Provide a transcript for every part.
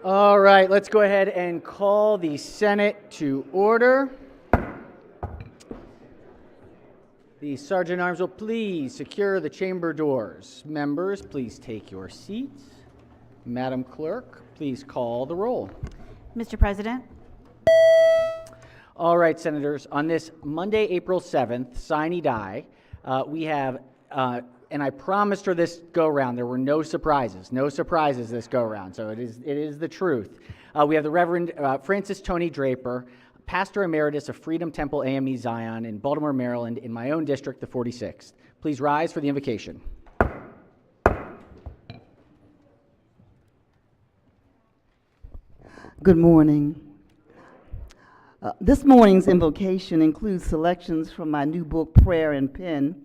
All right, let's go ahead and call the Senate to order. The Sergeant at Arms will please secure the chamber doors. Members, please take your seats. Madam Clerk, please call the roll. Mr. President. All right, Senators, on this Monday, April 7th, sine die, we have, and I promised her this go-round, there were no surprises this go-round, so it is the truth. We have the Reverend Francis Tony Draper, Pastor Emeritus of Freedom Temple AME Zion in Baltimore, Maryland, in my own district, the 46th. Please rise for the invocation. Good morning. This morning's invocation includes selections from my new book, Prayer and Pen,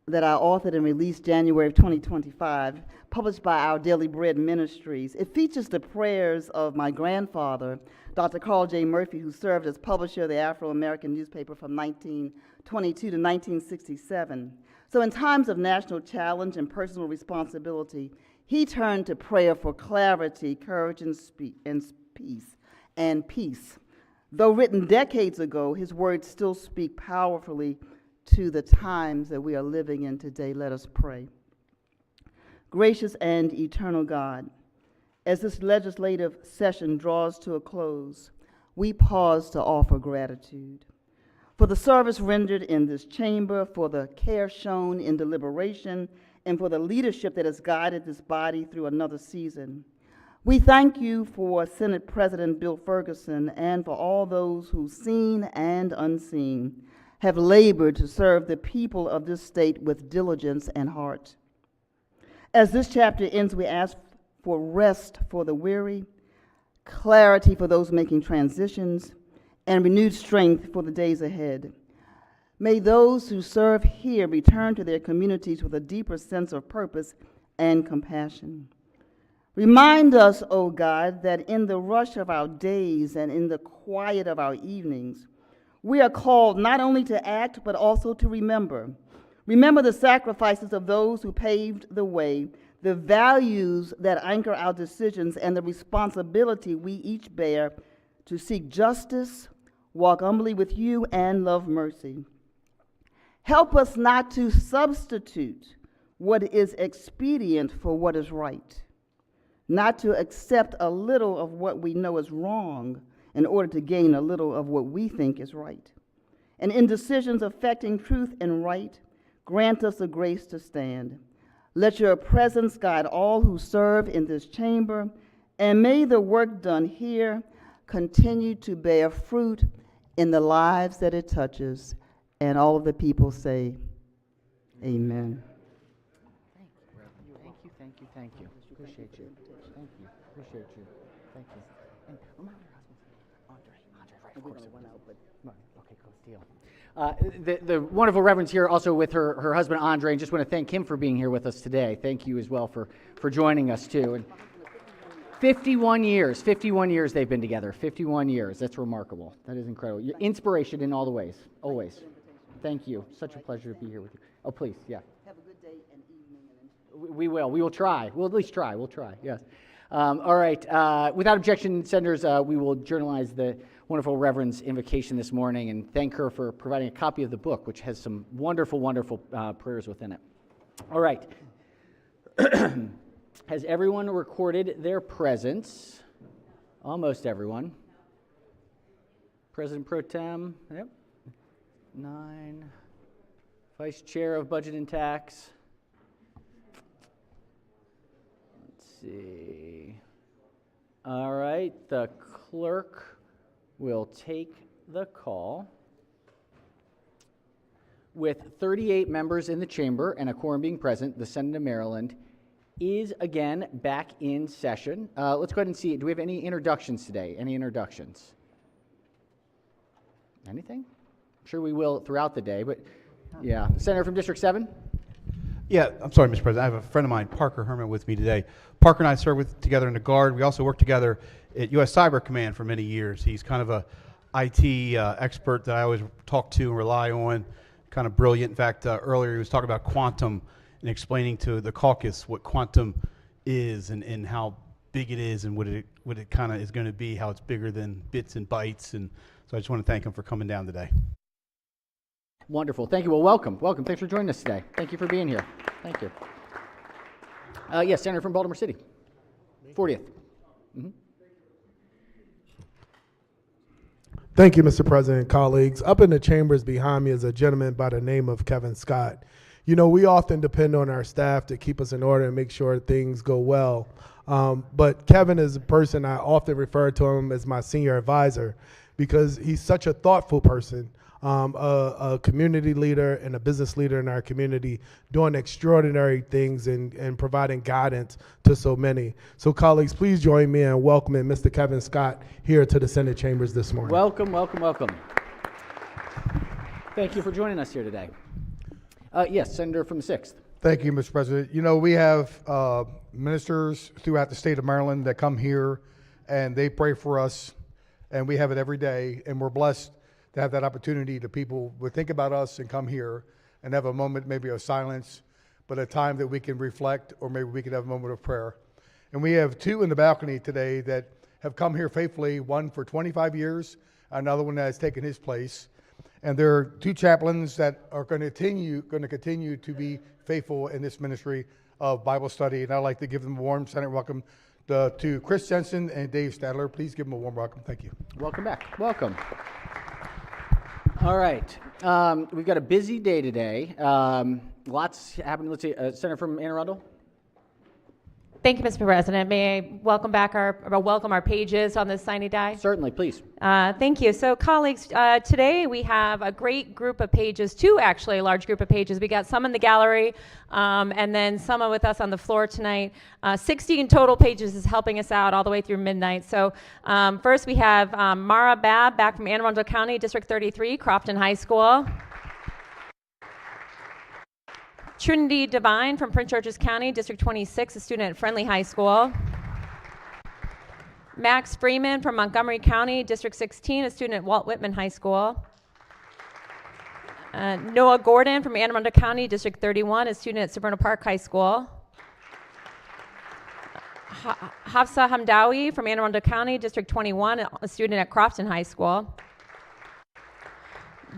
that I authored and released January of 2025, published by Our Daily Bread Ministries. It features the prayers of my grandfather, Dr. Carl J. Murphy, who served as publisher of the Afro-American newspaper from 1922 to 1967. So in times of national challenge and personal responsibility, he turned to prayer for clarity, courage, and peace. Though written decades ago, his words still speak powerfully to the times that we are living in today. Let us pray. Gracious and eternal God, as this legislative session draws to a close, we pause to offer gratitude for the service rendered in this chamber, for the care shown in deliberation, and for the leadership that has guided this body through another season. We thank you for Senate President Bill Ferguson and for all those who, seen and unseen, have labored to serve the people of this state with diligence and heart. As this chapter ends, we ask for rest for the weary, clarity for those making transitions, and renewed strength for the days ahead. May those who serve here return to their communities with a deeper sense of purpose and compassion. Remind us, O God, that in the rush of our days and in the quiet of our evenings, we are called not only to act, but also to remember. Remember the sacrifices of those who paved the way, the values that anchor our decisions, and the responsibility we each bear to seek justice, walk humbly with you, and love mercy. Help us not to substitute what is expedient for what is right, not to accept a little of what we know is wrong in order to gain a little of what we think is right. And in decisions affecting truth and right, grant us the grace to stand. Let your presence guide all who serve in this chamber, and may the work done here continue to bear fruit in the lives that it touches. And all of the people say, amen. Thank you. Appreciate you. Thank you. Appreciate you. Thank you. And remind your husband, Andre, right? Of course. Okay, cool deal. The wonderful Reverend's here also with her husband, Andre, and just want to thank him for being here with us today. Thank you as well for joining us, too. And 51 years they've been together. 51 years. That's remarkable. That is incredible. Your inspiration in all the ways, always. Thank you. Such a pleasure to be here with you. Oh, please, yeah. Have a good day and evening. We will. We will try. We'll at least try. We'll try, yes. All right. Without objection, Senators, we will journalize the wonderful Reverend's invocation this morning and thank her for providing a copy of the book, which has some wonderful, wonderful prayers within it. All right. Has everyone recorded their presence? Almost everyone. President Pro Tem, yep. 9. Vice Chair of Budget and Tax. Let's see. All right, the clerk will take the call. With 38 members in the chamber and a quorum being present, the Senate of Maryland is again back in session. Let's go ahead and see. Do we have any introductions today? Any introductions? Anything? I'm sure we will throughout the day, but yeah. Senator from District 7? Yeah, I'm sorry, Mr. President. I have a friend of mine, Parker Herman, with me today. Parker and I served together in the Guard. We also worked together at U.S. Cyber Command for many years. He's kind of a IT expert that I always talk to and rely on, kind of brilliant. In fact, earlier he was talking about quantum and explaining to the caucus what quantum is and how big it is and what it kind of is going to be, how it's bigger than bits and bytes. And so I just want to thank him for coming down today. Wonderful. Thank you. Well, welcome. Welcome. Thanks for joining us today. Thank you for being here. Thank you. Yes, Senator from Baltimore City. 40th. Mm-hmm. Thank you, Mr. President, colleagues. Up in the chambers behind me is a gentleman by the name of Kevin Scott. You know, we often depend on our staff to keep us in order and make sure things go well. But Kevin is a person I often refer to him as my senior advisor because he's such a thoughtful person, a community leader and a business leader in our community, doing extraordinary things and providing guidance to so many. So colleagues, please join me in welcoming Mr. Kevin Scott here to the Senate chambers this morning. Welcome, welcome, welcome. Thank you for joining us here today. Yes, Senator from the 6th. Thank you, Mr. President. You know, we have ministers throughout the state of Maryland that come here and they pray for us, and we have it every day, and we're blessed to have that opportunity to people would think about us and come here and have a moment maybe of silence, but a time that we can reflect, or maybe we can have a moment of prayer. And we have two in the balcony today that have come here faithfully, one for 25 years, another one that has taken his place. And there are two chaplains that are going to continue to be faithful in this ministry of Bible study. And I'd like to give them a warm Senate welcome to Chris Jensen and Dave Stadler. Please give them a warm welcome. Thank you. Welcome back. Welcome. All right. We've got a busy day today. Lots happening. Let's see. Senator from Anne Arundel. Thank you, Mr. President. May I welcome our pages on this sine die? Certainly, please. Thank you. So, colleagues, today we have a great group of pages, two actually, a large group of pages. We got some in the gallery, and then some are with us on the floor tonight. 16 total pages is helping us out all the way through midnight. So, first we have Mara Babb back from Anne Arundel County, District 33, Crofton High School. Trinity Devine from Prince George's County, District 26, a student at Friendly High School. Max Freeman from Montgomery County, District 16, a student at Walt Whitman High School. Noah Gordon from Anne Arundel County, District 31, a student at Severna Park High School. Hafsa Hamdawi from Anne Arundel County, District 21, a student at Crofton High School.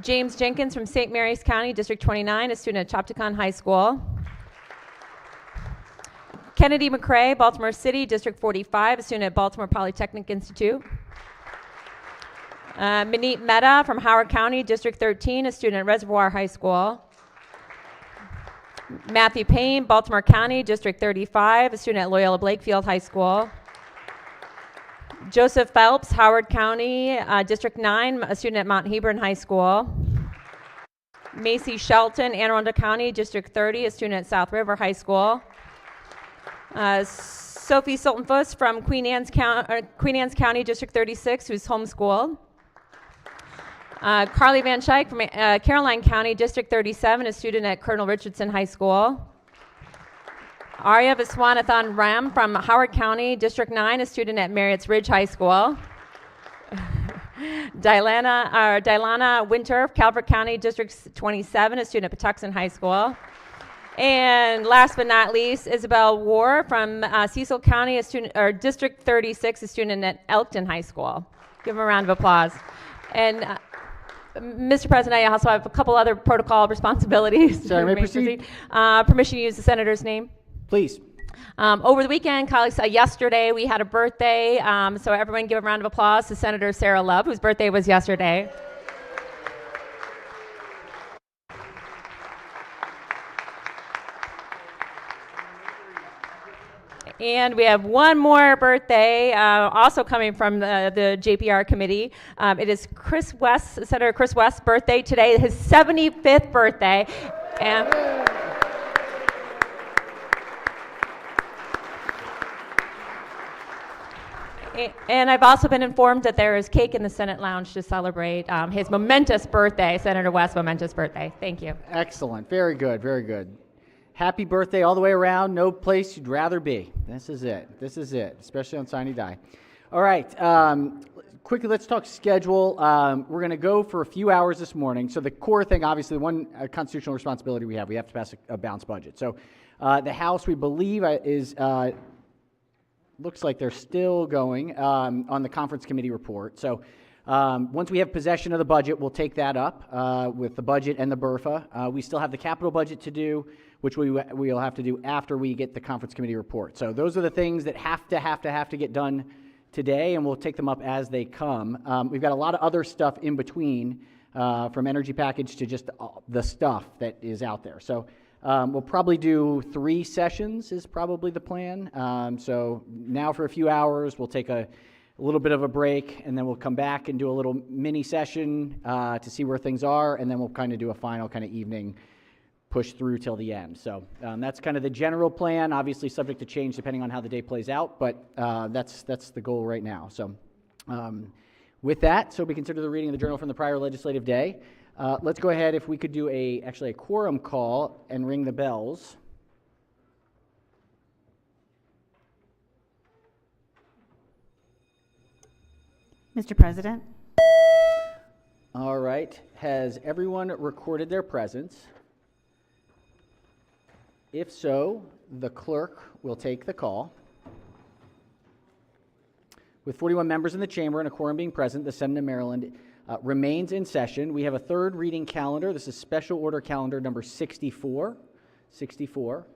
James Jenkins from St. Mary's County, District 29, a student at Chopticon High School. Kennedy McCrae, Baltimore City, District 45, a student at Baltimore Polytechnic Institute. Maneet Mehta from Howard County, District 13, a student at Reservoir High School. Matthew Payne, Baltimore County, District 35, a student at Loyola Blakefield High School. Joseph Phelps, Howard County, District 9, a student at Mount Hebron High School. Macy Shelton, Anne Arundel County, District 30, a student at South River High School. Sophie Sultanfuss from Queen Anne's County, District 36, who's homeschooled. Carly Van Schaik from Caroline County, District 37, a student at Colonel Richardson High School. Arya Viswanathan Ram from Howard County, District 9, a student at Marriott's Ridge High School. Dylana Winter, Calvert County, District 27, a student at Patuxent High School. And last but not least, Isabel War from Cecil County, District 36, a student at Elkton High School. Give them a round of applause. And Mr. President, I also have a couple other protocol responsibilities. Sorry, may proceed? Permission to use the senator's name? Please. Over the weekend, colleagues, yesterday we had a birthday, so everyone give a round of applause to Senator Sarah Love, whose birthday was yesterday. And we have one more birthday, also coming from the JPR committee. It is Senator Chris West's birthday today, his 75th birthday. And I've also been informed that there is cake in the Senate lounge to celebrate his momentous birthday, Senator West's momentous birthday. Thank you. Excellent. Very good. Very good. Happy birthday all the way around. No place you'd rather be. This is it. This is it, especially on sine die. All right. Quickly, let's talk schedule. We're going to go for a few hours this morning. So the core thing, obviously, one constitutional responsibility we have to pass a balanced budget. So the House, we believe, is looks like they're still going on the conference committee report. So once we have possession of the budget, we'll take that up with the budget and the BRFA. We still have the capital budget to do, which we'll have to do after we get the conference committee report. So those are the things that have to get done today, and we'll take them up as they come. We've got a lot of other stuff in between, from energy package to just the stuff that is out there. So we'll probably do 3 sessions is probably the plan. So now for a few hours, we'll take a little bit of a break, and then we'll come back and do a little mini session to see where things are, and then we'll kind of do a final kind of evening push through till the end. So that's kind of the general plan, obviously subject to change depending on how the day plays out, but that's the goal right now. So with that, so we consider the reading of the journal from the prior legislative day. Let's go ahead, if we could do actually a quorum call and ring the bells. Mr. President, All right, has everyone recorded their presence? If so, the clerk will take the call. With 41 members in the chamber and a quorum being present, the Senate of Maryland remains in session. We have a third reading calendar. This is special order calendar number 64. 64.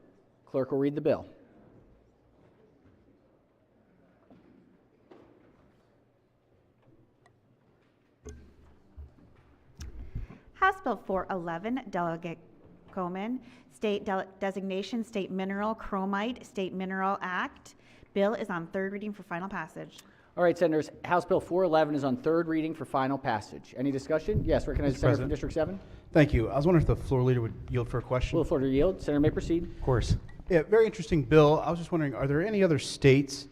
Clerk will read the bill. House Bill 411, Delegate Coleman, State Designation, State Mineral, Chromite, State Mineral Act. Bill is on third reading for final passage. All right, Senators, House Bill 411 is on third reading for final passage. Any discussion? Yes, recognize the Senator from District 7. Thank you. I was wondering if the floor leader would yield for a question. Will the floor to yield? Senator may proceed. Of course. Yeah, very interesting bill. I was just wondering, are there any other states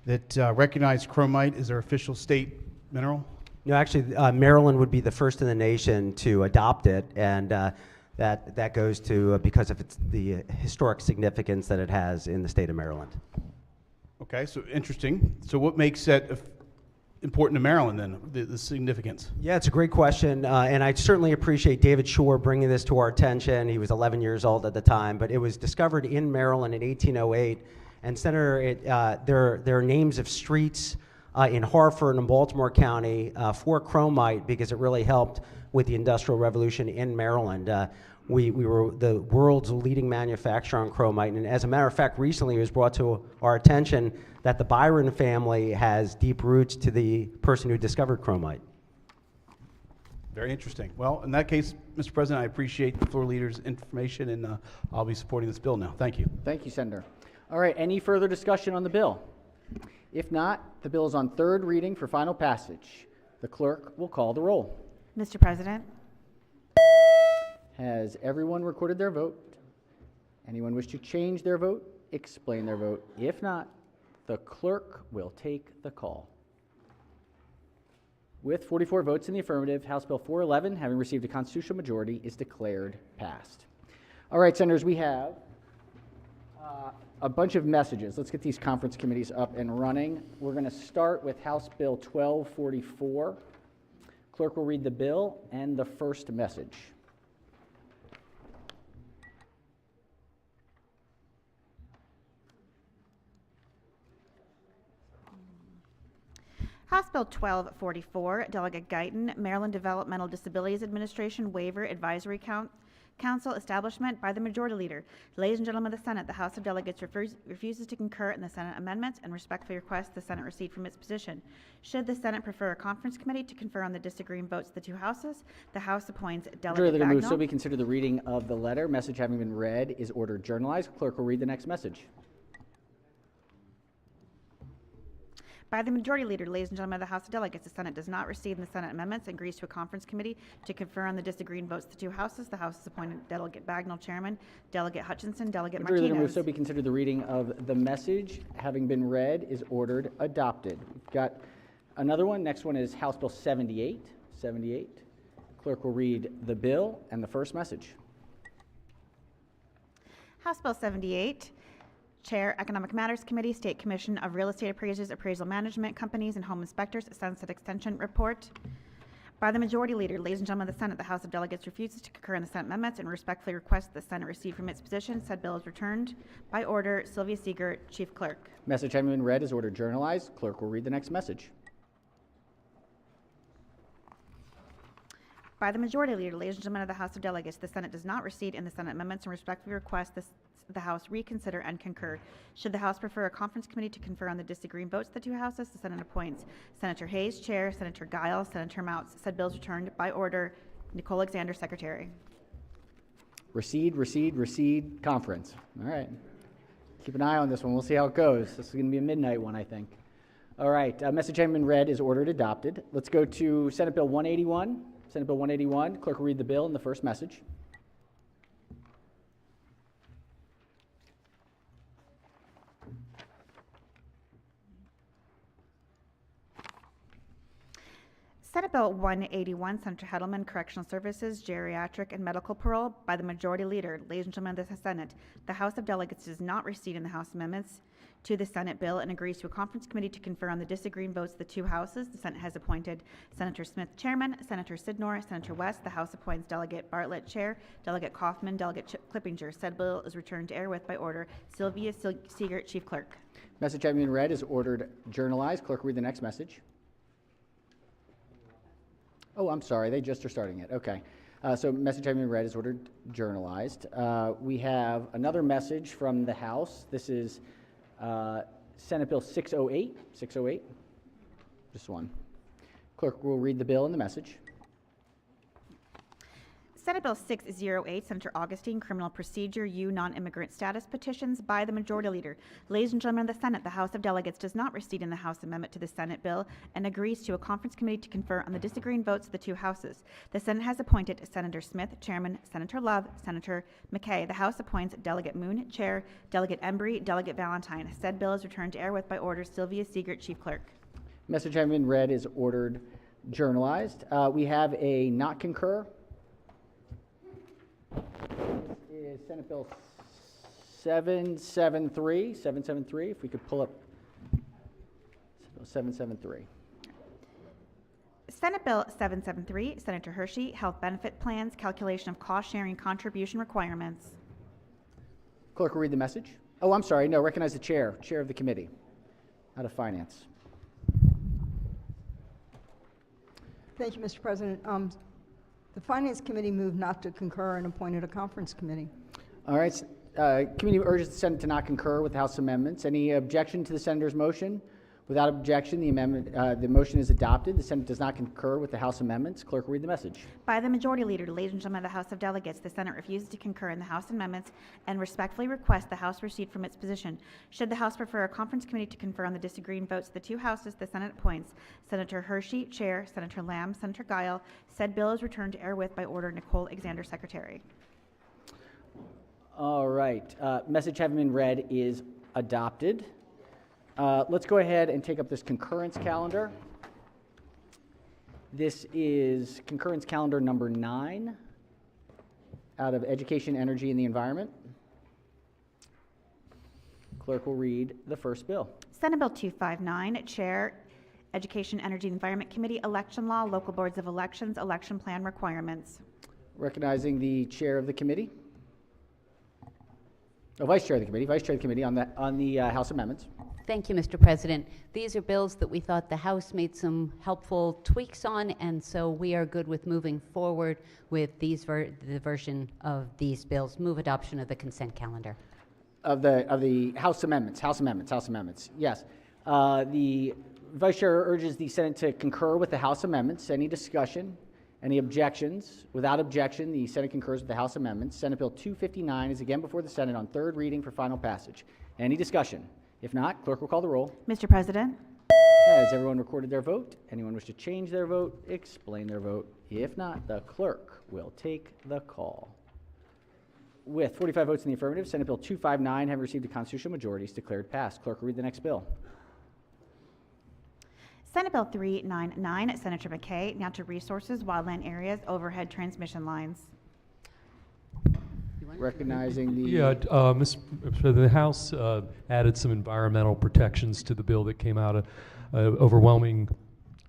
that recognize chromite as their official state mineral? No, actually, Maryland would be the first in the nation to adopt it, and that goes to because of the historic significance that it has in the state of Maryland. Okay, so interesting. So what makes that important to Maryland then, the significance? Yeah, it's a great question, and I certainly appreciate David Shore bringing this to our attention. He was 11 years old at the time, but it was discovered in Maryland in 1808, and Senator, there are names of streets in Hartford and Baltimore County for chromite because it really helped with the Industrial Revolution in Maryland. We were the world's leading manufacturer on chromite, and as a matter of fact, recently it was brought to our attention that the Byron family has deep roots to the person who discovered chromite. Very interesting. Well, in that case, Mr. President, I appreciate the floor leader's information, and I'll be supporting this bill now. Thank you. Thank you, Senator. All right, any further discussion on the bill? If not, the bill is on third reading for final passage. The clerk will call the roll. Mr. President, Has everyone recorded their vote? Anyone wish to change their vote? Explain their vote. If not, the clerk will take the call. With 44 votes in the affirmative, House Bill 411, having received a constitutional majority, is declared passed. All right, Senators, we have a bunch of messages. Let's get these conference committees up and running. We're going to start with House Bill 1244. Clerk will read the bill and the first message. House Bill 1244, Delegate Guyton, Maryland Developmental Disabilities Administration Waiver Advisory Council establishment by the Majority Leader. Ladies and gentlemen of the Senate, the House of Delegates refuses to concur in the Senate amendments and respectfully requests the Senate recede from its position. Should the Senate prefer a conference committee to confer on the disagreeing votes of the two houses, the House appoints Delegate Majority Leader moves, Bagnall. so be considered the reading of the letter. Message having been read is ordered journalized. Clerk will read the next message. By the Majority Leader, ladies and gentlemen of the House of Delegates, the Senate does not receive the Senate amendments and agrees to a conference committee to confer on the disagreeing votes of the two houses. The House has appointed Delegate Bagnall chairman, Delegate Hutchinson, Delegate Majority Leader moves, Martinez. so be considered the reading of the message having been read is ordered adopted. We've got another one. Next one is House Bill 78. 78. Clerk will read the bill and the first message. House Bill 78, Chair, Economic Matters Committee, State Commission of Real Estate Appraisers, Appraisal Management Companies, and Home Inspectors, Sunset Extension Report. By the Majority Leader, ladies and gentlemen of the Senate, the House of Delegates refuses to concur in the Senate amendments and respectfully requests the Senate recede from its position. Said bill is returned. By order, Sylvia Siegert, Chief Clerk. Message having been read is ordered journalized. Clerk will read the next message. By the Majority Leader, ladies and gentlemen of the House of Delegates, the Senate does not recede in the Senate amendments and respectfully requests the House reconsider and concur. Should the House prefer a conference committee to confer on the disagreeing votes of the two houses, the Senate appoints Senator Hayes, Chair, Senator Guile, Senator Mounts. Said bill is returned. By order, Nicole Alexander, Secretary. Recede, recede, recede, conference. All right. Keep an eye on this one. We'll see how it goes. This is going to be a midnight one, I think. All right. Message having been read is ordered adopted. Let's go to Senate Bill 181. Senate Bill 181. Clerk will read the bill and the first message. Senate Bill 181, Senator Hedelman, Correctional Services, Geriatric and Medical Parole. By the Majority Leader, ladies and gentlemen of the Senate, the House of Delegates does not recede in the House amendments to the Senate bill and agrees to a conference committee to confer on the disagreeing votes of the two houses. The Senate has appointed Senator Smith, Chairman, Senator Sidnor, Senator West. The House appoints Delegate Bartlett, Chair, Delegate Kaufman, Delegate Clippinger. Said bill is returned to air with, by order, Sylvia Siegert, Chief Clerk. Message having been read is ordered journalized. Clerk will read the next message. Oh, I'm sorry. They just are starting it. Okay. So message having been read is ordered journalized. We have another message from the House. This is Senate Bill 608. 608. Just one. Clerk will read the bill and the message. Senate Bill 608, Senator Augustine, Criminal Procedure U Non-Immigrant Status Petitions. By the Majority Leader, ladies and gentlemen of the Senate, the House of Delegates does not recede in the House amendment to the Senate bill and agrees to a conference committee to confer on the disagreeing votes of the two houses. The Senate has appointed Senator Smith, Chairman, Senator Love, Senator McKay. The House appoints Delegate Moon, Chair, Delegate Embry, Delegate Valentine. Said bill is returned to air with, by order, Sylvia Siegert, Chief Clerk. Message having been read is ordered journalized. We have a not concur. This is Senate Bill 773. 773, if we could pull up Bill 773. Senate Bill 773, Senator Hershey, Health Benefit Plans, Calculation of Cost-Sharing Contribution Requirements. Clerk will read the message. Oh, I'm sorry. No, recognize the chair of the committee, out of finance. Thank you, Mr. President. The Finance Committee moved not to concur and appointed a conference committee. All right. Committee urges the Senate to not concur with the House amendments. Any objection to the senator's motion? Without objection, the motion is adopted. The Senate does not concur with the House amendments. Clerk will read the message. By the Majority Leader, ladies and gentlemen of the House of Delegates, the Senate refuses to concur in the House amendments and respectfully requests the House recede from its position. Should the House prefer a conference committee to confer on the disagreeing votes of the two houses, the Senate appoints Senator Hershey, Chair, Senator Lamb, Senator Guile. Said bill is returned to air with, by order, Nicole Alexander, Secretary. All right. Message having been read is adopted. Let's go ahead and take up this concurrence calendar. This is concurrence calendar number 9 out of Education, Energy, and the Environment. Clerk will read the first bill. Senate Bill 259, Chair, Education, Energy, and Environment Committee, Election Law, Local Boards of Elections, Election Plan Requirements. Recognizing the chair of the committee. Oh, Vice Chair of the committee on the House amendments. Thank you, Mr. President. These are bills that we thought the House made some helpful tweaks on, and so we are good with moving forward with the version of these bills. Move adoption of the consent calendar. Of the House amendments. Yes. The Vice Chair urges the Senate to concur with the House amendments. Any discussion? Any objections? Without objection, the Senate concurs with the House amendments. Senate Bill 259 is again before the Senate on third reading for final passage. Any discussion? If not, clerk will call the roll. Mr. President, Has everyone recorded their vote? Anyone wish to change their vote? Explain their vote. If not, the clerk will take the call. With 45 votes in the affirmative, Senate Bill 259 having received a constitutional majority is declared passed. Clerk will read the next bill. Senate Bill 399, Senator McKay, Natural Resources, Wildland Areas, Overhead Transmission Lines. Recognizing the... Yeah, Mr. President, the House added some environmental protections to the bill that came out of overwhelming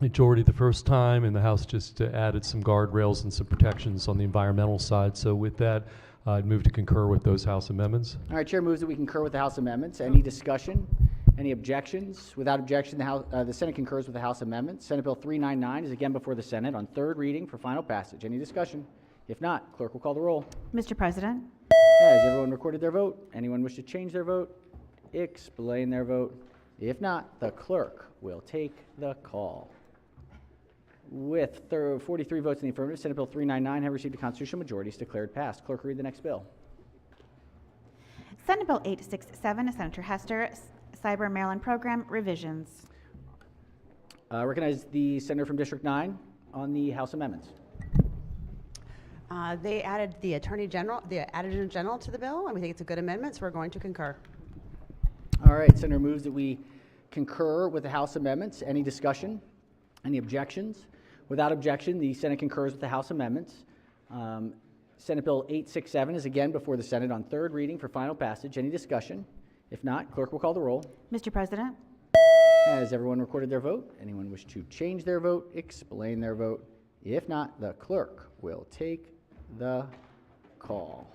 majority the first time, and the House just added some guardrails and some protections on the environmental side. So with that, I'd move to concur with those House amendments. All right, Chair moves that we concur with the House amendments. Any discussion? Any objections? Without objection, the Senate concurs with the House amendments. Senate Bill 399 is again before the Senate on third reading for final passage. Any discussion? If not, clerk will call the roll. Mr. President, Has everyone recorded their vote? Anyone wish to change their vote? Explain their vote. If not, the clerk will take the call. With 43 votes in the affirmative, Senate Bill 399 have received a constitutional majority. Is declared passed. Clerk will read the next bill. Senate Bill 867, Senator Hester, Cyber Maryland Program revisions. Recognize the senator from District 9 on the House amendments. They added the Attorney General to the bill, and we think it's a good amendment, so we're going to concur. All right, Senator moves that we concur with the House amendments. Any discussion? Any objections? Without objection, the Senate concurs with the House amendments. Senate Bill 867 is again before the Senate on third reading for final passage. Any discussion? If not, clerk will call the roll. Mr. President, Has everyone recorded their vote? Anyone wish to change their vote? Explain their vote. If not, the clerk will take the call.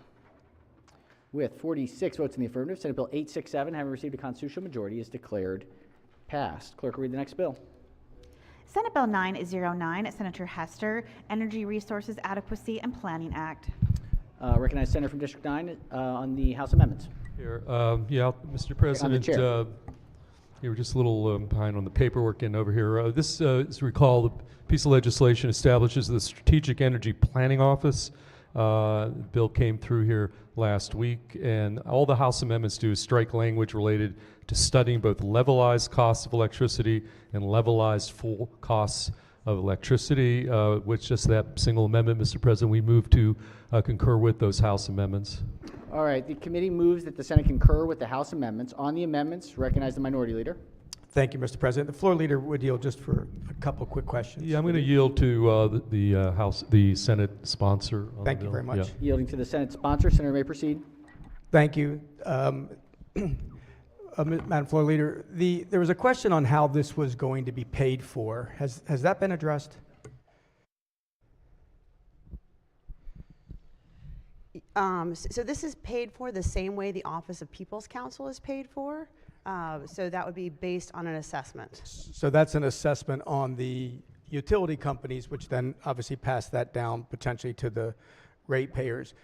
With 46 votes in the affirmative, Senate Bill 867, having received a constitutional majority, is declared passed. Clerk will read the next bill. Senate Bill 909, Senator Hester, Energy Resources Adequacy and Planning Act. Recognize Senator from District 9 on the House amendments. Here, Mr. President, chair. you were just a little behind on the paperwork getting over here. This, as you recall, the piece of legislation establishes the Strategic Energy Planning Office. The bill came through here last week, and all the House amendments do is strike language related to studying both levelized costs of electricity and levelized full costs of electricity. With just that single amendment, Mr. President, we move to concur with those House amendments. All right, the committee moves that the Senate concur with the House amendments. On the amendments, recognize the minority leader. Thank you, Mr. President. The floor leader would yield just for a couple quick questions. Yeah, I'm going to yield to the Senate sponsor. On Thank the you bill. very much. Yeah. Yielding to the Senate sponsor, Senator may proceed. Thank you. Madam Floor Leader, there was a question on how this was going to be paid for. Has that been addressed? So this is paid for the same way the Office of People's Counsel is paid for. So that would be based on an assessment. So that's an assessment on the utility companies, which then obviously pass that down potentially to the ratepayers.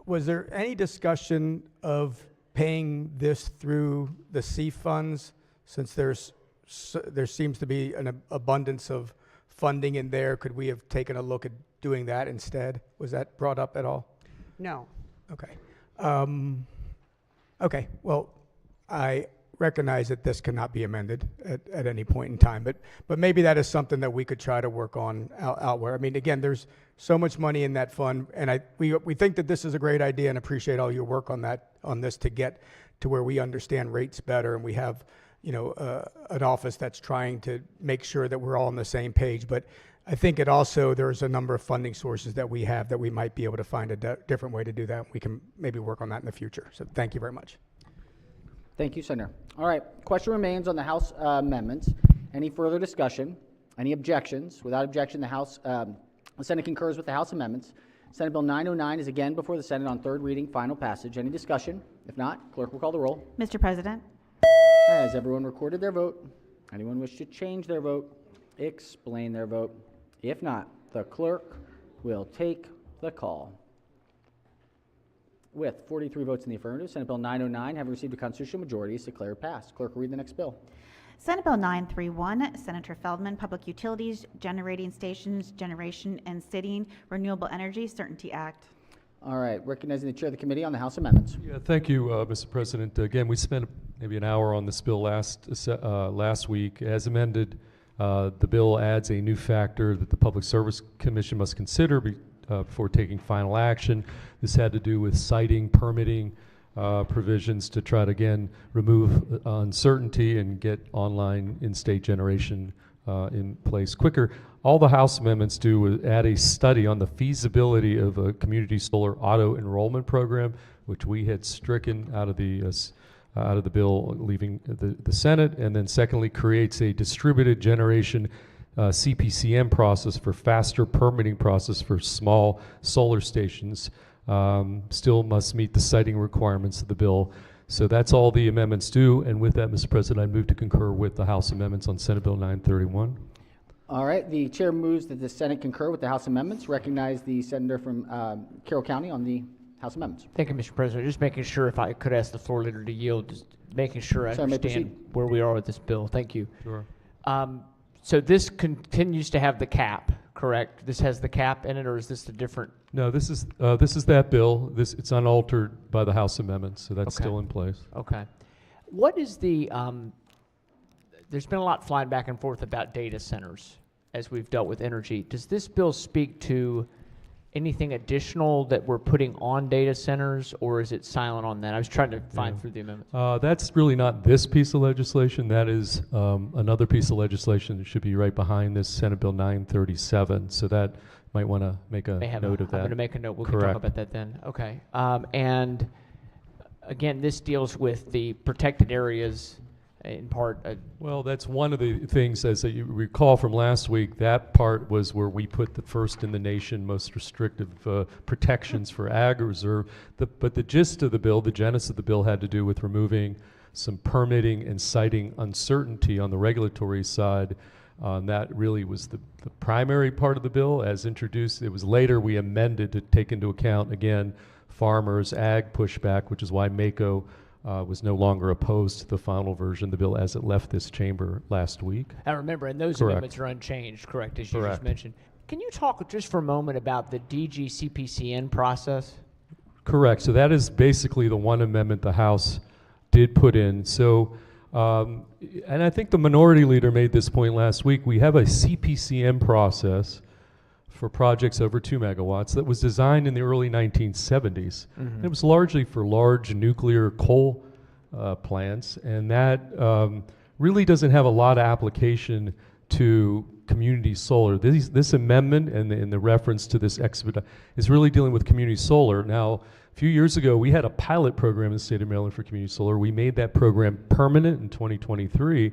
Was there any discussion of paying this through the C funds, since there seems to be an abundance of funding in there? Could we have taken a look at doing that instead? Was that brought up at all? No. Okay. Okay. Well, I recognize that this cannot be amended at any point in time, but maybe that is something that we could try to work on out where. I mean, again, there's so much money in that fund, and we think that this is a great idea and appreciate all your work on this to get to where we understand rates better, and we have, an office that's trying to make sure that we're all on the same page. But I think there's a number of funding sources that we have that we might be able to find a different way to do that. We can maybe work on that in the future. So thank you very much. Thank you, Senator. All right, question remains on the House amendments. Any further discussion? Any objections? Without objection, the Senate concurs with the House amendments. Senate Bill 909 is again before the Senate on third reading, final passage. Any discussion? If not, clerk will call the roll. Mr. President, Has everyone recorded their vote? Anyone wish to change their vote? Explain their vote. If not, the clerk will take the call. With 43 votes in the affirmative, Senate Bill 909 having received a constitutional majority is declared passed. Clerk will read the next bill. Senate Bill 931, Senator Feldman, Public Utilities, Generating Stations, Generation and Sitting, Renewable Energy Certainty Act. All right, recognizing the chair of the committee on the House amendments. Yeah, thank you, Mr. President. Again, we spent maybe an hour on this bill last week. As amended, the bill adds a new factor that the Public Service Commission must consider before taking final action. This had to do with citing, permitting provisions to try to, again, remove uncertainty and get online in-state generation in place quicker. All the House amendments do is add a study on the feasibility of a community solar auto enrollment program, which we had stricken out of the bill leaving the Senate, and then secondly creates a distributed generation CPCN process for faster permitting process for small solar stations. Still must meet the siting requirements of the bill. So that's all the amendments do. And with that, Mr. President, I move to concur with the House amendments on Senate Bill 931. All right, the chair moves that the Senate concur with the House amendments. Recognize the senator from Carroll County on the House amendments. Thank you, Mr. President. Just making sure, if I could ask the floor leader to yield, just making sure I Sorry, may understand where we are with this bill. Thank you. Sure. So this continues to have the cap, correct? This has the cap in it, or is this a different? No, this is that bill. It's unaltered by the House amendments, so that's Okay. still in place. Okay. What is the, there's been a lot flying back and forth about data centers as we've dealt with energy. Does this bill speak to anything additional that we're putting on data centers, or is it silent on that? I was trying to find through the amendments. That's really not this piece of legislation. That is another piece of legislation that should be right behind this, Senate Bill 937. So that might want to make a note of that. I'm going to make a note. We can Correct. talk about that then. Okay. And again, this deals with the protected areas in part. Well, that's one of the things, as you recall from last week, that part was where we put the first in the nation most restrictive protections for ag reserve. But the gist of the bill, the genesis of the bill, had to do with removing some permitting and siting uncertainty on the regulatory side. That really was the primary part of the bill as introduced. It was later we amended to take into account, again, farmers, ag pushback, which is why MACO was no longer opposed to the final version of the bill as it left this chamber last week. I remember, and those Correct. amendments are unchanged, correct, as you Correct. just mentioned. Can you talk just for a moment about the DG-CPCN process? Correct. So that is basically the one amendment the House did put in. So, and I think the minority leader made this point last week. We have a CPCN process for projects over 2 megawatts that was designed in the early 1970s. Mm-hmm. It was largely for large nuclear coal plants, and that really doesn't have a lot of application to community solar. This amendment and the reference to this expedite is really dealing with community solar. Now, a few years ago, we had a pilot program in the state of Maryland for community solar. We made that program permanent in 2023,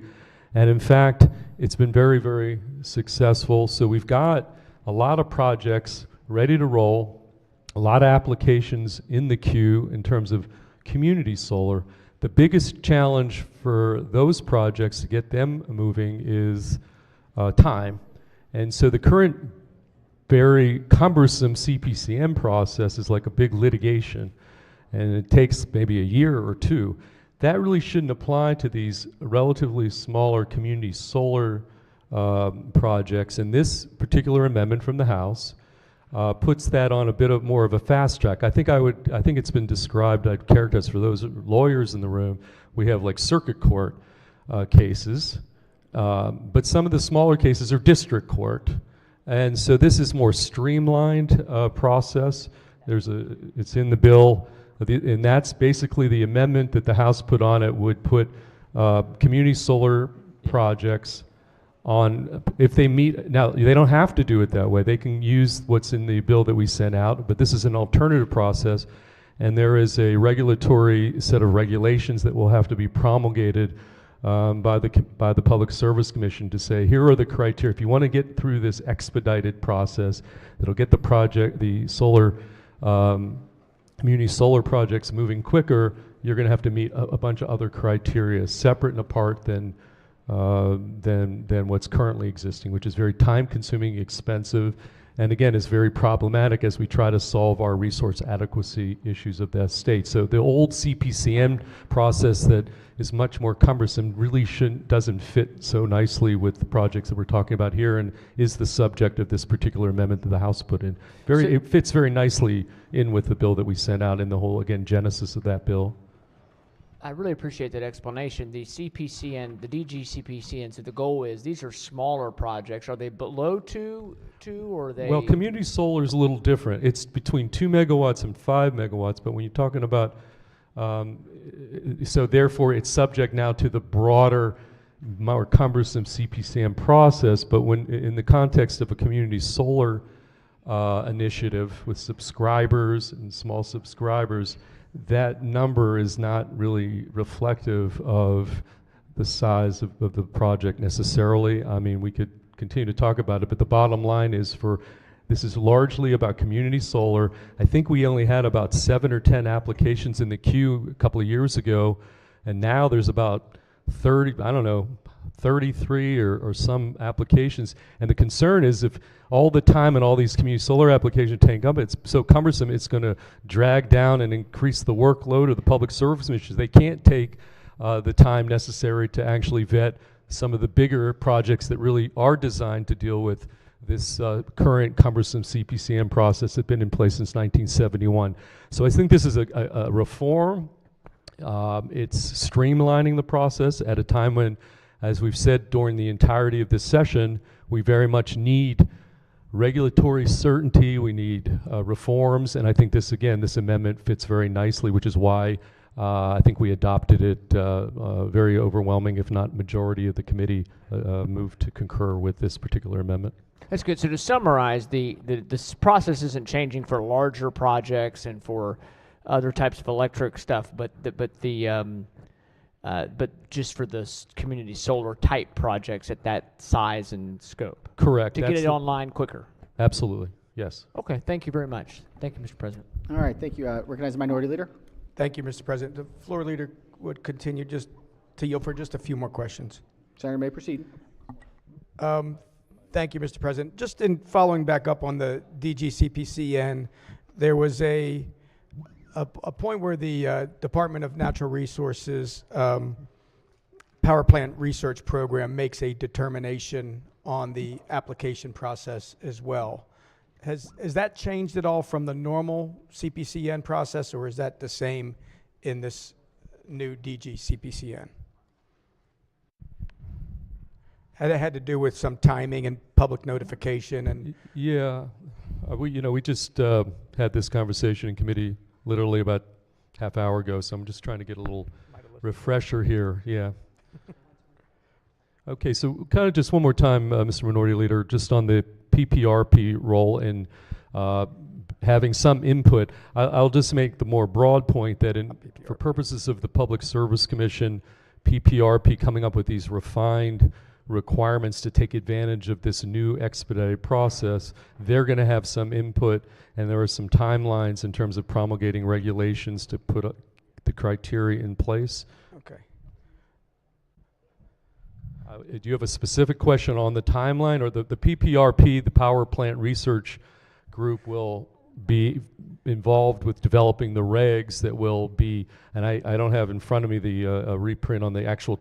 and in fact, it's been very, very successful. So we've got a lot of projects ready to roll, a lot of applications in the queue in terms of community solar. The biggest challenge for those projects to get them moving is time. And so the current very cumbersome CPCN process is like a big litigation, and it takes maybe a year or two. That really shouldn't apply to these relatively smaller community solar projects, and this particular amendment from the House puts that on a bit of more of a fast track. I think it's been described, I'd characterize for those lawyers in the room, we have like circuit court cases, but some of the smaller cases are district court, and so this is more streamlined process. It's in the bill, and that's basically the amendment that the House put on it would put community solar projects on, if they meet, now they don't have to do it that way. They can use what's in the bill that we sent out, but this is an alternative process, and there is a regulatory set of regulations that will have to be promulgated by the Public Service Commission to say, here are the criteria. If you want to get through this expedited process that'll get the solar, community solar projects moving quicker, you're going to have to meet a bunch of other criteria separate and apart than what's currently existing, which is very time-consuming, expensive, and again is very problematic as we try to solve our resource adequacy issues of that state. So the old CPCN process that is much more cumbersome really doesn't fit so nicely with the projects that we're talking about here, and is the subject of this particular amendment that the House put in. It fits very nicely in with the bill that we sent out in the whole, again, genesis of that bill. I really appreciate that explanation. The CPCN, the DG CPCN, so the goal is these are smaller projects. Are they below two, or are they? Well, community solar is a little different. It's between 2 megawatts and 5 megawatts, but when you're talking about, so therefore it's subject now to the broader, more cumbersome CPCN process, but when in the context of a community solar initiative with subscribers and small subscribers, that number is not really reflective of the size of the project necessarily. I mean, we could continue to talk about it, but the bottom line is this is largely about community solar. I think we only had about 7 or 10 applications in the queue a couple of years ago, and now there's about 33 or some applications. And the concern is if all the time and all these community solar applications take up, it's so cumbersome, it's going to drag down and increase the workload of the public service missions. They can't take the time necessary to actually vet some of the bigger projects that really are designed to deal with this current cumbersome CPCN process that's been in place since 1971. So I think this is a reform. It's streamlining the process at a time when, as we've said during the entirety of this session, we very much need regulatory certainty, we need reforms, and I think this amendment fits very nicely, which is why I think we adopted it. Very overwhelming, if not majority of the committee moved to concur with this particular amendment. That's good. So to summarize, this process isn't changing for larger projects and for other types of electric stuff, but just for the community solar type projects at that size and scope. Correct. To get it online quicker. Absolutely. Yes. Okay. Thank you very much. Thank you, Mr. President. All right, thank you. Recognize the Minority Leader. Thank you, Mr. President. The floor leader would continue just to yield for just a few more questions. Senator may proceed. Thank you, Mr. President. Just in following back up on the DGCPCN, there was a point where the Department of Natural Resources Power Plant Research Program makes a determination on the application process as well. Has that changed at all from the normal CPCN process, or is that the same in this new DGCPCN? It had to do with some timing and public notification and. Yeah, we just had this conversation in committee literally about half hour ago, so I'm just trying to get a little refresher here. Yeah. Okay, so kind of just one more time, Mr. Minority Leader, just on the PPRP role in having some input. I'll just make the more broad point that for purposes of the Public Service Commission, PPRP coming up with these refined requirements to take advantage of this new expedited process, they're going to have some input, and there are some timelines in terms of promulgating regulations to put the criteria in place. Okay. Do you have a specific question on the timeline, or the PPRP, the Power Plant Research Group, will be involved with developing the regs that will be, and I don't have in front of me the reprint on the actual.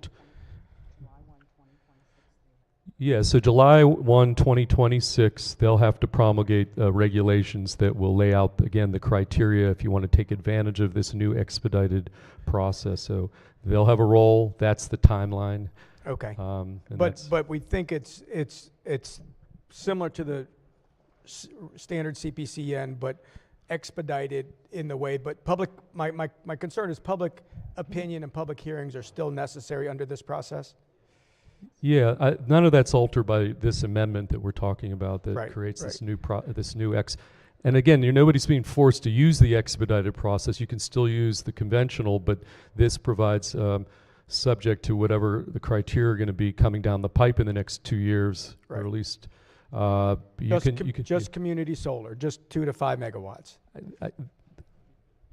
Yeah, so July 1, 2026, they'll have to promulgate regulations that will lay out, again, the criteria if you want to take advantage of this new expedited process. So they'll have a role. That's the timeline. Okay. But we think it's similar to the standard CPCN, but expedited in the way. But my concern is public opinion and public hearings are still necessary under this process. Yeah, none of that's altered by this amendment that we're talking about that creates this new And again, nobody's being forced to use the expedited process. You can still use the conventional, but this provides, subject to whatever the criteria are going to be coming down the pipe in the next 2 years, or at least just community solar, just 2 to 5 megawatts.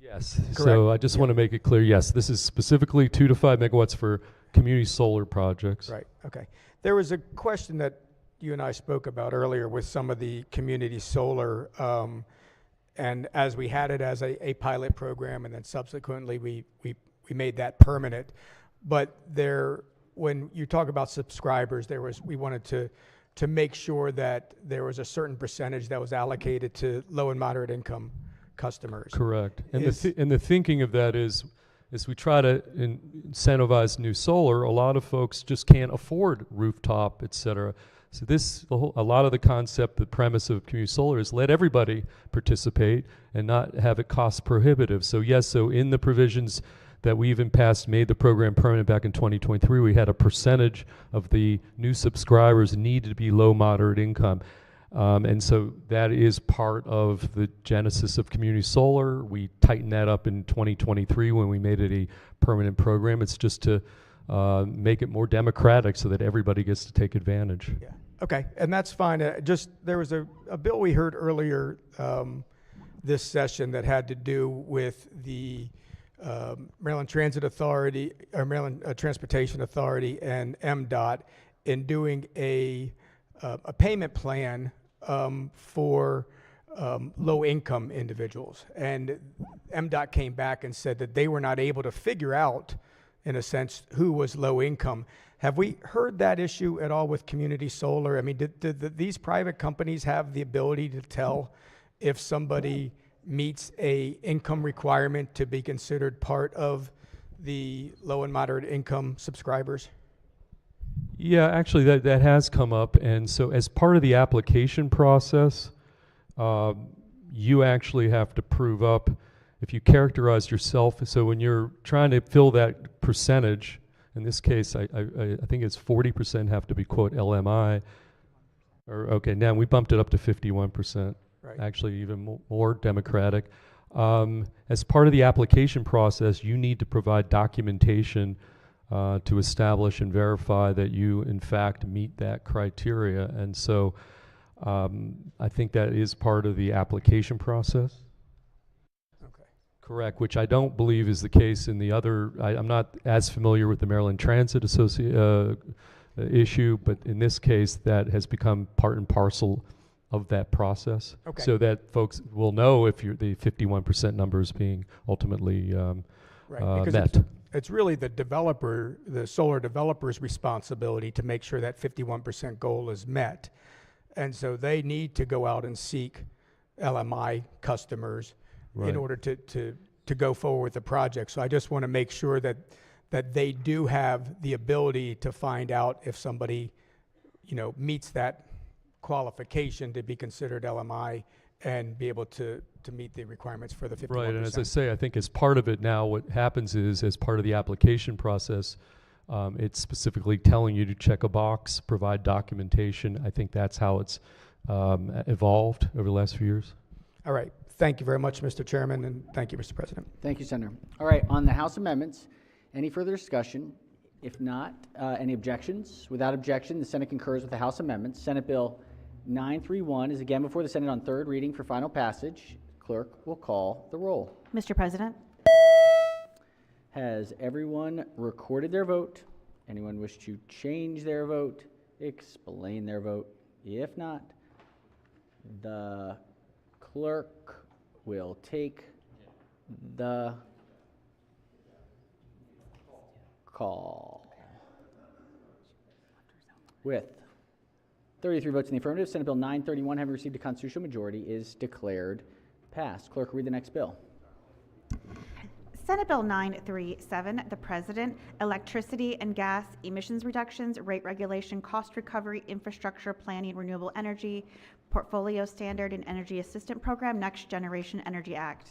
Yes. Correct. So I just want to make it clear. Yes, this is specifically 2 to 5 megawatts for community solar projects. Right. Okay. There was a question that you and I spoke about earlier with some of the community solar, and as we had it as a pilot program, and then subsequently we made that permanent. But when you talk about subscribers, we wanted to make sure that there was a certain percentage that was allocated to low and moderate income customers. Correct. And the thinking of that is we try to incentivize new solar. A lot of folks just can't afford rooftop, et cetera. So a lot of the concept, the premise of community solar is let everybody participate and not have it cost prohibitive. So yes, so in the provisions that we even made the program permanent back in 2023, we had a percentage of the new subscribers needed to be low, moderate income. And so that is part of the genesis of community solar. We tightened that up in 2023 when we made it a permanent program. It's just to make it more democratic so that everybody gets to take advantage. Yeah. Okay, and that's fine. Just there was a bill we heard earlier this session that had to do with the Maryland Transit Authority or Maryland Transportation Authority and MDOT in doing a payment plan for low-income individuals. And MDOT came back and said that they were not able to figure out, in a sense, who was low income. Have we heard that issue at all with Community Solar? I mean, did these private companies have the ability to tell if somebody meets a income requirement to be considered part of the low and moderate income subscribers? Yeah, actually, that has come up. And so as part of the application process, you actually have to prove up if you characterize yourself. So when you're trying to fill that percentage, in this case, I think it's 40% have to be, quote, LMI. Or, okay, now we bumped it up to 51%. Right. Actually, even more democratic. As part of the application process, you need to provide documentation to establish and verify that you, in fact, meet that criteria. And so I think that is part of the application process. Okay. Correct, which I don't believe is the case in the other. I'm not as familiar with the Maryland Transit issue, but in this case, that has become part and parcel of that process. Okay. So that folks will know if the 51% number is being ultimately right. met. It's really the solar developer's responsibility to make sure that 51% goal is met. And so they need to go out and seek LMI customers in order to go forward with the project. So I just want to make sure that they do have the ability to find out if somebody, meets that qualification to be considered LMI and be able to meet the requirements for the 51%. Right, and as I say, I think as part of it now, what happens is, as part of the application process, it's specifically telling you to check a box, provide documentation. I think that's how it's evolved over the last few years. All right. Thank you very much, Mr. Chairman, and thank you, Mr. President. Thank you, Senator. All right, on the House amendments, any further discussion? If not, any objections? Without objection, the Senate concurs with the House amendments. Senate Bill 931 is again before the Senate on third reading for final passage. Clerk will call the roll. Mr. President? Has everyone recorded their vote? Anyone wish to change their vote? Explain their vote? If not, the clerk will take the call. With 33 votes in the affirmative, Senate Bill 931, having received a constitutional majority, is declared passed. Clerk, read the next bill. Senate Bill 937, the President, Electricity and Gas Emissions Reductions, Rate Regulation, Cost Recovery, Infrastructure Planning, Renewable Energy, Portfolio Standard, and Energy Assistant Program, Next Generation Energy Act.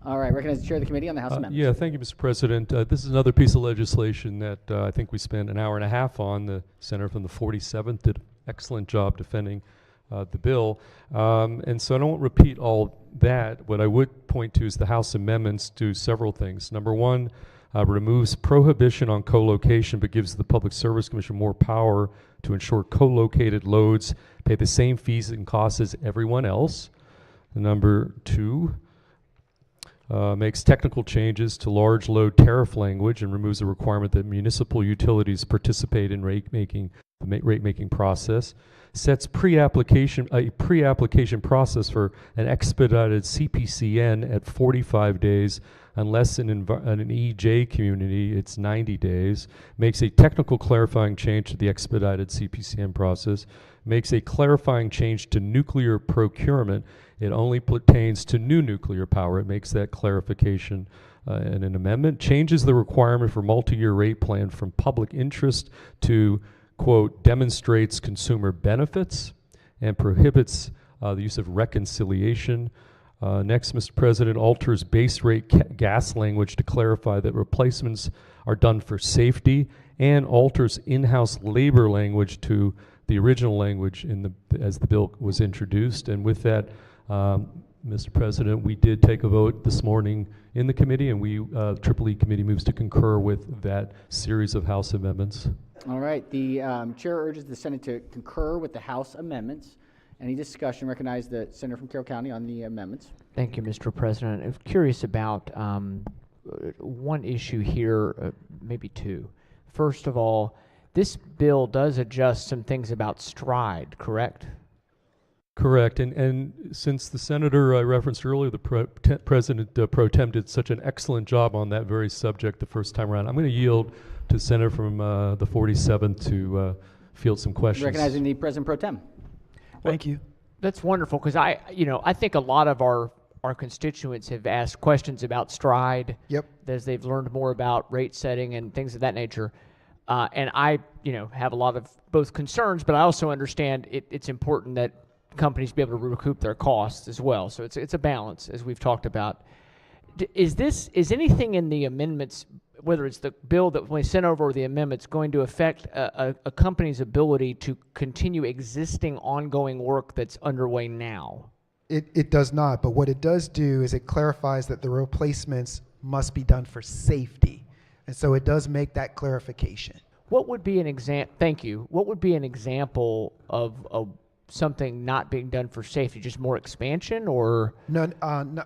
All right, recognize the chair of the committee on the House amendments. Yeah, thank you, Mr. President. This is another piece of legislation that I think we spent an hour and a half on. The senator from the 47th did an excellent job defending the bill. And so I don't repeat all that. What I would point to is the House amendments do several things. Number one, removes prohibition on co-location, but gives the Public Service Commission more power to ensure co-located loads pay the same fees and costs as everyone else. Number two, makes technical changes to large load tariff language and removes the requirement that municipal utilities participate in the rate-making process. Sets a pre-application process for an expedited CPCN at 45 days, unless in an EJ community, it's 90 days. Makes a technical clarifying change to the expedited CPCN process. Makes a clarifying change to nuclear procurement. It only pertains to new nuclear power. It makes that clarification in an amendment. Changes the requirement for multi-year rate plan from public interest to, quote, demonstrates consumer benefits, and prohibits the use of reconciliation. Next, Mr. President, alters base rate gas language to clarify that replacements are done for safety, and alters in-house labor language to the original language as the bill was introduced. And with that, Mr. President. We did take a vote this morning in the committee, and Triple E committee moves to concur with that series of House amendments. All right, the chair urges the Senate to concur with the House amendments. Any discussion? Recognize the senator from Carroll County on the amendments. Thank you, Mr. President. I'm curious about one issue here, maybe two. First of all, this bill does adjust some things about stride, correct? Correct, and since the senator I referenced earlier, the President Pro Tem did such an excellent job on that very subject the first time around, I'm going to yield to the senator from the 47th to field some questions. Recognizing the President Pro Tem. Thank you. That's wonderful, because I think a lot of our constituents have asked questions about stride. Yep. As they've learned more about rate setting and things of that nature. And I, have a lot of both concerns, but I also understand it's important that companies be able to recoup their costs as well. So it's a balance, as we've talked about. Is anything in the amendments, whether it's the bill that we sent over or the amendments, going to affect a company's ability to continue existing ongoing work that's underway now? It does not, but what it does do is it clarifies that the replacements must be done for safety. And so it does make that clarification. What would be an example? Thank you. What would be an example of something not being done for safety? Just more expansion, or? No,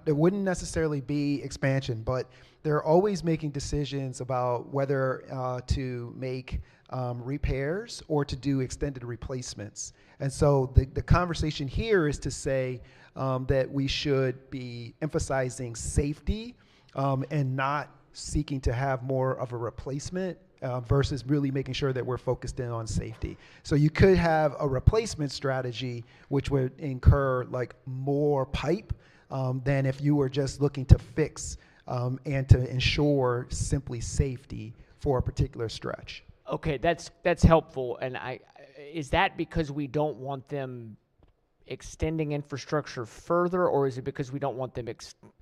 it wouldn't necessarily be expansion, but they're always making decisions about whether to make repairs or to do extended replacements. And so the conversation here is to say that we should be emphasizing safety and not seeking to have more of a replacement versus really making sure that we're focused in on safety. So you could have a replacement strategy which would incur like more pipe than if you were just looking to fix and to ensure simply safety for a particular stretch. Okay, that's helpful. And is that because we don't want them extending infrastructure further, or is it because we don't want them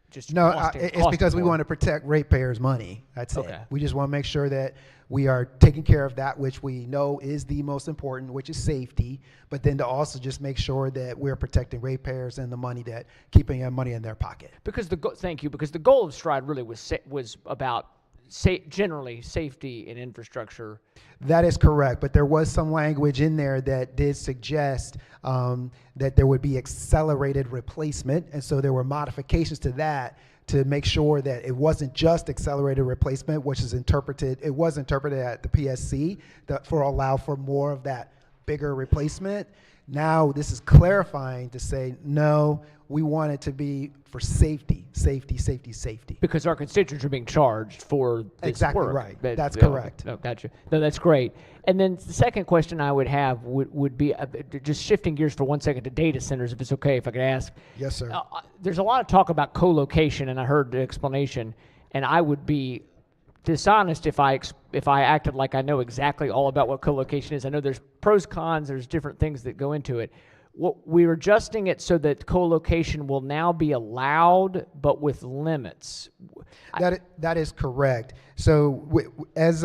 just it's because we want to protect ratepayers' money. That's Okay. it. We just want to make sure that we are taking care of that which we know is the most important, which is safety, but then to also just make sure that we're protecting ratepayers and the money that keeping their money in their pocket. Because thank you. Because the goal of STRIDE really was about generally safety and infrastructure. That is correct, but there was some language in there that did suggest that there would be accelerated replacement, and so there were modifications to that to make sure that it wasn't just accelerated replacement, which is interpreted at the PSC for allow for more of that bigger replacement. Now this is clarifying to say, no, we want it to be for safety. Because our constituents are being charged for this Exactly work. right. That's correct. Oh, gotcha. No, that's great. And then the second question I would have would be, just shifting gears for 1 second to data centers, if it's okay, if I could ask. Yes, sir. There's a lot of talk about co-location, and I heard the explanation, and I would be dishonest if I acted like I know exactly all about what co-location is. I know there's pros, cons, there's different things that go into it. We're adjusting it so that co-location will now be allowed, but with limits. That is correct. So as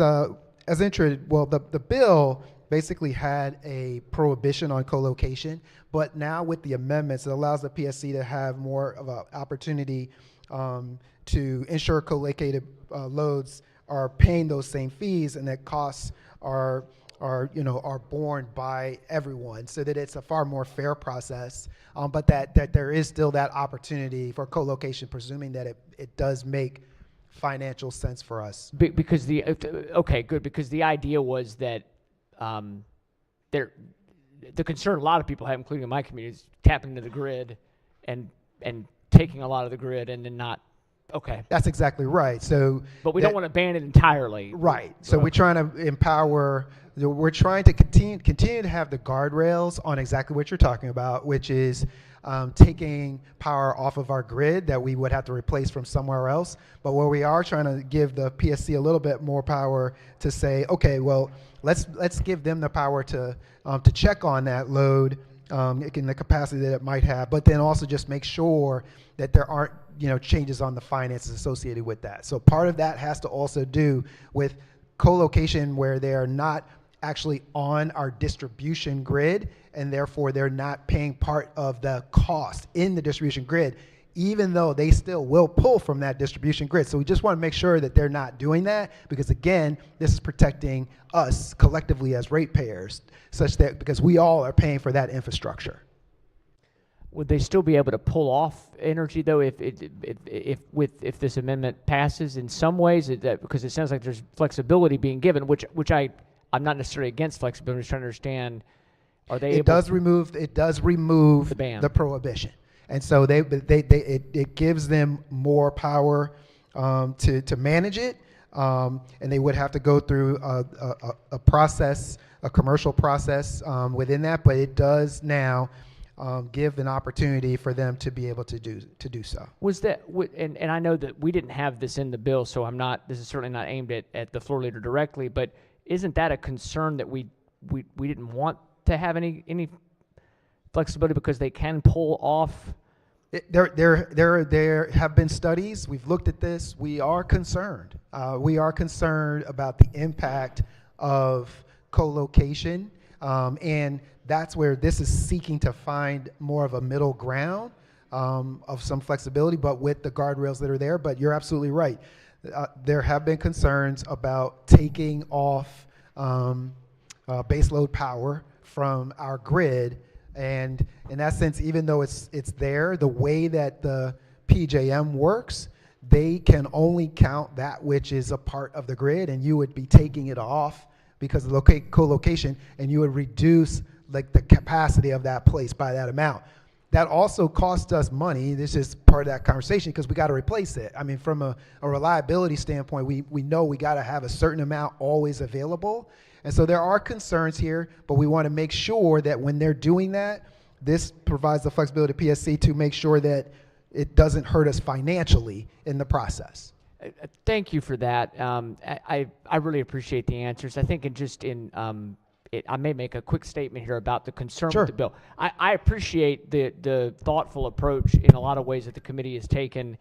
intro, well, the bill basically had a prohibition on co-location, but now with the amendments, it allows the PSC to have more of an opportunity to ensure co-located loads are paying those same fees, and that costs are borne by everyone, so that it's a far more fair process, but that there is still that opportunity for co-location, presuming that it does make financial sense for us. Because because the idea was that the concern a lot of people have, including in my community, is tapping into the grid and taking a lot of the grid and then not. Okay. That's exactly right. So, but we don't want to ban it entirely. Right. So we're trying to empower. We're trying to continue to have the guardrails on exactly what you're talking about, which is taking power off of our grid that we would have to replace from somewhere else. But where we are trying to give the PSC a little bit more power to say, okay, well, let's give them the power to check on that load in the capacity that it might have, but then also just make sure that there aren't changes on the finances associated with that. So part of that has to also do with co-location where they are not actually on our distribution grid, and therefore they're not paying part of the cost in the distribution grid. even though they still will pull from that distribution grid. So we just want to make sure that they're not doing that, because again, this is protecting us collectively as ratepayers, such that because we all are paying for that infrastructure. Would they still be able to pull off energy though if this amendment passes in some ways? Because it sounds like there's flexibility being given, which I'm not necessarily against flexibility. I'm just trying to understand. Are they able? It does remove the ban, the prohibition, and so it gives them more power to manage it, and they would have to go through a process, a commercial process within that. But it does now give an opportunity for them to be able to do so. Was that, and I know that we didn't have this in the bill, so this is certainly not aimed at the floor leader directly, but isn't that a concern that we didn't want to have any flexibility because they can pull off? There have been studies. We've looked at this. We are concerned. We are concerned about the impact of co-location, and that's where this is seeking to find more of a middle ground of some flexibility, but with the guardrails that are there. But you're absolutely right. There have been concerns about taking off baseload power from our grid, and in that sense, even though it's there, the way that the PJM works, they can only count that which is a part of the grid, and you would be taking it off because of co-location, and you would reduce like the capacity of that place by that amount. That also costs us money. This is part of that conversation because we got to replace it. I mean, from a reliability standpoint, we know we got to have a certain amount always available. And so there are concerns here, but we want to make sure that when they're doing that, this provides the flexibility to PSC to make sure that it doesn't hurt us financially in the process. Thank you for that. I really appreciate the answers. I think I may make a quick statement here about the concern with the bill. I appreciate the thoughtful approach in a lot of ways that the committee has taken.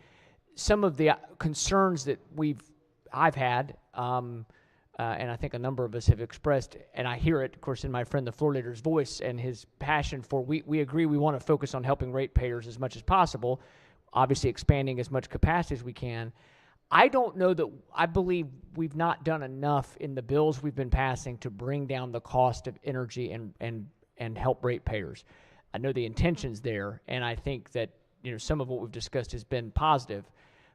Some of the concerns that I've had, and I think a number of us have expressed, and I hear it, of course, in my friend the floor leader's voice and his passion for, we agree we want to focus on helping ratepayers as much as possible, obviously expanding as much capacity as we can. I don't know that, I believe we've not done enough in the bills we've been passing to bring down the cost of energy and help ratepayers. I know the intention's there, and I think that some of what we've discussed has been positive,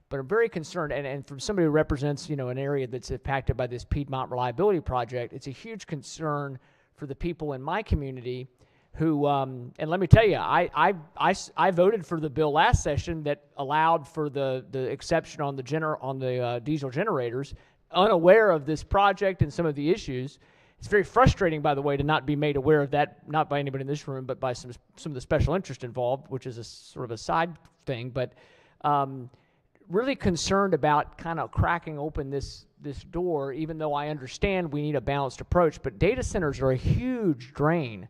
but I'm very concerned, and from somebody who represents an area that's impacted by this Piedmont Reliability Project, it's a huge concern for the people in my community who, and let me tell you, I voted for the bill last session that allowed for the exception on the diesel generators, unaware of this project and some of the issues. It's very frustrating, by the way, to not be made aware of that, not by anybody in this room, but by some of the special interest involved, which is a sort of a side thing. But really concerned about kind of cracking open this door, even though I understand we need a balanced approach. But data centers are a huge drain.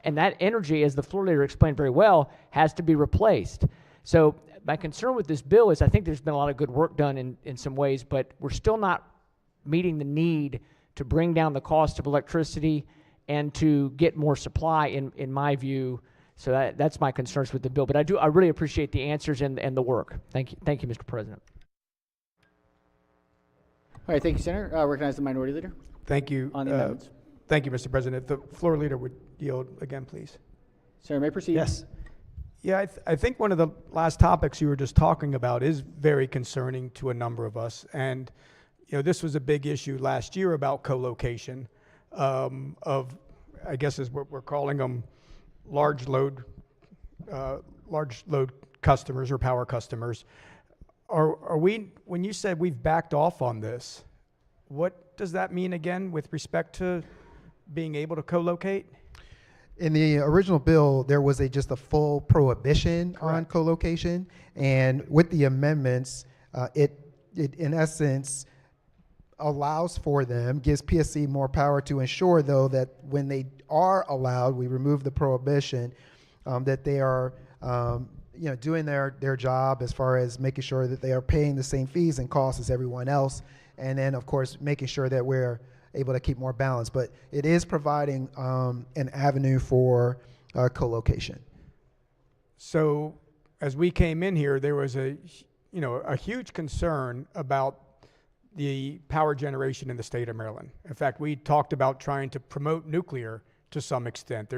And that energy, as the floor leader explained very well, has to be replaced. So my concern with this bill is I think there's been a lot of good work done in some ways, but we're still not meeting the need to bring down the cost of electricity and to get more supply, in my view. So that's my concerns with the bill. But I really appreciate the answers and the work. Thank you, Mr. President. All right, thank you, Senator. Recognize the minority leader. Thank you. On the amendments. Thank you, Mr. President. If the floor leader would yield again, please. Senator, may proceed. Yes. Yeah, I think one of the last topics you were just talking about is very concerning to a number of us. And, this was a big issue last year about co-location of, I guess as we're calling them, large load customers or power customers. Are we, when you said we've backed off on this, what does that mean again with respect to being able to co-locate? In the original bill, there was just a full prohibition on co-location, and with the amendments, it in essence allows for them, gives PSC more power to ensure, though, that when they are allowed, we remove the prohibition, that they are doing their job as far as making sure that they are paying the same fees and costs as everyone else, and then of course making sure that we're able to keep more balance. But it is providing an avenue for co-location. So, as we came in here, there was a huge concern about the power generation in the state of Maryland. In fact, we talked about trying to promote nuclear to some extent.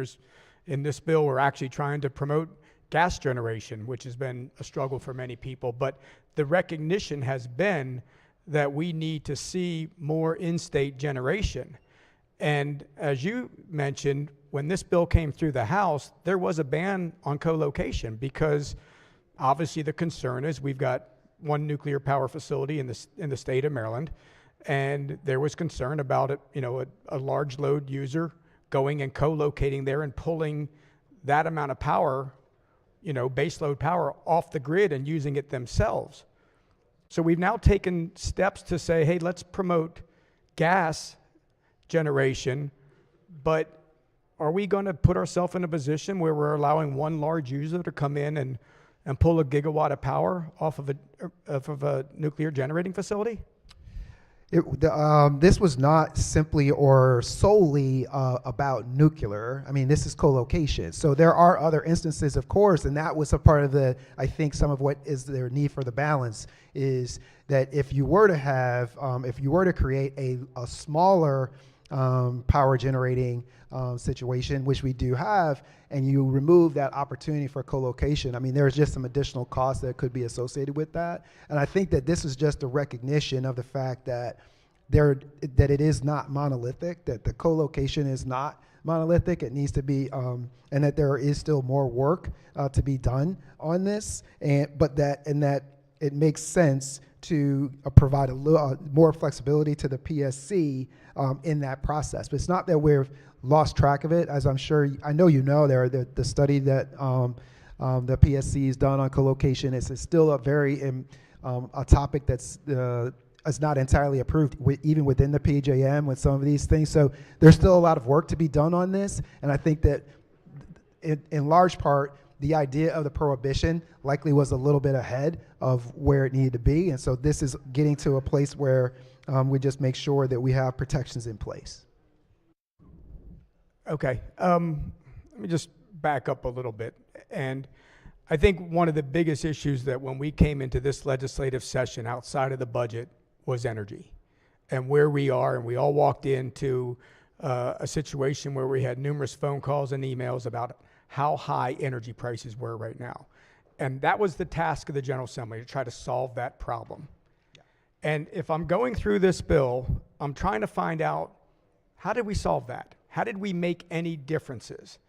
In this bill, we're actually trying to promote gas generation, which has been a struggle for many people. But the recognition has been that we need to see more in-state generation. And as you mentioned, when this bill came through the House, there was a ban on co-location because obviously the concern is we've got one nuclear power facility in the state of Maryland, and there was concern about it, a large load user going and co-locating there and pulling that amount of power, base load power off the grid and using it themselves. So we've now taken steps to say, hey, let's promote gas generation, but are we going to put ourselves in a position where we're allowing one large user to come in and pull a gigawatt of power off of a nuclear generating facility? This was not simply or solely about nuclear. I mean, this is co-location. So there are other instances, of course, and that was a part of I think some of what is their need for the balance is that if you were to create a smaller power generating situation, which we do have, and you remove that opportunity for co-location, I mean, there's just some additional costs that could be associated with that. And I think that this is just a recognition of the fact that that it is not monolithic, that the co-location is not monolithic. It needs to be, and that there is still more work to be done on this, but that it makes sense to provide a little more flexibility to the PSC in that process. But it's not that we've lost track of it, as I know the study that the PSC has done on co-location is still a very a topic that's is not entirely approved even within the PJM with some of these things. So there's still a lot of work to be done on this, and I think that in large part the idea of the prohibition likely was a little bit ahead of where it needed to be, and so this is getting to a place where we just make sure that we have protections in place. Okay, let me just back up a little bit. And I think one of the biggest issues that when we came into this legislative session outside of the budget was energy and where we are. And we all walked into a situation where we had numerous phone calls and emails about how high energy prices were right now. And that was the task of the General Assembly, to try to solve that problem. Yeah. And if I'm going through this bill, I'm trying to find out, how did we solve that? How did we make any differences?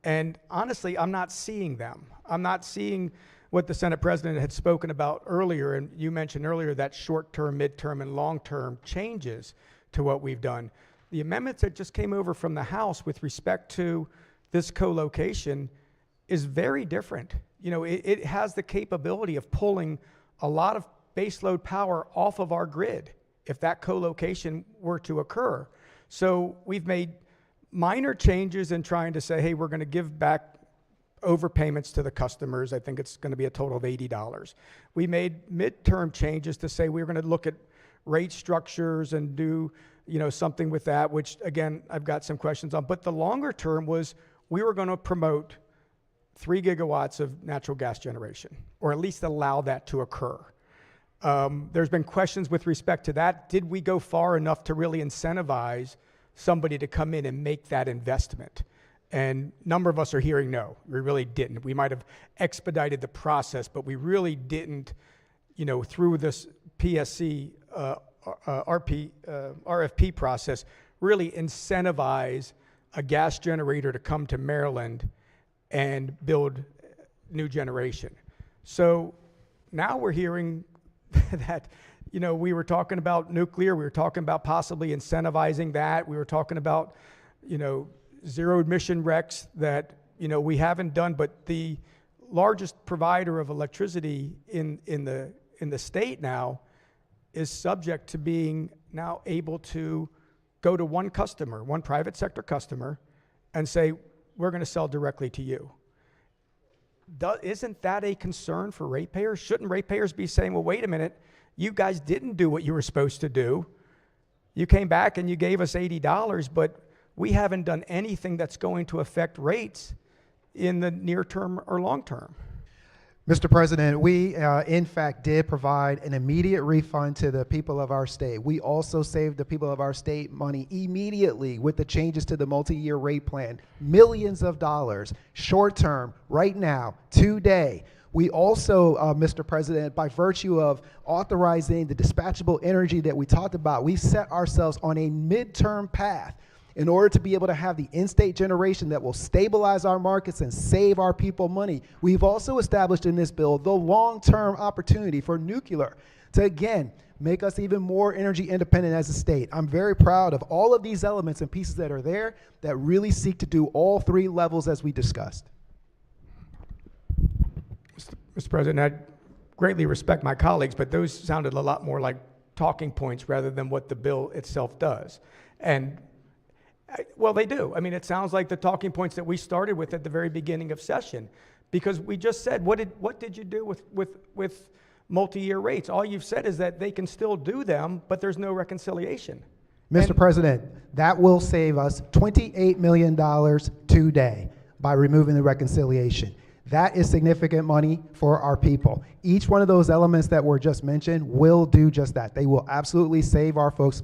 And honestly, I'm not seeing them. I'm not seeing what the Senate President had spoken about earlier, and you mentioned earlier that short-term, mid-term, and long-term changes to what we've done. The amendments that just came over from the House with respect to this co-location is very different. It has the capability of pulling a lot of baseload power off of our grid if that co-location were to occur. So we've made minor changes in trying to say, hey, we're going to give back overpayments to the customers. I think it's going to be a total of $80. We made midterm changes to say we're going to look at rate structures and do something with that, which again, I've got some questions on. But the longer term was we were going to promote 3 gigawatts of natural gas generation, or at least allow that to occur. There's been questions with respect to that. Did we go far enough to really incentivize somebody to come in and make that investment? And a number of us are hearing no, we really didn't. We might have expedited the process, but we really didn't, through this PSC RFP process, really incentivize a gas generator to come to Maryland and build new generation. So now we're hearing that, we were talking about nuclear, we were talking about possibly incentivizing that, we were talking about, zero emission RECs that, we haven't done, but the largest provider of electricity in the state now is subject to being now able to go to one customer, one private sector customer, and say, we're going to sell directly to you. Isn't that a concern for ratepayers? Shouldn't ratepayers be saying, well, wait a minute, you guys didn't do what you were supposed to do. You came back and you gave us $80, but we haven't done anything that's going to affect rates in the near term or long term. Mr. President, we in fact did provide an immediate refund to the people of our state. We also saved the people of our state money immediately with the changes to the multi-year rate plan, millions of dollars, short term, right now, today. We also, Mr. President, by virtue of authorizing the dispatchable energy that we talked about, we set ourselves on a midterm path in order to be able to have the in-state generation that will stabilize our markets and save our people money. We've also established in this bill the long-term opportunity for nuclear to, again, make us even more energy independent as a state. I'm very proud of all of these elements and pieces that are there that really seek to do all three levels as we discussed. Mr. President, I greatly respect my colleagues, but those sounded a lot more like talking points rather than what the bill itself does. And well, they do. I mean, it sounds like the talking points that we started with at the very beginning of session, because we just said, what did you do with multi-year rates? All you've said is that they can still do them, but there's no reconciliation. Mr. President, that will save us $28 million today by removing the reconciliation. That is significant money for our people. Each one of those elements that were just mentioned will do just that. They will absolutely save our folks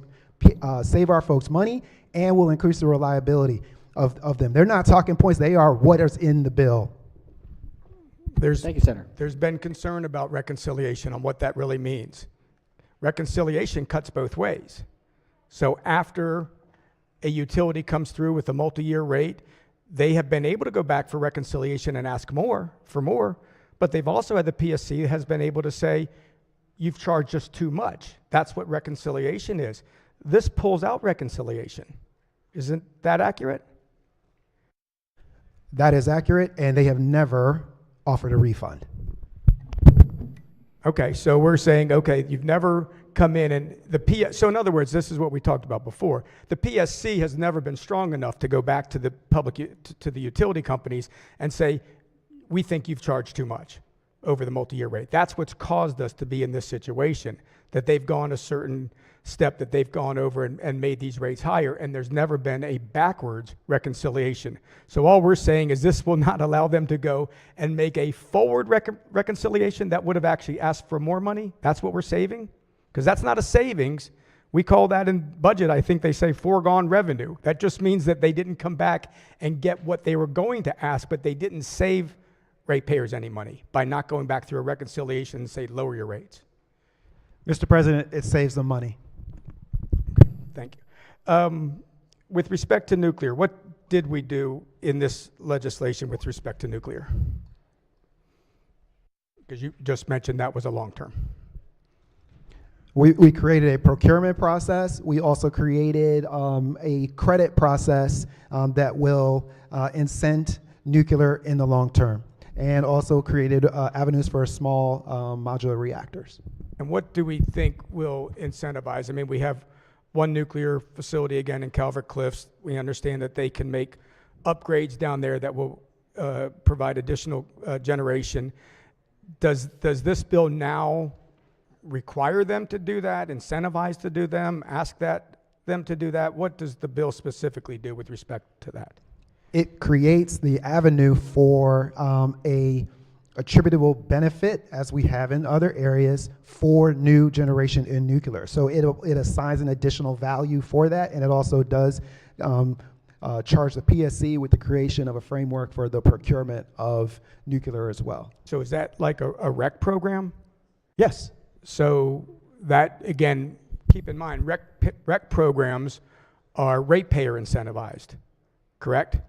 money and will increase the reliability of them. They're not talking points. They are what is in the bill. Thank you, Senator. There's been concern about reconciliation on what that really means. Reconciliation cuts both ways. So after a utility comes through with a multi-year rate, they have been able to go back for reconciliation and ask for more, but they've also had the PSC has been able to say, you've charged us too much. That's what reconciliation is. This pulls out reconciliation. Isn't that accurate? That is accurate, and they have never offered a refund. Okay, so we're saying, okay, you've never come in and so in other words, this is what we talked about before. The PSC has never been strong enough to go back to the to the utility companies and say, we think you've charged too much over the multi-year rate. That's what's caused us to be in this situation, that they've gone a certain step, that they've gone over and made these rates higher, and there's never been a backwards reconciliation. So all we're saying is this will not allow them to go and make a forward reconciliation that would have actually asked for more money. That's what we're saving, because that's not a savings. We call that in budget, I think they say foregone revenue. That just means that they didn't come back and get what they were going to ask, but they didn't save ratepayers any money by not going back through a reconciliation and say lower your rates. Mr. President, it saves them money. Thank you. With respect to nuclear, what did we do in this legislation with respect to nuclear? Because you just mentioned that was a long term. We created a procurement process. We also created a credit process that will incent nuclear in the long term, and also created avenues for small modular reactors. And what do we think will incentivize? I mean, we have one nuclear facility again in Calvert Cliffs. We understand that they can make upgrades down there that will provide additional generation. Does this bill now require them to do that, incentivize to do them, ask them to do that? What does the bill specifically do with respect to that? It creates the avenue for a attributable benefit, as we have in other areas, for new generation in nuclear. So it assigns an additional value for that, and it also does charge the PSC with the creation of a framework for the procurement of nuclear as well. So is that like a REC program? Yes. So that, again, keep in mind, REC programs are ratepayer incentivized, correct?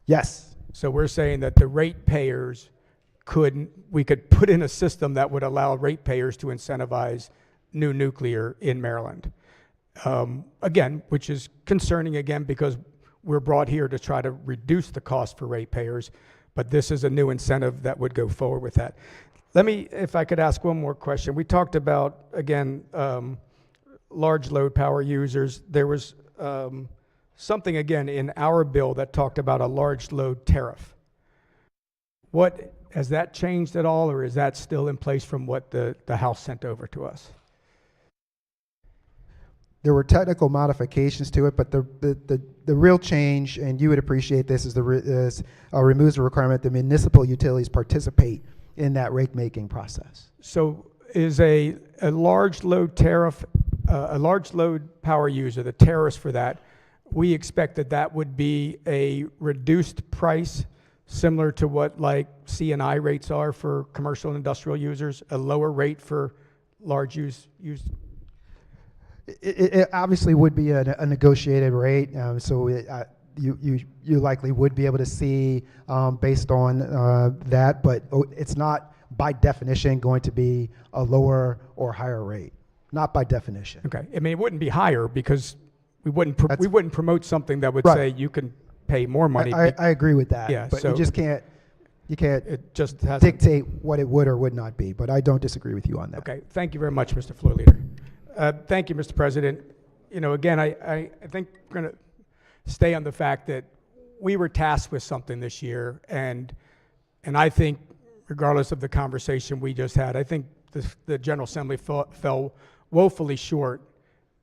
Yes. So we're saying that the ratepayers we could put in a system that would allow ratepayers to incentivize new nuclear in Maryland. Again, which is concerning again, because we're brought here to try to reduce the cost for ratepayers, but this is a new incentive that would go forward with that. Let me, if I could ask one more question. We talked about, again, large load power users. There was something, again, in our bill that talked about a large load tariff. Has that changed at all, or is that still in place from what the House sent over to us? There were technical modifications to it, but the real change, and you would appreciate this, removes the requirement that municipal utilities participate in that rate making process. So is a large load tariff, a large load power user, the tariffs for that, we expect that would be a reduced price similar to what like C&I rates are for commercial and industrial users, a lower rate for large use. It obviously would be a negotiated rate, so you likely would be able to see based on that, but it's not by definition going to be a lower or higher rate. Not by definition. Okay, I mean it wouldn't be higher because we wouldn't promote something that would Right. say you can pay more money. I agree with that. Yeah, but so you just can't it just hasn't. dictate what it would or would not be. But I don't disagree with you on that. Okay, thank you very much, Mr. Floor Leader. Thank you, Mr. President. You know, again, I think we're going to stay on the fact that we were tasked with something this year, and I think, regardless of the conversation we just had, I think the General Assembly fell woefully short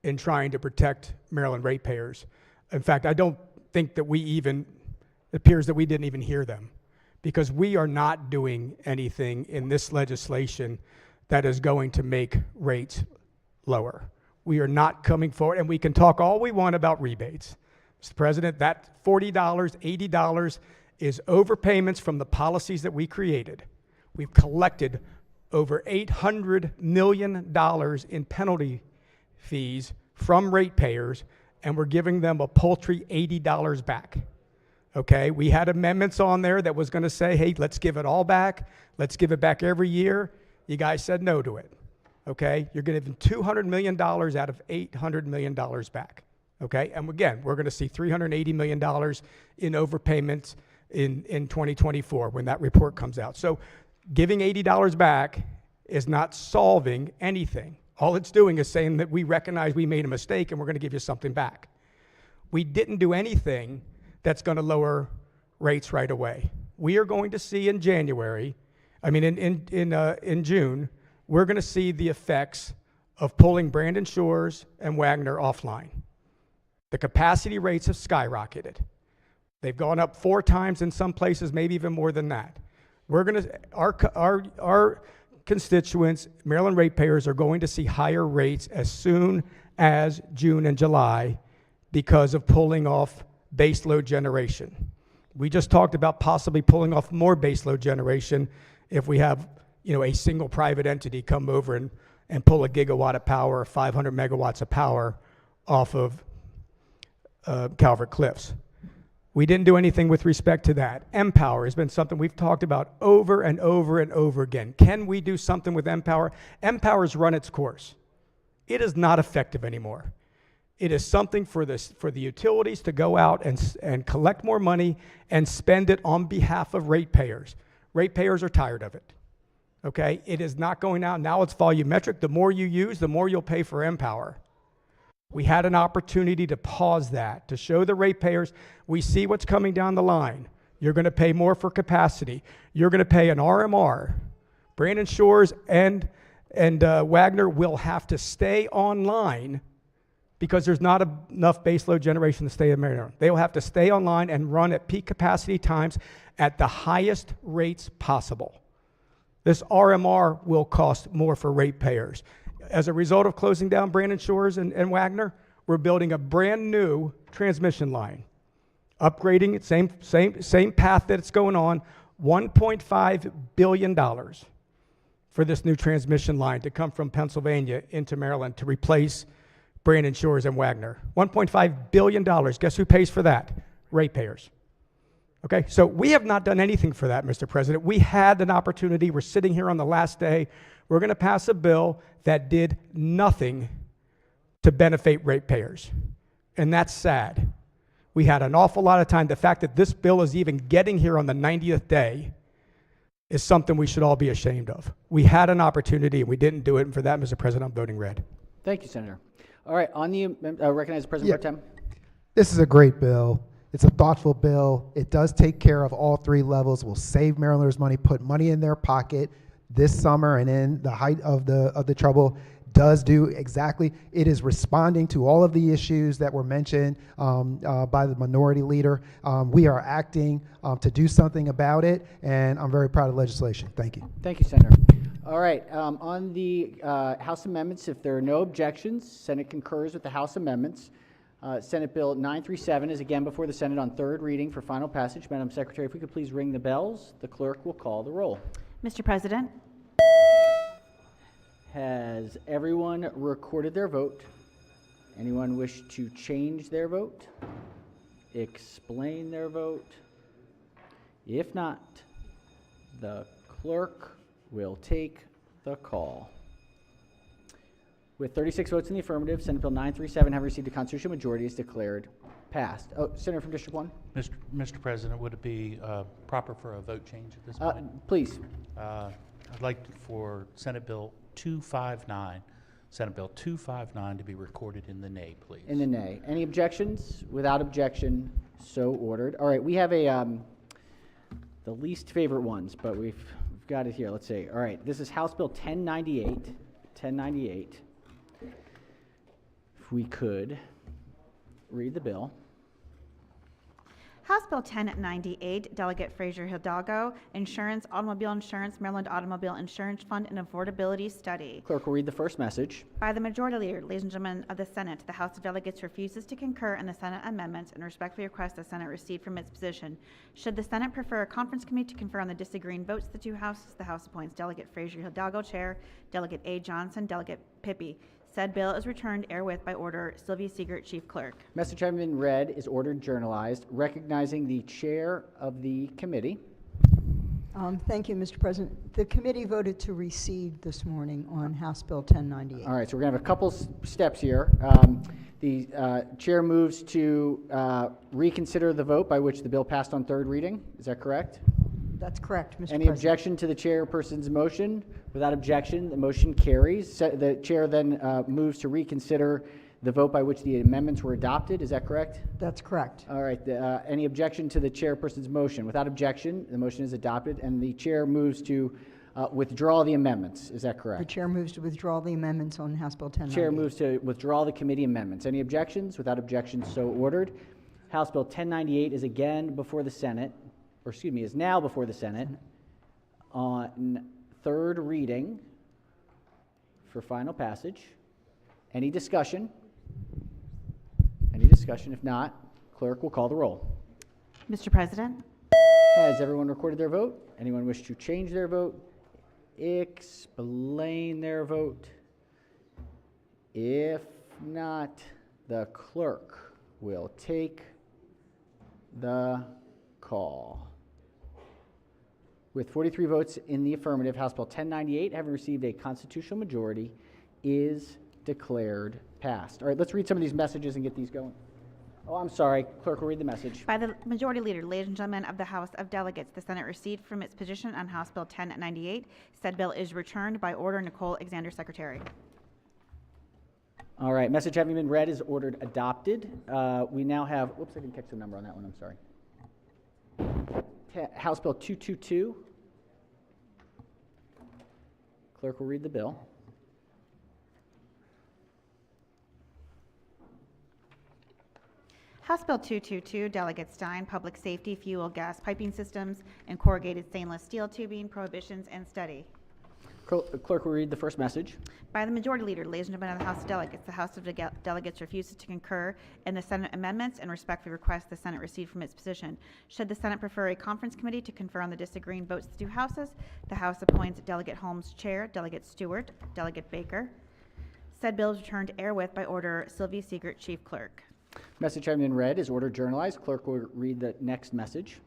in trying to protect Maryland ratepayers. In fact, I don't think that it appears that we didn't even hear them, because we are not doing anything in this legislation that is going to make rates lower. We are not coming forward, and we can talk all we want about rebates. Mr. President, that $40, $80 is overpayments from the policies that we created. We've collected over $800 million in penalty fees from ratepayers, and we're giving them a paltry $80 back. Okay, we had amendments on there that was going to say, hey, let's give it all back. Let's give it back every year. You guys said no to it. Okay, you're going to give them $200 million out of $800 million back. Okay, and again, we're going to see $380 million in overpayments in 2024 when that report comes out. So giving $80 back is not solving anything. All it's doing is saying that we recognize we made a mistake and we're going to give you something back. We didn't do anything that's going to lower rates right away. We are going to see in January, in June, we're going to see the effects of pulling Brandon Shores and Wagner offline. The capacity rates have skyrocketed. They've gone up 4 times in some places, maybe even more than that. Our constituents, Maryland ratepayers, are going to see higher rates as soon as June and July because of pulling off baseload generation. We just talked about possibly pulling off more baseload generation if we have, a single private entity come over and pull a gigawatt of power or 500 megawatts of power off of Calvert Cliffs. We didn't do anything with respect to that. M-Power has been something we've talked about over and over and over again. Can we do something with M-Power? M-Power's run its course. It is not effective anymore. It is something for the utilities to go out and collect more money and spend it on behalf of ratepayers. Ratepayers are tired of it. Okay? It is not going out. Now it's volumetric. The more you use, the more you'll pay for M-Power. We had an opportunity to pause that, to show the ratepayers, we see what's coming down the line. You're going to pay more for capacity. You're going to pay an RMR. Brandon Shores and Wagner will have to stay online because there's not enough baseload generation in the state of Maryland. They will have to stay online and run at peak capacity times at the highest rates possible. This RMR will cost more for ratepayers. As a result of closing down Brandon Shores and Wagner, we're building a brand new transmission line, upgrading it, same path that it's going on, $1.5 billion for this new transmission line to come from Pennsylvania into Maryland to replace Brandon Shores and Wagner. $1.5 billion. Guess who pays for that? Ratepayers. Okay, so we have not done anything for that, Mr. President. We had an opportunity. We're sitting here on the last day. We're going to pass a bill that did nothing to benefit ratepayers, and that's sad. We had an awful lot of time. The fact that this bill is even getting here on the 90th day is something we should all be ashamed of. We had an opportunity, and we didn't do it, and for that, Mr. President, I'm voting red. Thank you, Senator. All right, on the recognize the President Pro Tem. This is a great bill. It's a thoughtful bill. It does take care of all 3 levels. Will save Marylanders money, put money in their pocket this summer and in the height of the trouble does do exactly. It is responding to all of the issues that were mentioned by the minority leader. We are acting to do something about it, and I'm very proud of the legislation. Thank you. Thank you, Senator. All right, on the House amendments, if there are no objections, Senate concurs with the House amendments. Senate Bill 937 is again before the Senate on third reading for final passage. Madam Secretary, if we could please ring the bells, the clerk will call the roll. Mr. President, Has everyone recorded their vote? Anyone wish to change their vote? Explain their vote? If not, the clerk will take the call. With 36 votes in the affirmative, Senate Bill 937 having received a constitutional majority is declared passed. Oh, Senator from District 1? Mr. President, would it be proper for a vote change at this point? Please. I'd like for Senate Bill 259, Senate Bill 259 to be recorded in the nay, please. In the nay. Any objections? Without objection, so ordered. All right, we have a the least favorite ones, but we've got it here. Let's see. All right, this is House Bill 1098. 1098. If we could read the bill. House Bill 1098, Delegate Frazier Hidalgo, Insurance, Automobile Insurance, Maryland Automobile Insurance Fund, and Affordability Study. Clerk will read the first message. By the Majority Leader, ladies and gentlemen of the Senate, the House of Delegates refuses to concur in the Senate amendments and respectfully requests the Senate recede from its position. Should the Senate prefer a conference committee to confer on the disagreeing votes of the two houses, the House appoints Delegate Frazier Hidalgo, Chair, Delegate A. Johnson, Delegate Pippi. Said bill is returned herewith by order Sylvia Siegert, Chief Clerk. Message having been read is ordered journalized, recognizing the chair of the committee. Thank you, Mr. President. The committee voted to recede this morning on House Bill 1098. All right, so we're going to have a couple steps here. The chair moves to reconsider the vote by which the bill passed on third reading. Is that correct? That's correct, Mr. Any President. objection to the chairperson's motion? Without objection, the motion carries. The chair then moves to reconsider the vote by which the amendments were adopted. Is that correct? That's correct. All right. Any objection to the chairperson's motion? Without objection, the motion is adopted, and the chair moves to withdraw the amendments. Is that correct? The chair moves to withdraw the amendments on House Bill 1098. Chair moves to withdraw the committee amendments. Any objections? Without objection, so ordered. House Bill 1098 is again before the Senate, or excuse me, is now before the Senate on third reading for final passage. Any discussion? Any discussion? If not, clerk will call the roll. Mr. President, Has everyone recorded their vote? Anyone wish to change their vote? Explain their vote? If not, the clerk will take the call. With 43 votes in the affirmative, House Bill 1098, having received a constitutional majority, is declared passed. All right, let's read some of these messages and get these going. Oh, I'm sorry. Clerk will read the message. by the Majority Leader, ladies and gentlemen of the House of Delegates, the Senate recede from its position on House Bill 1098. Said bill is returned by order Nicole Alexander, Secretary. All right, message having been read is ordered adopted. We now have, whoops, I didn't catch the number on that one, I'm sorry. House Bill 222. Clerk will read the bill. House Bill 222, Delegate Stein, Public Safety, Fuel, Gas Piping Systems, and Corrugated Stainless Steel Tubing, Prohibitions, and Study. Clerk will read the first message. By the Majority Leader, ladies and gentlemen of the House of Delegates, the House of Delegates refuses to concur in the Senate amendments and respectfully requests the Senate recede from its position. Should the Senate prefer a conference committee to confer on the disagreeing votes of the two houses, the House appoints Delegate Holmes, Chair, Delegate Stewart, Delegate Baker. Said bill is returned herewith by order Sylvia Siegert, Chief Clerk. Message having been read is ordered journalized. Clerk will read the next message.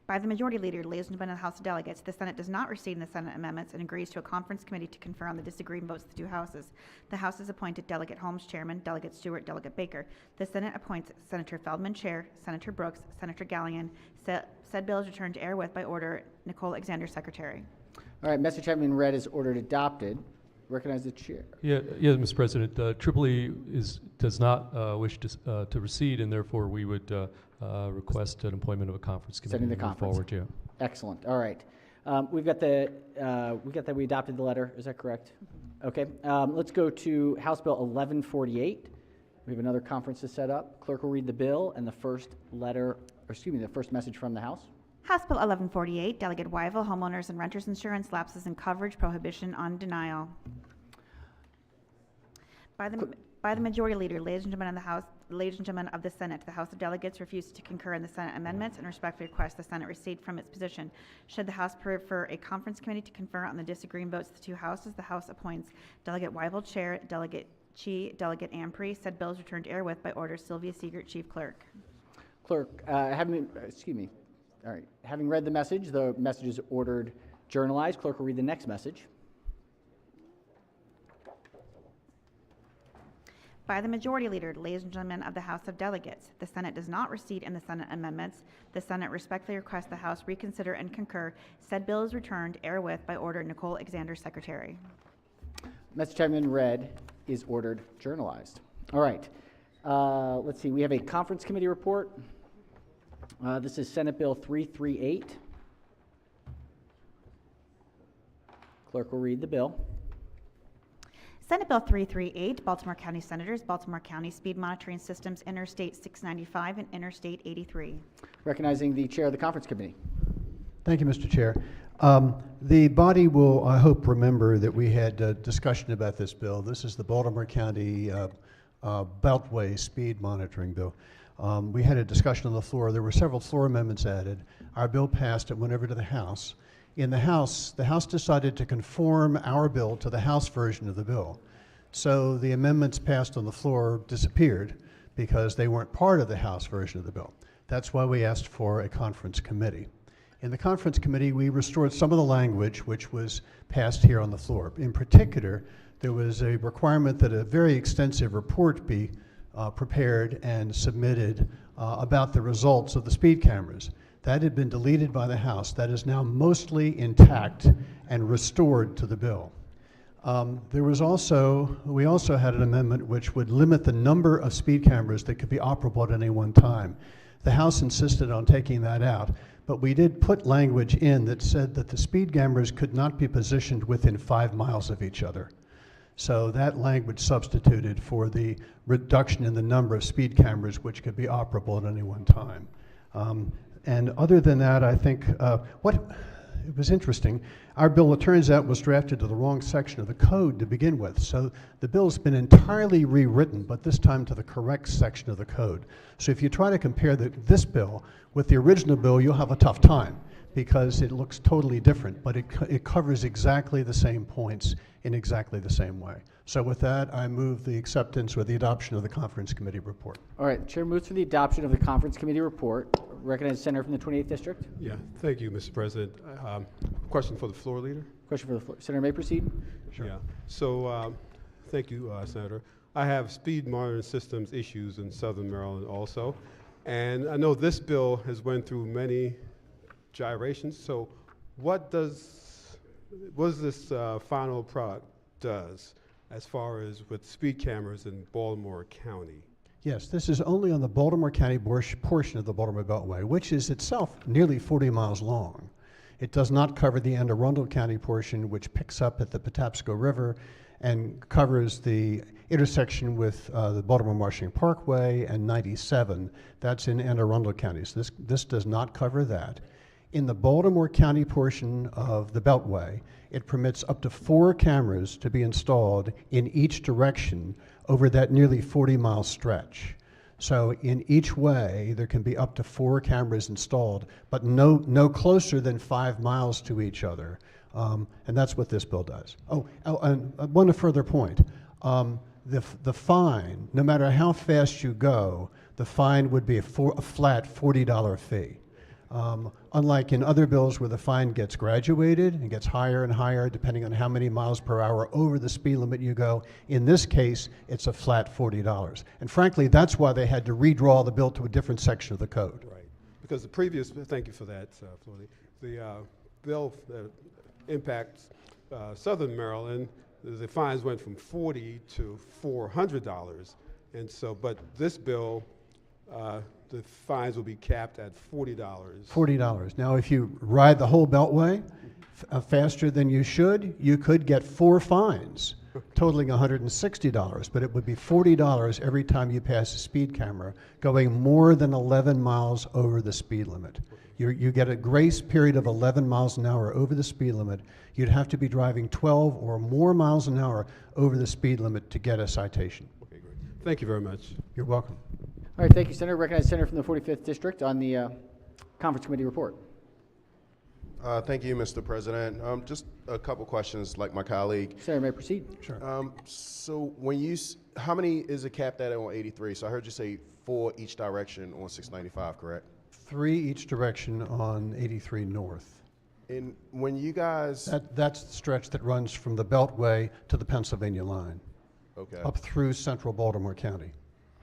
By the Majority Leader, ladies and gentlemen of the House of Delegates, the Senate does not recede in the Senate amendments and agrees to a conference committee to confer on the disagreeing votes of the two houses. The House has appointed Delegate Holmes, Chairman, Delegate Stewart, Delegate Baker. The Senate appoints Senator Feldman, Chair, Senator Brooks, Senator Gallion. Said bill is returned to herewith by order Nicole Alexander, Secretary. All right, message having been read is ordered adopted. Recognize the chair. Yeah, Mr. President. Tripoli does not wish to recede, and therefore we would request an appointment of a conference committee. Setting the to move conference. forward, yeah. Excellent. All right. We adopted the letter. Is that correct? Okay. Let's go to House Bill 1148. We have another conference to set up. Clerk will read the bill and the first message from the House. House Bill 1148, Delegate Wyville, Homeowners and Renters Insurance, Lapses in Coverage, Prohibition on Denial. By the Majority Leader, ladies and gentlemen of the Senate, the House of Delegates refuses to concur in the Senate amendments and respectfully requests the Senate recede from its position. Should the House prefer a conference committee to confer on the disagreeing votes of the two houses, the House appoints Delegate Wyville Chair, Delegate Chi, Delegate Ampry. Said bill is returned to air with by order Sylvia Siegert, Chief Clerk. Clerk, having read the message is ordered journalized. Clerk will read the next message. By the Majority Leader, ladies and gentlemen of the House of Delegates, the Senate does not recede in the Senate amendments. The Senate respectfully requests the House reconsider and concur. Said bill is returned herewith by order Nicole Alexander, Secretary. Message having been read is ordered journalized. All right. Let's see. We have a conference committee report. This is Senate Bill 338. Clerk will read the bill. Senate Bill 338, Baltimore County Senators, Baltimore County Speed Monitoring Systems, Interstate 695 and Interstate 83. Recognizing the chair of the conference committee. Thank you, Mr. Chair. The body will, I hope, remember that we had a discussion about this bill. This is the Baltimore County Beltway Speed Monitoring Bill. We had a discussion on the floor. There were several floor amendments added. Our bill passed. It went over to the House. In the House decided to conform our bill to the House version of the bill. So the amendments passed on the floor disappeared because they weren't part of the House version of the bill. That's why we asked for a conference committee. In the conference committee, we restored some of the language which was passed here on the floor. In particular, there was a requirement that a very extensive report be prepared and submitted about the results of the speed cameras. That had been deleted by the House. That is now mostly intact and restored to the bill. We also had an amendment which would limit the number of speed cameras that could be operable at any one time. The House insisted on taking that out, but we did put language in that said that the speed cameras could not be positioned within 5 miles of each other. So that language substituted for the reduction in the number of speed cameras which could be operable at any one time. And other than that, I think it was interesting. Our bill, it turns out, was drafted to the wrong section of the code to begin with. So the bill's been entirely rewritten, but this time to the correct section of the code. So if you try to compare this bill with the original bill, you'll have a tough time because it looks totally different, but it covers exactly the same points in exactly the same way. So with that, I move the acceptance or the adoption of the conference committee report. All right, Chair moves for the adoption of the conference committee report. Recognize the senator from the 28th District. Yeah, thank you, Mr. President. Question for the floor leader. Question for the floor. Senator may proceed. Sure. Yeah. So thank you, Senator. I have speed monitoring systems issues in Southern Maryland also. And I know this bill has went through many gyrations. So what does this final product does as far as with speed cameras in Baltimore County? Yes, this is only on the Baltimore County portion of the Baltimore Beltway, which is itself nearly 40 miles long. It does not cover the Anne Arundel County portion, which picks up at the Patapsco River and covers the intersection with the Baltimore-Marshall Parkway and 97. That's in Anne Arundel County. So this does not cover that. In the Baltimore County portion of the Beltway, it permits up to 4 cameras to be installed in each direction over that nearly 40-mile stretch. So in each way, there can be up to 4 cameras installed, but no closer than 5 miles to each other. And that's what this bill does. And one further point. The fine, no matter how fast you go, the fine would be a flat $40 fee. Unlike in other bills where the fine gets graduated and gets higher and higher depending on how many miles per hour over the speed limit you go, in this case, it's a flat $40. And frankly, that's why they had to redraw the bill to a different section of the code. Right, because the previous, thank you for that, Floyd. The bill that impacts Southern Maryland, the fines went from $40 to $400. And so, but this bill the fines will be capped at $40. $40. Now, if you ride the whole Beltway faster than you should, you could get 4 fines, totaling $160, but it would be $40 every time you pass a speed camera going more than 11 miles over the speed limit. You get a grace period of 11 miles an hour over the speed limit. You'd have to be driving 12 or more miles an hour over the speed limit to get a citation. Okay, great. Thank you very much. You're welcome. All right, thank you, Senator. Recognize the Senator from the 45th District on the Conference Committee report. Thank you, Mr. President. Just a couple questions, like my colleague. Senator may proceed. Sure. So when you, how many is it capped at on 83? So I heard you say 4 each direction on 695, correct? 3 each direction on 83 North. And when you guys... That's the stretch that runs from the Beltway to the Pennsylvania line. Okay. Up through central Baltimore County.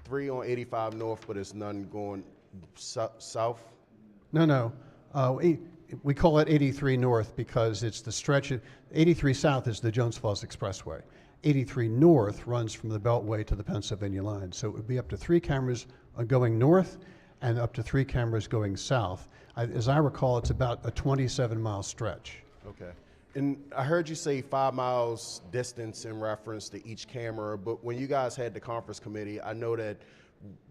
3 on 85 North, but it's none going south? No. We call it 83 North because it's the stretch. 83 South is the Jones Falls Expressway. 83 North runs from the Beltway to the Pennsylvania line. So it would be up to 3 cameras going north and up to 3 cameras going south. As I recall, it's about a 27-mile stretch. Okay. And I heard you say 5 miles distance in reference to each camera, but when you guys had the conference committee, I know that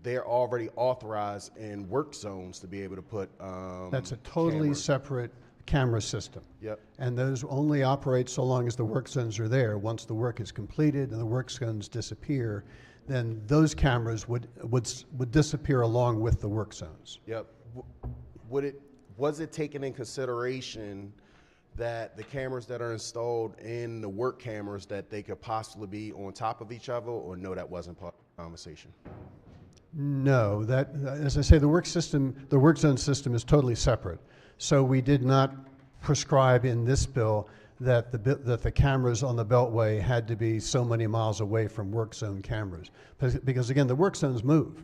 they're already authorized in work zones to be able to put That's a totally cameras. separate camera system. Yep. And those only operate so long as the work zones are there. Once the work is completed and the work zones disappear, then those cameras would disappear along with the work zones. Yep. Was it taken in consideration that the cameras that are installed in the work cameras, that they could possibly be on top of each other, or no, that wasn't part of the conversation? No, as I say, the work zone system is totally separate. So we did not prescribe in this bill that the cameras on the Beltway had to be so many miles away from work zone cameras, because again, the work zones move.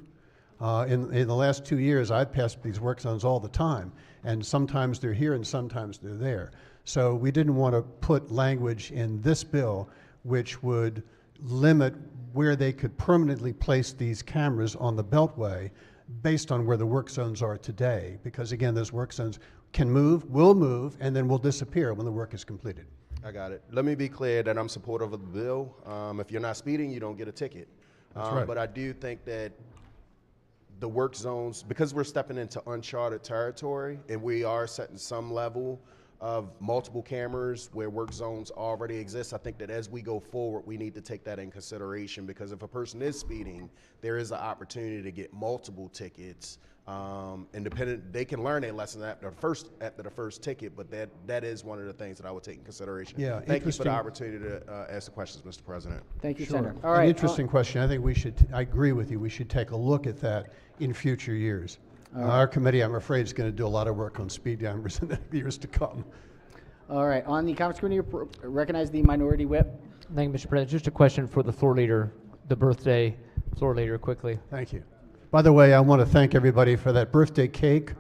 In the last 2 years, I've passed these work zones all the time, and sometimes they're here and sometimes they're there. So we didn't want to put language in this bill which would limit where they could permanently place these cameras on the Beltway based on where the work zones are today, because again, those work zones can move, will move, and then will disappear when the work is completed. I got it. Let me be clear that I'm supportive of the bill. If you're not speeding, you don't get a ticket. That's right. But I do think that the work zones, because we're stepping into uncharted territory and we are setting some level of multiple cameras where work zones already exist, I think that as we go forward, we need to take that in consideration, because if a person is speeding, there is an opportunity to get multiple tickets. Independent, they can learn a lesson after the first ticket, but that is one of the things that I would take in consideration. Yeah, Thank you for the opportunity to ask the questions, Mr. President. Thank you, Sure. Senator. All right. An interesting question. I think I agree with you. We should take a look at that in future years. Our committee, I'm afraid, is going to do a lot of work on speed cameras in the years to come. All right. On the Conference Committee, recognize the Minority Whip. Thank you, Mr. President. Just a question for the floor leader, the birthday floor leader, quickly. Thank you. By the way, I want to thank everybody for that birthday cake.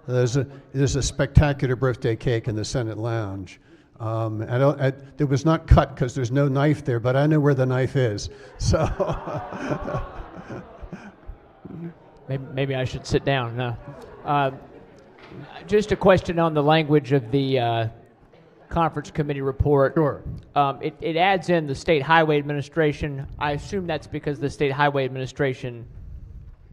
There's a spectacular birthday cake in the Senate lounge. It was not cut because there's no knife there, but I know where the knife is. So maybe I should sit down. No. Just a question on the language of the Conference Committee report. Sure. It adds in the State Highway Administration. I assume that's because the State Highway Administration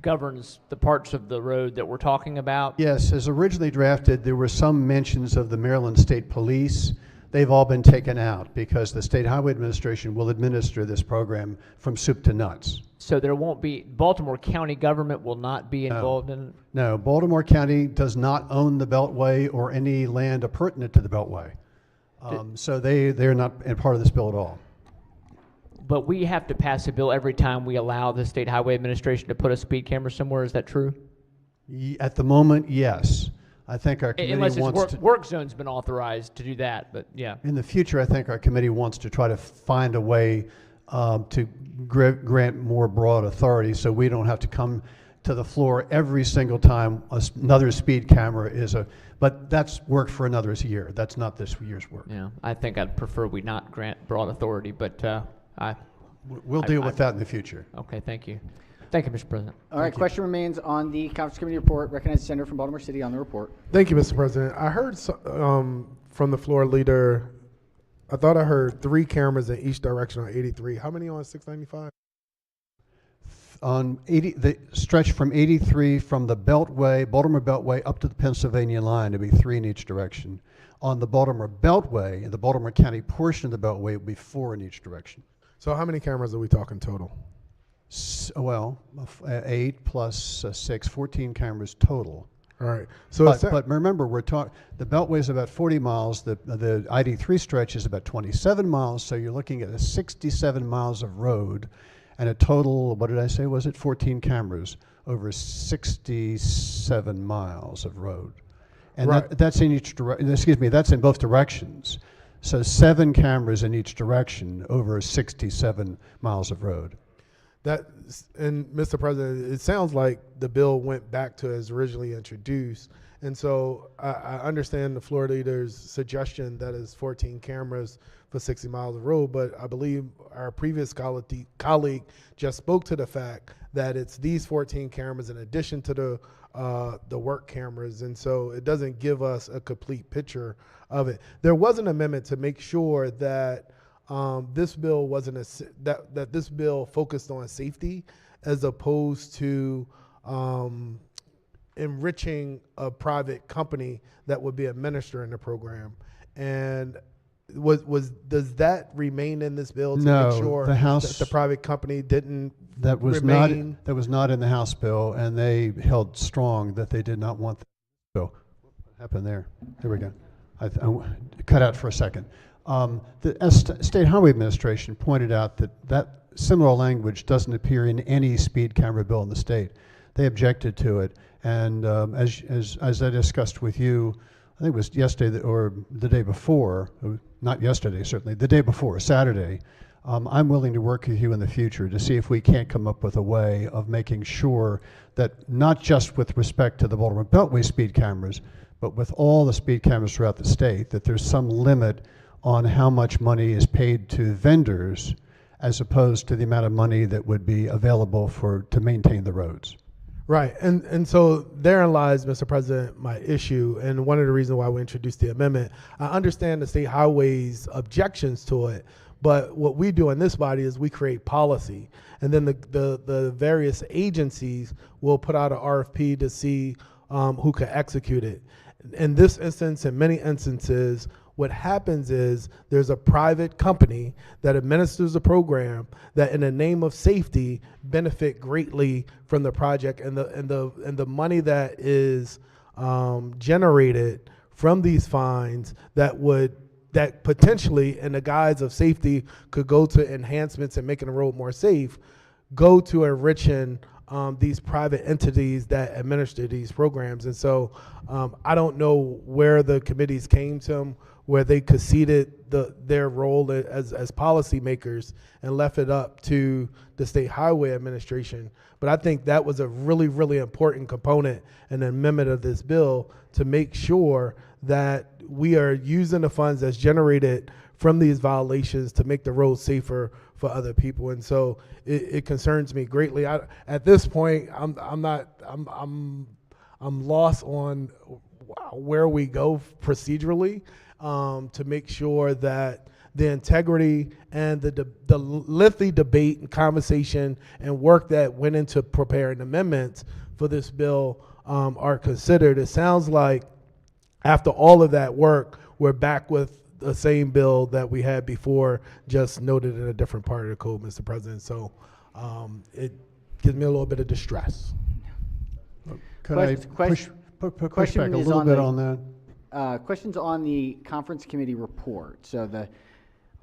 governs the parts of the road that we're talking about. Yes, as originally drafted, there were some mentions of the Maryland State Police. They've all been taken out because the State Highway Administration will administer this program from soup to nuts. So there won't be, Baltimore County government will not be involved in it? No, Baltimore County does not own the Beltway or any land appurtenant to the Beltway. So they're not a part of this bill at all. But we have to pass a bill every time we allow the State Highway Administration to put a speed camera somewhere. Is that true? At the moment, yes. I think our committee Unless wants work zone's been authorized to do that, but yeah. In the future, I think our committee wants to try to find a way to grant more broad authority so we don't have to come to the floor every single time another speed camera is but that's work for another year. That's not this year's work. Yeah, I think I'd prefer we not grant broad authority, but We'll deal with that in the future. Okay, thank you. Thank you, Mr. President. All right, question remains on the Conference Committee report. Recognize the Senator from Baltimore City on the report. Thank you, Mr. President. I heard from the floor leader, I thought I heard 3 cameras in each direction on 83. How many on 695? On 80, the stretch from 83 from the Beltway, Baltimore Beltway up to the Pennsylvania line, it'd be 3 in each direction. On the Baltimore Beltway, in the Baltimore County portion of the Beltway, it would be 4 in each direction. So how many cameras are we talking total? 8 plus 6, 14 cameras total. All right. So but remember, the Beltway is about 40 miles. The ID3 stretch is about 27 miles. So you're looking at 67 miles of road, and a total. What did I say? Was it 14 cameras over 67 miles of road? And right. that's in each direction. Excuse me. That's in both directions. So 7 cameras in each direction over 67 miles of road. And Mr. President, it sounds like the bill went back to as originally introduced. And so I understand the floor leader's suggestion that is 14 cameras for 60 miles of road, but I believe our previous colleague just spoke to the fact that it's these 14 cameras in addition to the work cameras. And so it doesn't give us a complete picture of it. There was an amendment to make sure that this bill that this bill focused on safety as opposed to enriching a private company that would be administering the program. And does that remain in this bill to make sure that the private company didn't remain? That was not in the House bill, and they held strong that they did not want the bill. What happened there? There we go. I cut out for a second. The State Highway Administration pointed out that similar language doesn't appear in any speed camera bill in the state. They objected to it, and as I discussed with you, I think it was yesterday or the day before, not yesterday certainly, the day before, Saturday, I'm willing to work with you in the future to see if we can't come up with a way of making sure that not just with respect to the Baltimore Beltway speed cameras, but with all the speed cameras throughout the state, that there's some limit on how much money is paid to vendors as opposed to the amount of money that would be available to maintain the roads. Right, and so therein lies, Mr. President, my issue, and one of the reasons why we introduced the amendment. I understand the state highways' objections to it, but what we do in this body is we create policy, and then the various agencies will put out an RFP to see who can execute it. In this instance, in many instances, what happens is there's a private company that administers the program that in the name of safety benefit greatly from the project, and the money that is generated from these fines that potentially in the guise of safety could go to enhancements and making the road more safe, go to enriching these private entities that administer these programs. And so I don't know where the committees came to where they conceded their role as policymakers and left it up to the State Highway Administration. But I think that was a really, really important component and amendment of this bill to make sure that we are using the funds that's generated from these violations to make the road safer for other people. And so it concerns me greatly. At this point, I'm lost on where we go procedurally to make sure that the integrity and the lengthy debate and conversation and work that went into preparing amendments for this bill are considered. It sounds like after all of that work, we're back with the same bill that we had before, just noted in a different part of the code, Mr. President. So it gives me a little bit of distress. Could I push back a little bit on that? Questions on the conference committee report. So the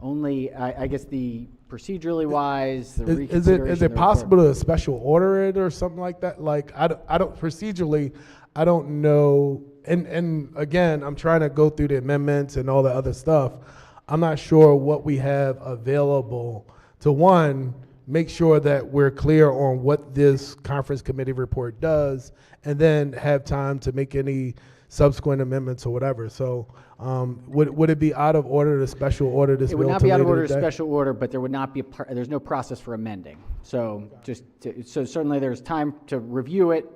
only, I guess the procedurally wise, the reconsideration. Is it possible to special order it or something like that? Like I don't procedurally, I don't know. And again, I'm trying to go through the amendments and all the other stuff. I'm not sure what we have available to, one, make sure that we're clear on what this conference committee report does, and then have time to make any subsequent amendments or whatever. So would it be out of order to special order this It bill would not to be out of later order to today? special order, but there would not be there's no process for amending. So so certainly there's time to review it,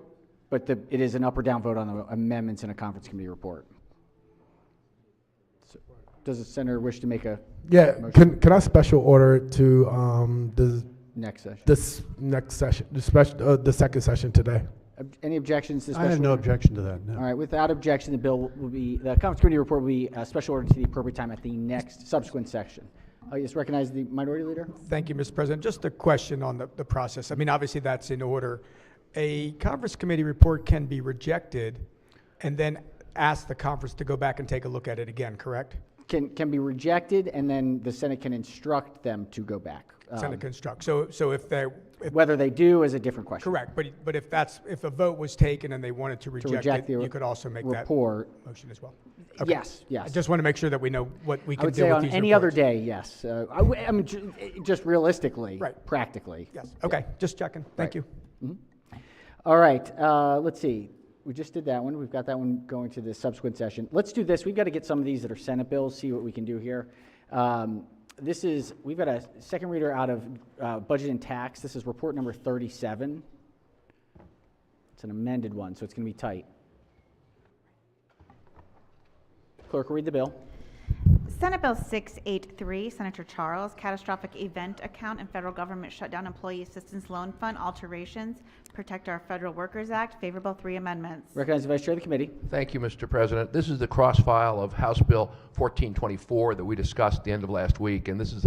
but it is an up or down vote on the amendments in a conference committee report. So, does the senator wish to make a motion? Can I special order it to the Next session. this next session, the second session today? Any objections to I special have no order? objection to that, no. All right, without objection, the conference committee report will be special order to the appropriate time at the next subsequent section. I just recognize the minority leader. Thank you, Mr. President. Just a question on the process. I mean, obviously that's in order. A conference committee report can be rejected and then ask the conference to go back and take a look at it again, correct? Can be rejected, and then the Senate can instruct them to go back. Senate can instruct. So if they Whether they do is a different question. correct, but if a vote was taken and they wanted to reject it, you could also make that report. motion as well. Yes, yes. I just want to make any know what we I can would do say with on these any other reports. day, yes. I mean, just realistically, practically. Yes. Okay. Just checking. Thank you. All right. Let's see. We just did that one. We've got that one going to the subsequent session. Let's do this. We've got to get some of these that are Senate bills, see what we can do here. We've got a second reader out of Budget and Tax. This is report number 37. It's an amended one, so it's going to be tight. Clerk will read the bill. Senate Bill 683, Senator Charles, Catastrophic Event Account and Federal Government Shutdown Employee Assistance Loan Fund, alterations, Protect Our Federal Workers Act, favorable 3 amendments. Recognize the Vice Chair of the Committee. Thank you, Mr. President. This is the cross-file of House Bill 1424 that we discussed at the end of last week, and this is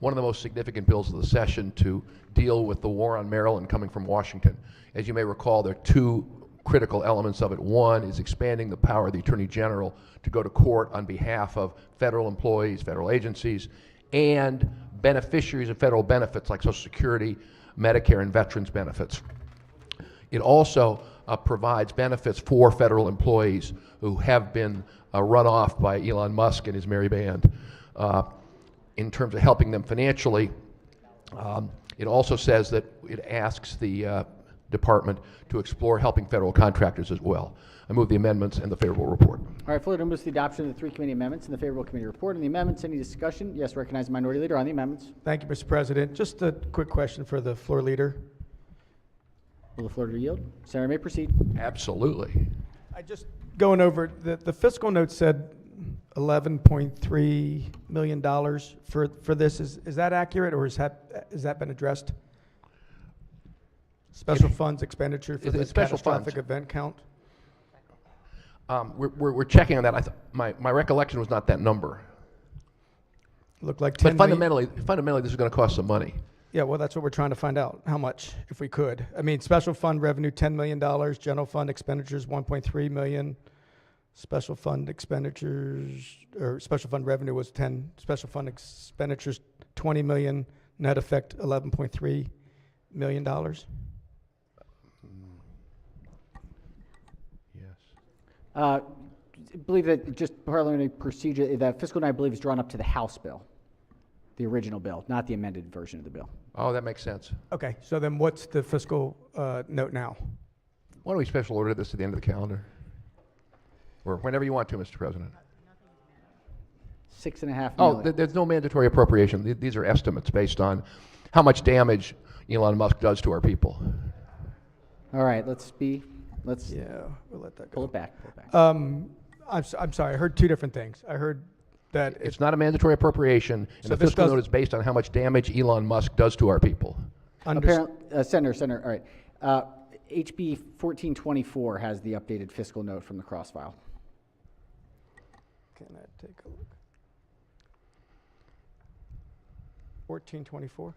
one of the most significant bills of the session to deal with the war on Maryland coming from Washington. As you may recall, there are 2 critical elements of it. One is expanding the power of the Attorney General to go to court on behalf of federal employees, federal agencies, and beneficiaries of federal benefits like Social Security, Medicare, and veterans benefits. It also provides benefits for federal employees who have been run off by Elon Musk and his merry band. In terms of helping them financially, it also says that it asks the department to explore helping federal contractors as well. I move the amendments and the favorable report. All right, Floor moves the adoption of the 3 committee amendments and the favorable committee report. On the amendments, any discussion? Yes, recognize the minority leader on the amendments. Thank you, Mr. President. Just a quick question for the floor leader. Will the floor yield? Senator may proceed. Absolutely. I just going over the fiscal note said $11.3 million for this. Is that accurate, or has that been addressed? Special funds expenditure for the special catastrophic funds. event count? We're checking on that. My recollection was not that number. Looked like But 10 million. fundamentally, this is going to cost some money. Yeah, well, that's what we're trying to find out. How much, if we could? I mean, special fund revenue, $10 million. General fund expenditures, $1.3 million. Special fund expenditures, or special fund revenue was 10. Special fund expenditures, 20 million. Net effect, $11.3 million. I believe that just parliamentary procedure, that fiscal note, I believe, is drawn up to the House bill, the original bill, not the amended version of the bill. Oh, that makes sense. Okay, so then what's the fiscal note now? Why don't we special order this to the end of the calendar? Or whenever you want to, Mr. President. $6.5 million. Oh, there's no mandatory appropriation. These are estimates based on how much damage Elon Musk does to our people. All right, let's Yeah, we'll let that go. pull it back. I'm sorry, I heard 2 different things. I heard that It's not a mandatory appropriation, So and the this fiscal does- note is based on how much damage Elon Musk does to our people. Apparently, Senator, all right. HB 1424 has the updated fiscal note from the cross-file. Can I take a look? 1424?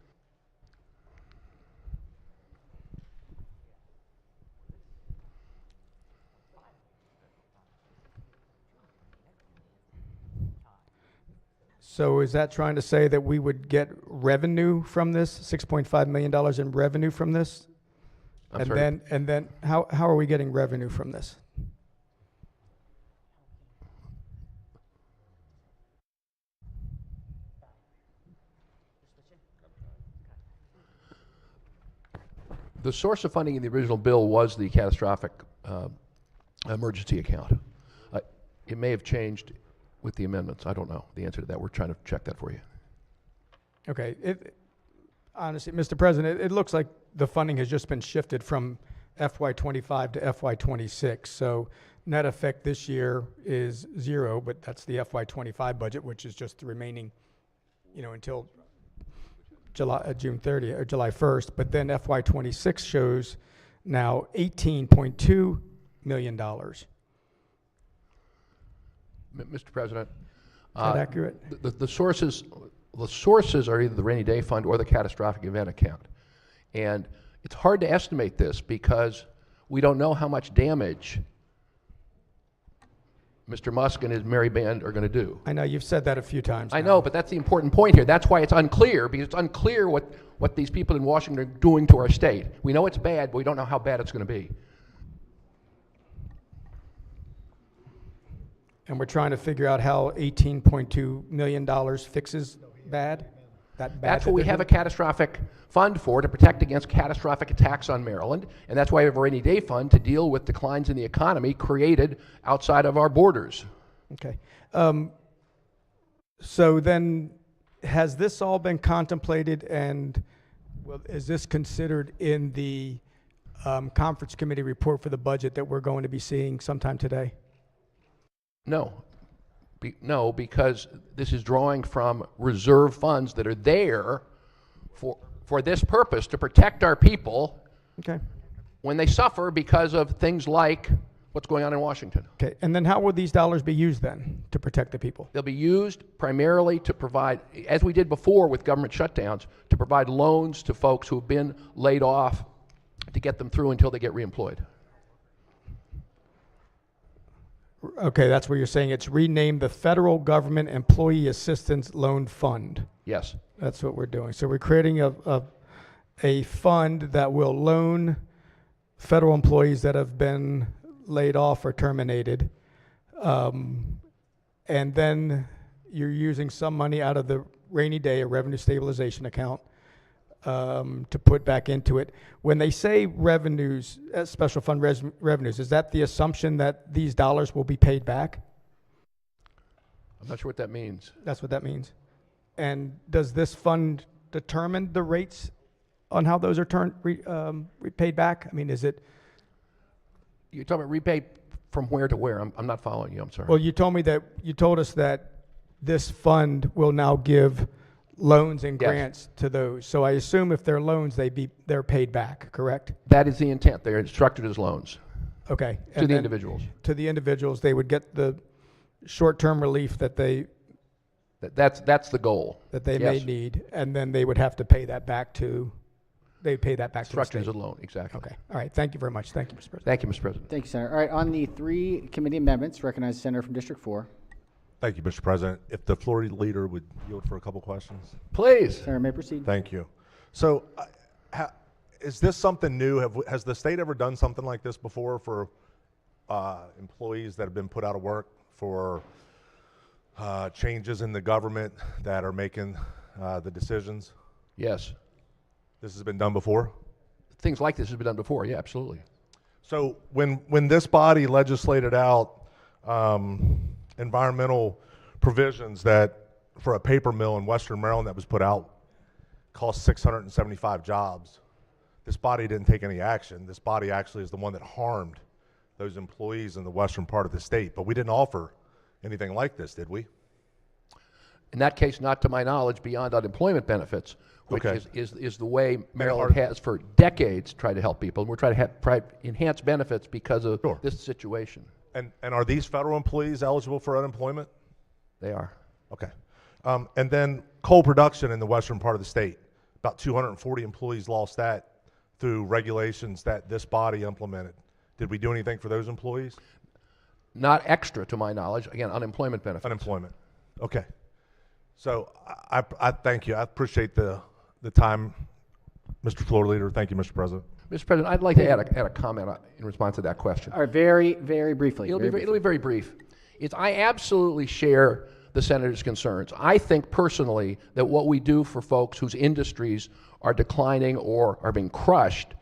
So is that trying to say that we would get revenue from this, $6.5 million in revenue from this? I'm sorry. And then how are we getting revenue from this? The source of funding in the original bill was the catastrophic emergency account. It may have changed with the amendments. I don't know the answer to that. We're trying to check that for you. Okay. Honestly, Mr. President, it looks like the funding has just been shifted from FY25 to FY26. So net effect this year is 0, but that's the FY25 budget, which is just the remaining, until June 30th or July 1st. But then FY26 shows now $18.2 million. Mr. President, is that accurate? The sources are either the rainy day fund or the catastrophic event account, and it's hard to estimate this because we don't know how much damage Mr. Musk and his merry band are going to do. I know you've said that a few times. I know, but that's the important point here. That's why it's unclear, because it's unclear what these people in Washington are doing to our state. We know it's bad, but we don't know how bad it's going to be. And we're trying to figure out how $18.2 million fixes bad? That's what we have a catastrophic fund for, to protect against catastrophic attacks on Maryland, and that's why we have a rainy day fund to deal with declines in the economy created outside of our borders. Okay. So then, has this all been contemplated, and is this considered in the conference committee report for the budget that we're going to be seeing sometime today? No. No, because this is drawing from reserve funds that are there for this purpose, to protect our people when they suffer because of things like what's going on in Washington. Okay, and then how will these dollars be used then to protect the people? They'll be used primarily to provide, as we did before with government shutdowns, to provide loans to folks who have been laid off to get them through until they get reemployed. Okay, that's where you're saying it's renamed the Federal Government Employee Assistance Loan Fund. Yes. That's what we're doing. So we're creating a fund that will loan federal employees that have been laid off or terminated. And then you're using some money out of the rainy day or revenue stabilization account to put back into it. When they say revenues, special fund revenues, is that the assumption that these dollars will be paid back? I'm not sure what that means. That's what that means. And does this fund determine the rates on how those are paid back? I mean, is it? You're talking about repaid from where to where? I'm not following you. I'm sorry. Well, you told us that this fund will now give loans and grants to those. So I assume if they're loans, they're paid back, correct? That is the intent. They're structured as loans. Okay. To the individuals. To the individuals, they would get the short-term relief that that's the goal. That they may need, and then they would have to pay that back to. They pay that back to the state. Structured as a loan, exactly. Okay. All right. Thank you very much. Thank you, Mr. President. Thank you, Mr. President. Thank you, Senator. All right, on the 3 committee amendments, recognize the Senator from District 4. Thank you, Mr. President. If the floor leader would yield for a couple questions. Please. Senator, may proceed. Thank you. So, is this something new? Has the state ever done something like this before for employees that have been put out of work for changes in the government that are making the decisions? Yes. This has been done before? Things like this have been done before, yeah, absolutely. So when this body legislated out environmental provisions that for a paper mill in Western Maryland that was put out cost 675 jobs, this body didn't take any action. This body actually is the one that harmed those employees in the western part of the state. But we didn't offer anything like this, did we? In that case, not to my knowledge, beyond unemployment benefits, which is the way Maryland has for decades tried to help people. And we're trying to enhance benefits because of this situation. And are these federal employees eligible for unemployment? They are. Okay. And then coal production in the western part of the state, about 240 employees lost that through regulations that this body implemented. Did we do anything for those employees? Not extra, to my knowledge. Again, unemployment benefits. Unemployment. Okay. So I thank you. I appreciate the time, Mr. Floor Leader. Thank you, Mr. President. Mr. President, I'd like to add a comment in response to that question. All right, very, very briefly. It'll be very brief. I absolutely share the Senator's concerns. I think personally that what we do for folks whose industries are declining or are being crushed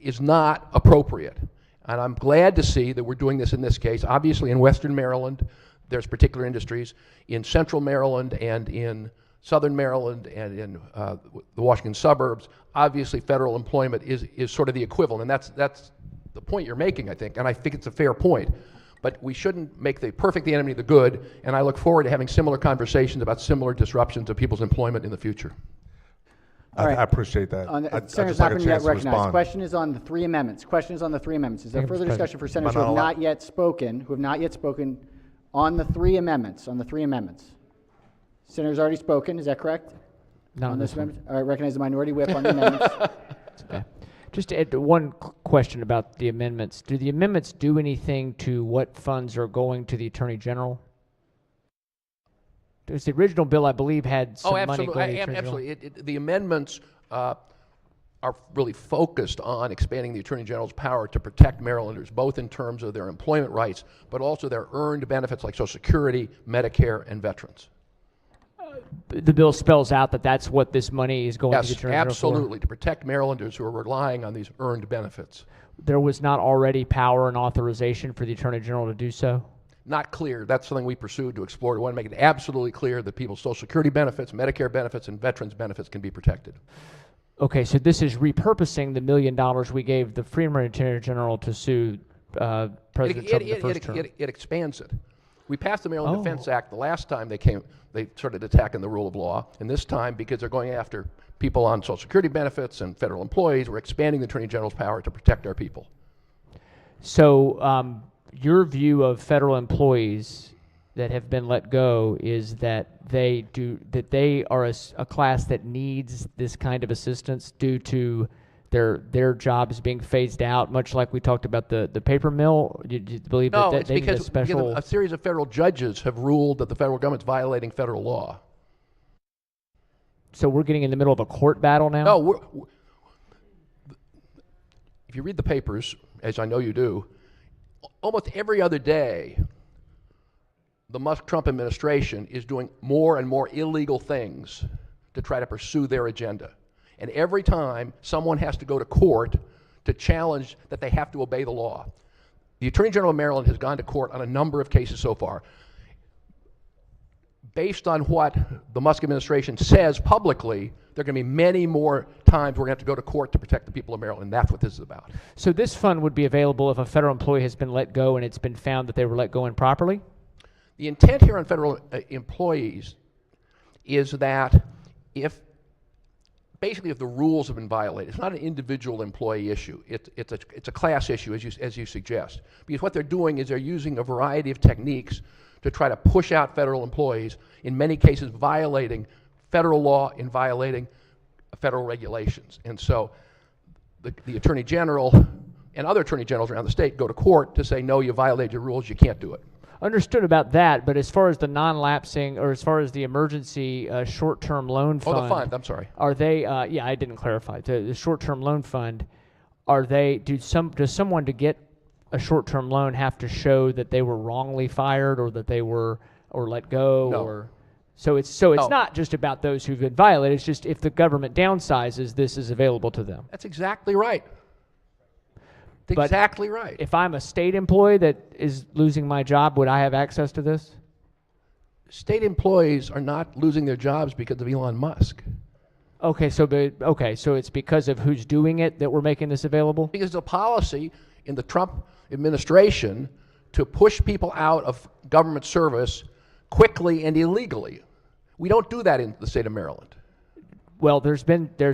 is not appropriate. And I'm glad to see that we're doing this in this case. Obviously, in Western Maryland, there's particular industries. In Central Maryland and in Southern Maryland and in the Washington suburbs, obviously federal employment is sort of the equivalent. And that's the point you're making, I think. And I think it's a fair point. But we shouldn't make the perfect the enemy of the good. And I look forward to having similar conversations about similar disruptions of people's employment in the future. I appreciate that. Senator's not going to get recognized. Question is on the three amendments. Question is on the three amendments. Is there further discussion for senators who have not yet spoken, on the three amendments? Senator's already spoken. Is that correct? Not on this one. All right. Recognize the minority whip on the amendments. Okay. Just to add one question about the amendments. Do the amendments do anything to what funds are going to the Attorney General? Because the original bill, I believe, had some money going to the Attorney General. Absolutely. The amendments are really focused on expanding the Attorney General's power to protect Marylanders, both in terms of their employment rights, but also their earned benefits like Social Security, Medicare, and veterans. The bill spells out that that's what this money is going to the Attorney General for? Absolutely, to protect Marylanders who are relying on these earned benefits. There was not already power and authorization for the Attorney General to do so? Not clear. That's something we pursued to explore. We want to make it absolutely clear that people's Social Security benefits, Medicare benefits, and veterans benefits can be protected. Okay, so this is repurposing the $1 million we gave the Freeman Attorney General to sue President Trump in the first term. It expands it. We passed the Maryland Defense Act the last time they started attacking the rule of law, and this time, because they're going after people on Social Security benefits and federal employees, we're expanding the Attorney General's power to protect our people. So your view of federal employees that have been let go is that they are a class that needs this kind of assistance due to their jobs being phased out, much like we talked about the paper mill? Do you believe that they need a special... No, a series of federal judges have ruled that the federal government's violating federal law. So we're getting in the middle of a court battle now? No, if you read the papers, as I know you do, almost every other day, the Musk-Trump administration is doing more and more illegal things to try to pursue their agenda. And every time, someone has to go to court to challenge that they have to obey the law. The Attorney General of Maryland has gone to court on a number of cases so far. Based on what the Musk administration says publicly, there are going to be many more times we're going to have to go to court to protect the people of Maryland, and that's what this is about. So this fund would be available if a federal employee has been let go and it's been found that they were let go improperly? The intent here on federal employees is that if the rules have been violated, it's not an individual employee issue. It's a class issue, as you suggest. Because what they're doing is they're using a variety of techniques to try to push out federal employees, in many cases violating federal law and violating federal regulations. And so the Attorney General and other Attorney Generals around the state go to court to say, no, you violated your rules, you can't do it. Understood about that, but as far as the non-lapsing, or as far as the emergency short-term loan fund... Oh, the fund, I'm sorry. Are they, yeah, I didn't clarify. The short-term loan fund, does someone to get a short-term loan have to show that they were wrongly fired or that they were, or let go? No. Or so it's not just about those who've been violated, it's just if the government downsizes, this is available to them. That's exactly right. Exactly right. If I'm a state employee that is losing my job, would I have access to this? State employees are not losing their jobs because of Elon Musk. Okay, so it's because of who's doing it that we're making this available? Because the policy in the Trump administration to push people out of government service quickly and illegally. We don't do that in the state of Maryland. Well, there's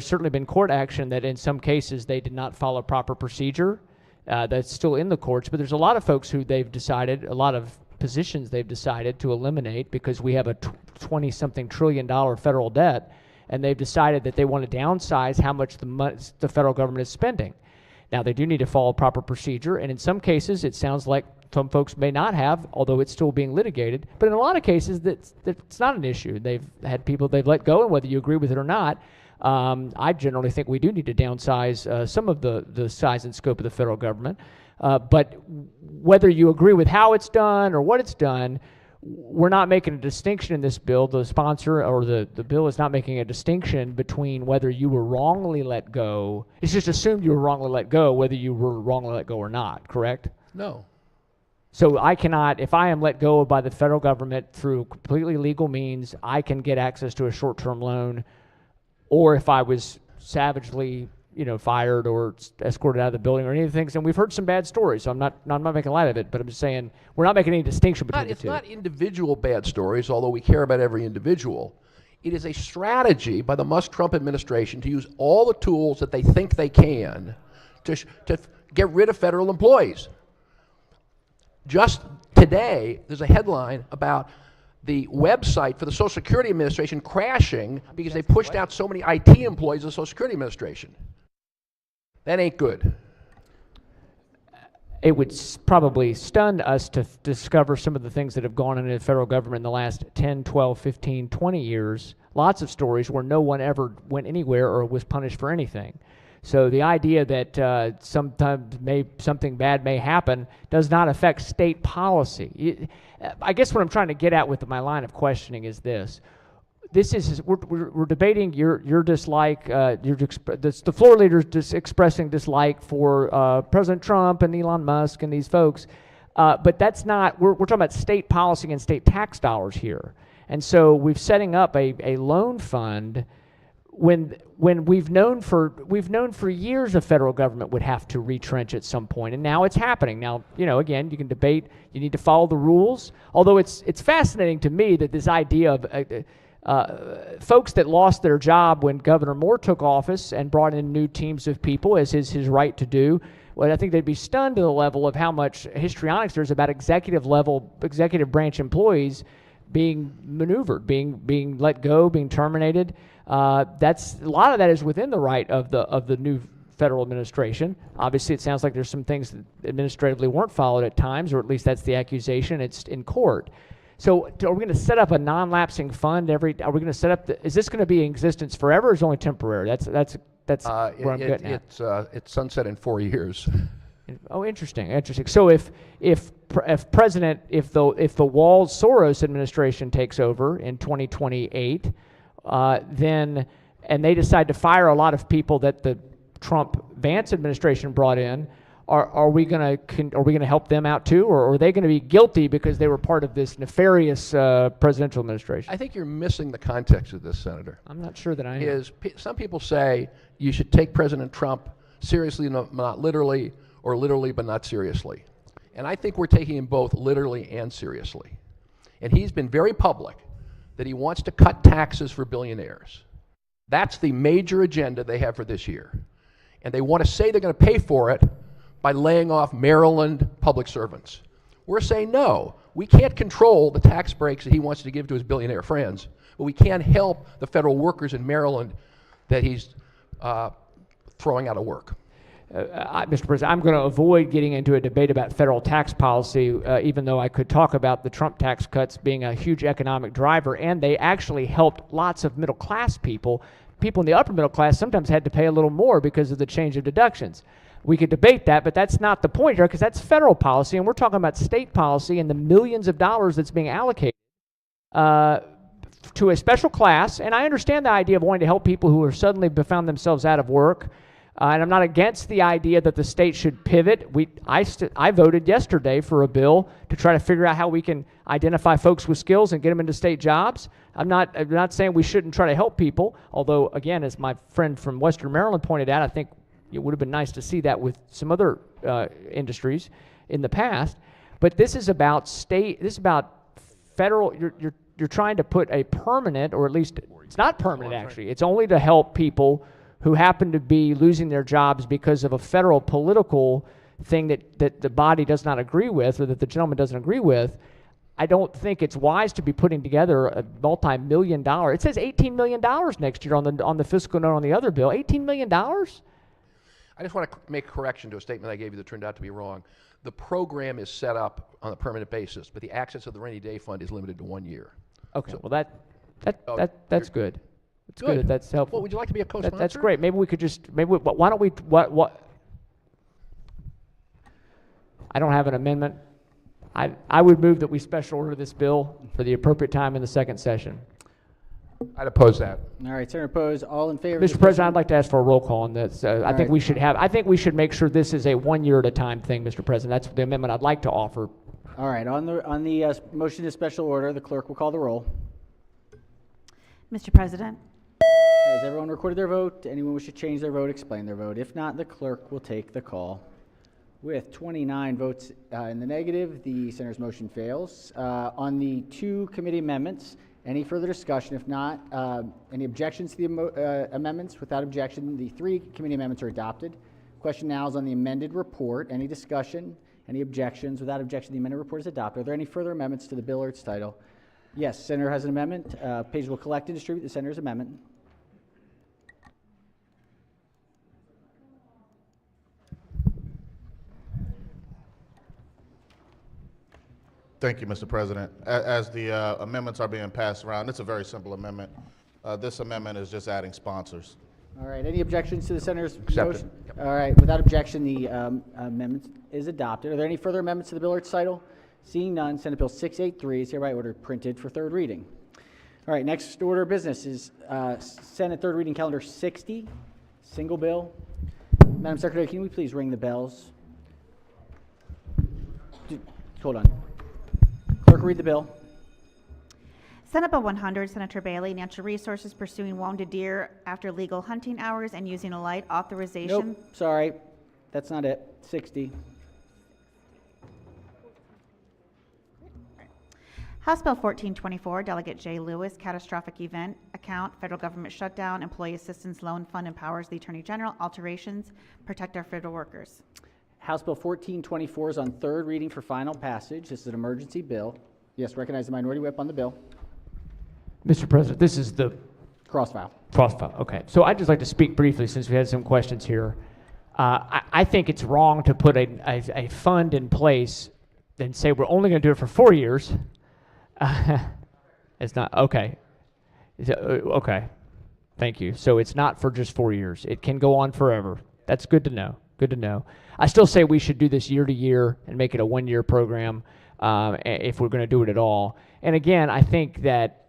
certainly been court action that in some cases they did not follow proper procedure. That's still in the courts, but there's a lot of folks who a lot of positions they've decided to eliminate because we have a 20-something trillion dollar federal debt, and they've decided that they want to downsize how much the federal government is spending. Now, they do need to follow proper procedure, and in some cases, it sounds like some folks may not have, although it's still being litigated. But in a lot of cases, that's not an issue. They've had people they've let go, and whether you agree with it or not, I generally think we do need to downsize some of the size and scope of the federal government. But whether you agree with how it's done or what it's done, we're not making a distinction in this bill. The sponsor or the bill is not making a distinction between whether you were wrongly let go. It's just assumed you were wrongly let go, whether you were wrongly let go or not, correct? No. So I cannot, if I am let go by the federal government through completely legal means, I can get access to a short-term loan, or if I was savagely, fired or escorted out of the building or any of the things. And we've heard some bad stories, so I'm not making light of it, but I'm just saying we're not making any distinction between the It's two. not individual bad stories, although we care about every individual. It is a strategy by the Musk-Trump administration to use all the tools that they think they can to get rid of federal employees. Just today, there's a headline about the website for the Social Security Administration crashing because they pushed out so many IT employees of the Social Security Administration. That ain't good. It would probably stun us to discover some of the things that have gone on in the federal government in the last 10, 12, 15, 20 years. Lots of stories where no one ever went anywhere or was punished for anything. So the idea that sometimes something bad may happen does not affect state policy. I guess what I'm trying to get at with my line of questioning is this. We're debating your dislike, the floor leader's expressing dislike for President Trump and Elon Musk and these folks, but that's not, we're talking about state policy and state tax dollars here. And so we've setting up a loan fund when we've known for years the federal government would have to retrench at some point, and now it's happening. Now, again, you can debate, you need to follow the rules, although it's fascinating to me that this idea of folks that lost their job when Governor Moore took office and brought in new teams of people, as is his right to do, well, I think they'd be stunned to the level of how much histrionics there's about executive branch employees being maneuvered, being let go, being terminated. That's a lot of that is within the right of the new federal administration. Obviously, it sounds like there's some things that administratively weren't followed at times, or at least that's the accusation. It's in court. So, are we going to set up a non-lapsing fund Are we going to set up? Is this going to be in existence forever, or is it only temporary? That's where I'm getting at. It's sunset in 4 years. Oh, interesting. So if the Walls Soros administration takes over in 2028, then and they decide to fire a lot of people that the Trump Vance administration brought in, are we going to help them out too, or are they going to be guilty because they were part of this nefarious presidential administration? I think you're missing the context of this, Senator. I'm not sure that I am. Some people say you should take President Trump seriously, not literally, or literally but not seriously. And I think we're taking him both literally and seriously. And he's been very public that he wants to cut taxes for billionaires. That's the major agenda they have for this year. And they want to say they're going to pay for it by laying off Maryland public servants. We're saying no. We can't control the tax breaks that he wants to give to his billionaire friends, but we can help the federal workers in Maryland that he's throwing out of work. Mr. President, I'm going to avoid getting into a debate about federal tax policy, even though I could talk about the Trump tax cuts being a huge economic driver, and they actually helped lots of middle-class people. People in the upper middle class sometimes had to pay a little more because of the change of deductions. We could debate that, but that's not the point here, because that's federal policy, and we're talking about state policy and the millions of dollars that's being allocated to a special class. And I understand the idea of wanting to help people who have suddenly found themselves out of work. And I'm not against the idea that the state should pivot. I voted yesterday for a bill to try to figure out how we can identify folks with skills and get them into state jobs. I'm not saying we shouldn't try to help people, although, again, as my friend from Western Maryland pointed out, I think it would have been nice to see that with some other industries in the past. But this is about federal. You're trying to put a permanent, or at least it's not permanent actually. It's only to help people who happen to be losing their jobs because of a federal political thing that the body does not agree with, or that the gentleman doesn't agree with. I don't think it's wise to be putting together a multi-million-dollar. It says $18 million next year on the fiscal note on the other bill. $18 million? I just want to make a correction to a statement I gave you that turned out to be wrong. The program is set up on a permanent basis, but the access of the rainy day fund is limited to 1 year. Okay, well that's good. It's good. That's helpful. Well, would you like to be a co-sponsor? That's great. Maybe we could why don't we, what? I don't have an amendment. I would move that we special order this bill for the appropriate time in the second session. I'd oppose that. All right, Senator opposed. All in favor? of Mr. the President, special- I'd like to ask for a roll call on this. I think right. I think we should make sure this is a 1 year at a time thing, Mr. President. That's the amendment I'd like to offer. All right, on the motion to special order, the clerk will call the roll. Mr. President, Has everyone recorded their vote? Anyone wish to change their vote, explain their vote? If not, the clerk will take the call. With 29 votes in the negative, the senator's motion fails. On the 2 committee amendments, any further discussion? If not, any objections to the amendments? Without objection, the 3 committee amendments are adopted. Question now is on the amended report. Any discussion? Any objections? Without objection, the amended report is adopted. Are there any further amendments to the bill or its title? Yes, Senator has an amendment. Page will collect and distribute the senator's amendment. Thank you, Mr. President. As the amendments are being passed around, it's a very simple amendment. This amendment is just adding sponsors. All right, any objections to the senator's Accepted. motion? All right, without objection, the amendment is adopted. Are there any further amendments to the bill or its title? Seeing none, Senate Bill 683 is hereby ordered printed for third reading. All right, next order of business is Senate third reading calendar 60, single bill. Madam Secretary, can we please ring the bells? Hold on. Clerk, read the bill. Senate Bill 100, Senator Bailey, Natural Resources Pursuing Wounded Deer After Legal Hunting Hours and Using a Light Authorization. Nope, sorry, that's not it. 60. House Bill 1424, Delegate Jay Lewis, Catastrophic Event Account, Federal Government Shutdown, Employee Assistance Loan Fund empowers the Attorney General, alterations, protect our federal workers. House Bill 1424 is on third reading for final passage. This is an emergency bill. Yes, recognize the minority whip on the bill. Mr. President, this is the Crossfile. crossfile. Okay. So I'd just like to speak briefly since we had some questions here. I think it's wrong to put a fund in place and say we're only going to do it for 4 years. It's not, okay. Okay. Thank you. So it's not for just 4 years. It can go on forever. That's good to know. Good to know. I still say we should do this year to year and make it a 1 year program if we're going to do it at all. And again, I think that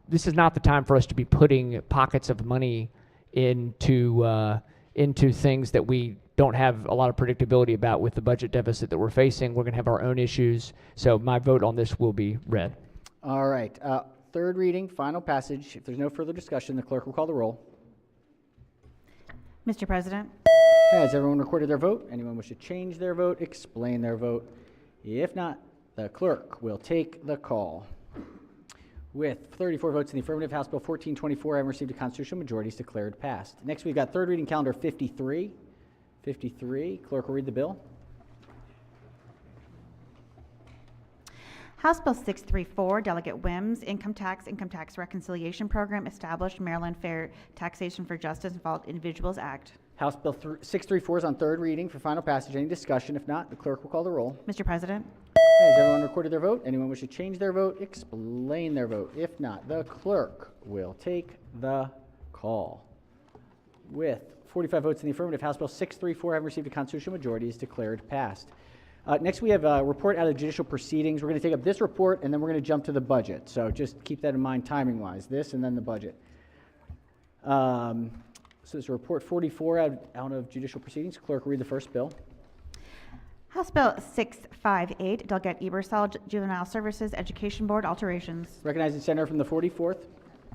this is not the time for us to be putting pockets of money into things that we don't have a lot of predictability about with the budget deficit that we're facing. We're going to have our own issues. So my vote on this will be red. All right. Third reading, final passage. If there's no further discussion, the clerk will call the roll. Mr. President, Has everyone recorded their vote? Anyone wish to change their vote, explain their vote? If not, the clerk will take the call. With 34 votes in the affirmative, House Bill 1424 having received a constitutional majority is declared passed. Next, we've got third reading calendar 53. 53. Clerk will read the bill. House Bill 634, Delegate Wims, Income Tax Reconciliation Program, established Maryland Fair Taxation for Justice Involved Individuals Act. House Bill 634 is on third reading for final passage. Any discussion? If not, the clerk will call the roll. Mr. President, Has everyone recorded their vote? Anyone wish to change their vote, explain their vote? If not, the clerk will take the call. With 45 votes in the affirmative, House Bill 634 having received a constitutional majority is declared passed. Next, we have a report out of judicial proceedings. We're going to take up this report, and then we're going to jump to the budget. So just keep that in mind timing-wise, this and then the budget. So this is report 44 out of judicial proceedings. Clerk, read the first bill. House Bill 658, Delegate Ebersol, Juvenile Services Education Board, alterations. Recognizing Senator from the 44th.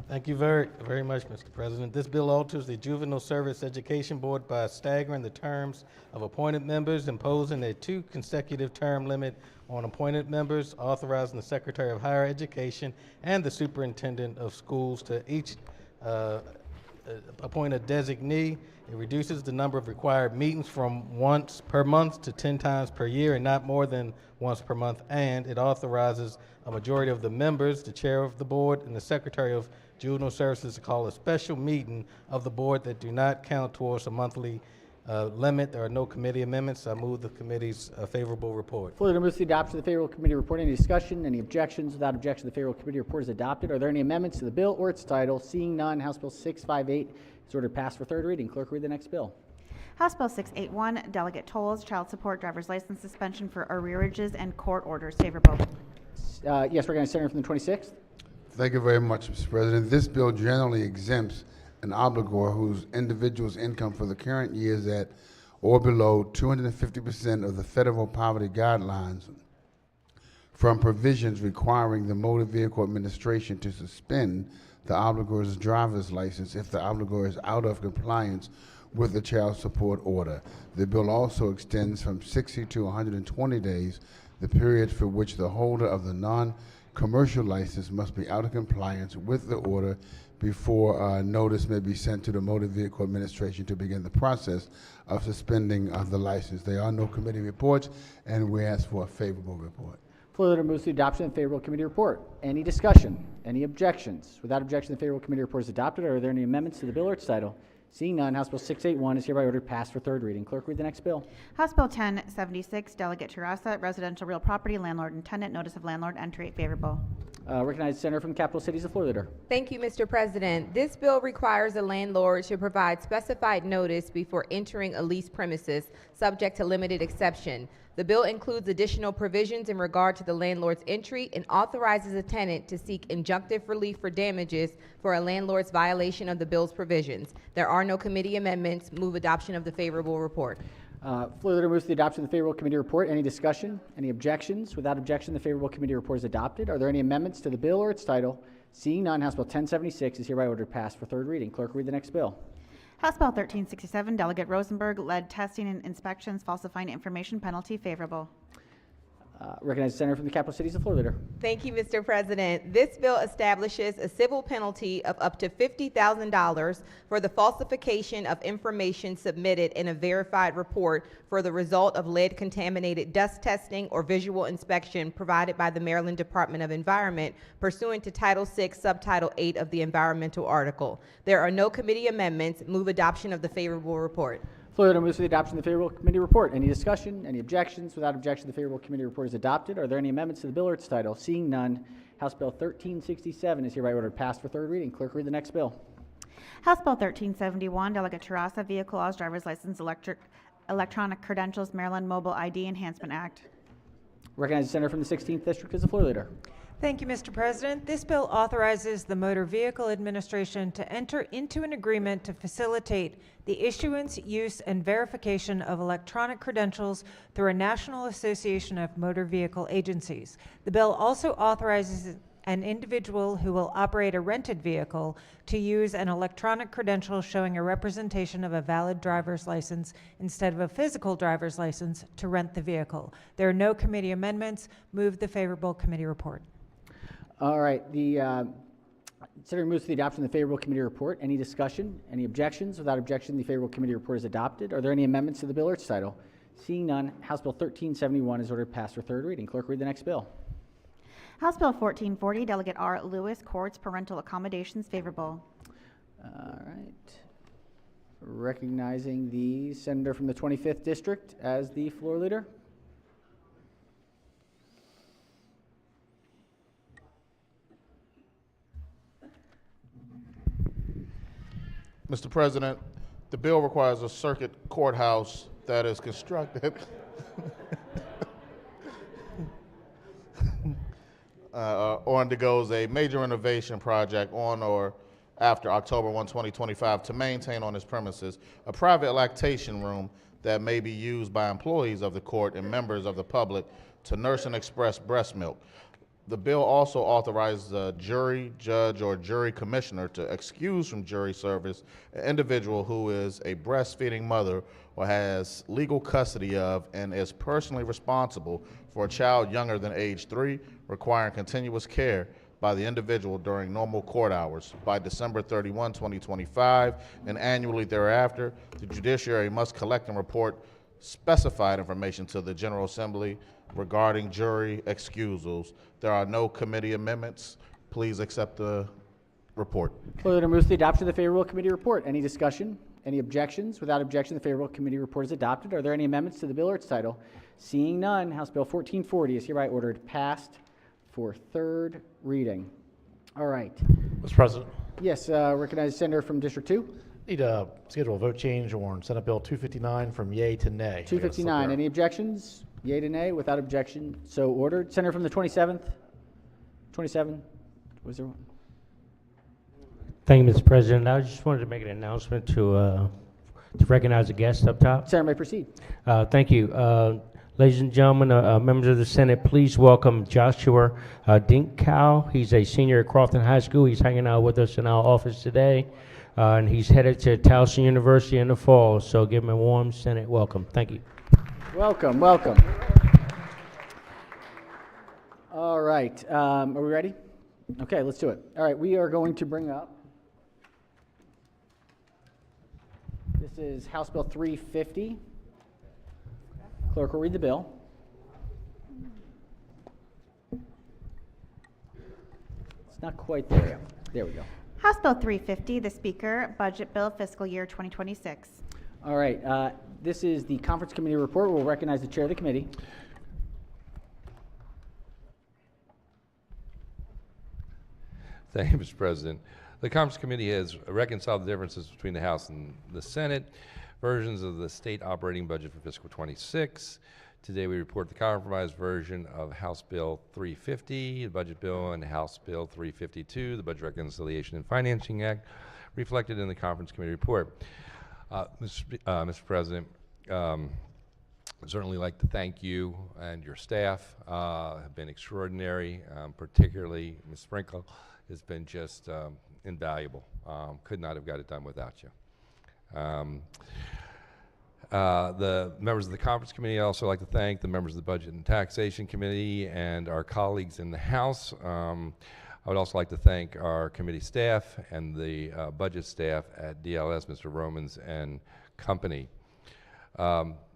Thank you very much, Mr. President. This bill alters the Juvenile Service Education Board by staggering the terms of appointed members, imposing a 2 consecutive term limit on appointed members, authorizing the Secretary of Higher Education and the Superintendent of Schools to each appoint a designee. It reduces the number of required meetings from once per month to 10 times per year and not more than once per month. And it authorizes a majority of the members, the chair of the board, and the Secretary of Juvenile Services to call a special meeting of the board that do not count towards a monthly limit. There are no committee amendments. I move the committee's favorable report. Further to move to the adoption of the favorable committee report. Any discussion? Any objections? Without objection, the favorable committee report is adopted. Are there any amendments to the bill or its title? Seeing none, House Bill 658 is ordered passed for third reading. Clerk, read the next bill. House Bill 681, delegate tolls, child support, driver's license suspension for arrearages and court orders. Favorable. Yes, recognized senator from the 26th. Thank you very much, Mr. President. This bill generally exempts an obligor whose individual's income for the current year is at or below 250% of the federal poverty guidelines from provisions requiring the Motor Vehicle Administration to suspend the obligor's driver's license if the obligor is out of compliance with the child support order. The bill also extends from 60 to 120 days the period for which the holder of the non-commercial license must be out of compliance with the order before notice may be sent to the Motor Vehicle Administration to begin the process of suspending the license. There are no committee reports, and we ask for a favorable report. Floor leader moves to the adoption of the favorable committee report. Any discussion? Any objections? Without objection, the favorable committee report is adopted. Are there any amendments to the bill or its title? Seeing none, House Bill 681 is hereby ordered passed for third reading. Clerk, read the next bill. House Bill 1076, delegate Terrassa, residential real property, landlord and tenant, notice of landlord entry. Favorable. Recognized senator from the capital city is the floor leader. Thank you, Mr. President. This bill requires a landlord to provide specified notice before entering a leased premises, subject to limited exception. The bill includes additional provisions in regard to the landlord's entry and authorizes a tenant to seek injunctive relief for damages for a landlord's violation of the bill's provisions. There are no committee amendments. Move adoption of the favorable report. Floor leader moves to the adoption of the favorable committee report. Any discussion? Any objections? Without objection, the favorable committee report is adopted. Are there any amendments to the bill or its title? Seeing none, House Bill 1076 is hereby ordered passed for third reading. Clerk, read the next bill. House Bill 1367, delegate Rosenberg, lead testing and inspections, falsifying information penalty. Favorable. Recognized senator from the capital city is the floor leader. Thank you, Mr. President. This bill establishes a civil penalty of up to $50,000 for the falsification of information submitted in a verified report for the result of lead-contaminated dust testing or visual inspection provided by the Maryland Department of Environment pursuant to Title VI, Subtitle 8 of the Environmental Article. There are no committee amendments. Move adoption of the favorable report. Floor leader moves to the adoption of the favorable committee report. Any discussion? Any objections? Without objection, the favorable committee report is adopted. Are there any amendments to the bill or its title? Seeing none, House Bill 1367 is hereby ordered passed for third reading. Clerk, read the next bill. House Bill 1371, delegate Terrassa, vehicle laws, driver's license, electronic credentials, Maryland Mobile ID Enhancement Act. Recognized senator from the 16th district is the floor leader. Thank you, Mr. President. This bill authorizes the Motor Vehicle Administration to enter into an agreement to facilitate the issuance, use, and verification of electronic credentials through a National Association of Motor Vehicle Agencies. The bill also authorizes an individual who will operate a rented vehicle to use an electronic credential showing a representation of a valid driver's license instead of a physical driver's license to rent the vehicle. There are no committee amendments. Move the favorable committee report. All right, the senator moves to the adoption of the favorable committee report. Any discussion? Any objections? Without objection, the favorable committee report is adopted. Are there any amendments to the bill or its title? Seeing none, House Bill 1371 is ordered passed for third reading. Clerk, read the next bill. House Bill 1440, delegate R. Lewis, courts, parental accommodations. Favorable. All right. Recognizing the senator from the 25th district as the floor leader. Mr. President, the bill requires a circuit courthouse that is constructed or undergoes a major renovation project on or after October 1, 2025 to maintain on its premises a private lactation room that may be used by employees of the court and members of the public to nurse and express breast milk. The bill also authorizes a jury, judge, or jury commissioner to excuse from jury service an individual who is a breastfeeding mother or has legal custody of and is personally responsible for a child younger than age 3 requiring continuous care by the individual during normal court hours. By December 31, 2025, and annually thereafter, the judiciary must collect and report specified information to the General Assembly regarding jury excusals. There are no committee amendments. Please accept the report. Floor leader moves to the adoption of the favorable committee report. Any discussion? Any objections? Without objection, the favorable committee report is adopted. Are there any amendments to the bill or its title? Seeing none, House Bill 1440 is hereby ordered passed for third reading. All right. Mr. President. Yes, recognize Senator from District 2. Need a schedule a vote change on Senate Bill 259 from yay to nay. 259, any objections? Yea to nay, without objection, so ordered. Senator from the 27th? 27? Was there one? Thank you, Mr. President. I just wanted to make an announcement to recognize a guest up top. Senator may proceed. Thank you. Ladies and gentlemen, members of the Senate, please welcome Joshua Dinkkow. He's a senior at Crofton High School. He's hanging out with us in our office today, and he's headed to Towson University in the fall, so give him a warm Senate welcome. Thank you. Welcome, welcome. All right, are we ready? Okay, let's do it. All right, we are going to bring up, this is House Bill 350. Clerk will read the bill. It's not quite there yet. There we go. House Bill 350, the Speaker, Budget Bill, Fiscal Year 2026. All right, this is the Conference Committee report. We'll recognize the chair of the committee. Thank you, Mr. President. The Conference Committee has reconciled the differences between the House and the Senate versions of the state operating budget for fiscal 26. Today we report the compromised version of House Bill 350, the Budget Bill, and House Bill 352, the Budget Reconciliation and Financing Act, reflected in the Conference Committee report. Mr. President, I'd certainly like to thank you and your staff. Have been extraordinary, particularly Ms. Sprinkle has been just invaluable. Could not have got it done without you. The members of the Conference Committee, I also like to thank the members of the Budget and Taxation Committee and our colleagues in the House. I would also like to thank our committee staff and the budget staff at DLS, Mr. Romans and company.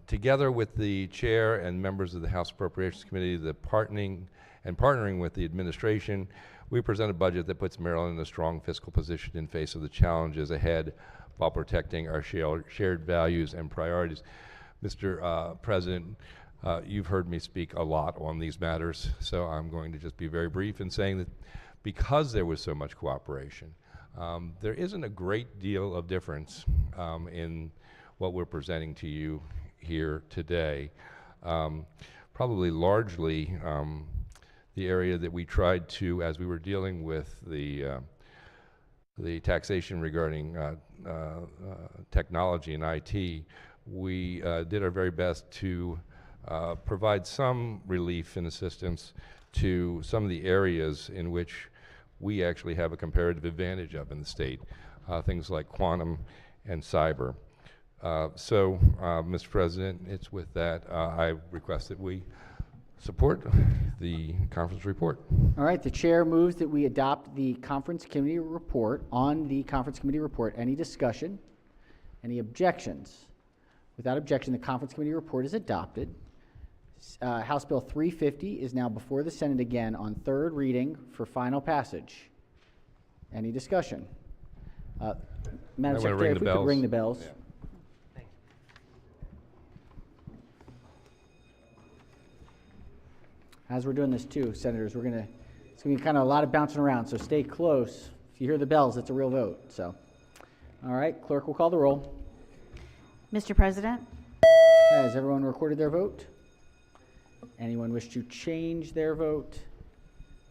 Together with the chair and members of the House Appropriations Committee, partnering with the administration, we present a budget that puts Maryland in a strong fiscal position in face of the challenges ahead while protecting our shared values and priorities. Mr. President, you've heard me speak a lot on these matters, so I'm going to just be very brief in saying that because there was so much cooperation, there isn't a great deal of difference in what we're presenting to you here today. Probably largely the area that we tried to, as we were dealing with the taxation regarding technology and IT, we did our very best to provide some relief and assistance to some of the areas in which we actually have a comparative advantage of in the state, things like quantum and cyber. Mr. President, it's with that I request that we support the conference report. All right, the chair moves that we adopt the Conference Committee report. On the Conference Committee report, any discussion? Any objections? Without objection, the Conference Committee report is adopted. House Bill 350 is now before the Senate again on third reading for final passage. Any discussion? Madam Secretary, if we could ring the bells. Yeah. As we're doing this too, Senators, it's gonna be kind of a lot of bouncing around, so stay close. If you hear the bells, it's a real vote, so. All right, clerk will call the roll. Mr. President? Has everyone recorded their vote? Anyone wish to change their vote?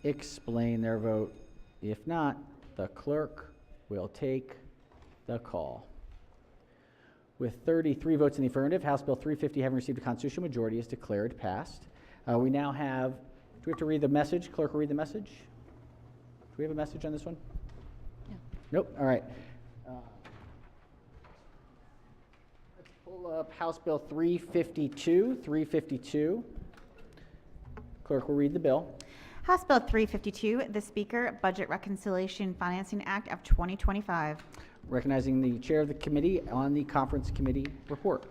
Explain their vote? If not, the clerk will take the call. With 33 votes in the affirmative, House Bill 350 having received a constitutional majority is declared passed. We now have, do we have to read the message? Clerk will read the message? Do we have a message on this one? Yeah. Nope, all right. Let's pull up House Bill 352. Clerk will read the bill. House Bill 352, the Speaker, Budget Reconciliation Financing Act of 2025. Recognizing the chair of the committee on the Conference Committee report.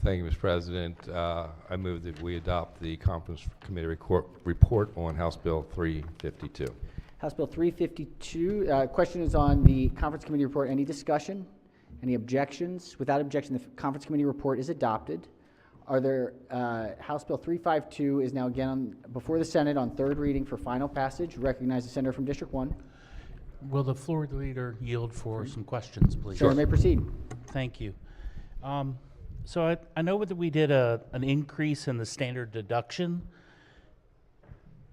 Thank you, Mr. President. I move that we adopt the Conference Committee report on House Bill 352. House Bill 352. Question is on the Conference Committee report. Any discussion? Any objections? Without objection, the Conference Committee report is adopted. Are there, House Bill 352 is now again before the Senate on third reading for final passage. Recognize the senator from District 1. Will the floor leader yield for some questions, please? Sir, you may proceed. Thank you. So I know that we did an increase in the standard deduction,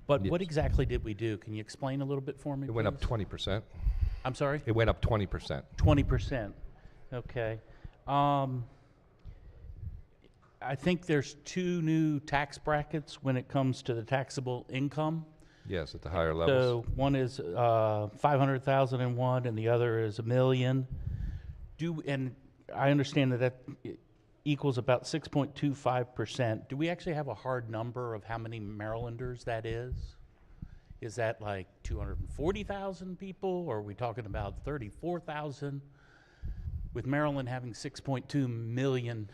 but what exactly did we do? Can you explain a little bit for me, It went up please? 20%. I'm sorry? It went up 20%. 20%. Okay. I think there's two new tax brackets when it comes to the taxable income. Yes, at the higher levels. So one is 500,000 in one, and the other is $1 million. And I understand that equals about 6.25%. Do we actually have a hard number of how many Marylanders that is? Is that like 240,000 people, or are we talking about 34,000? With Maryland having 6.2 million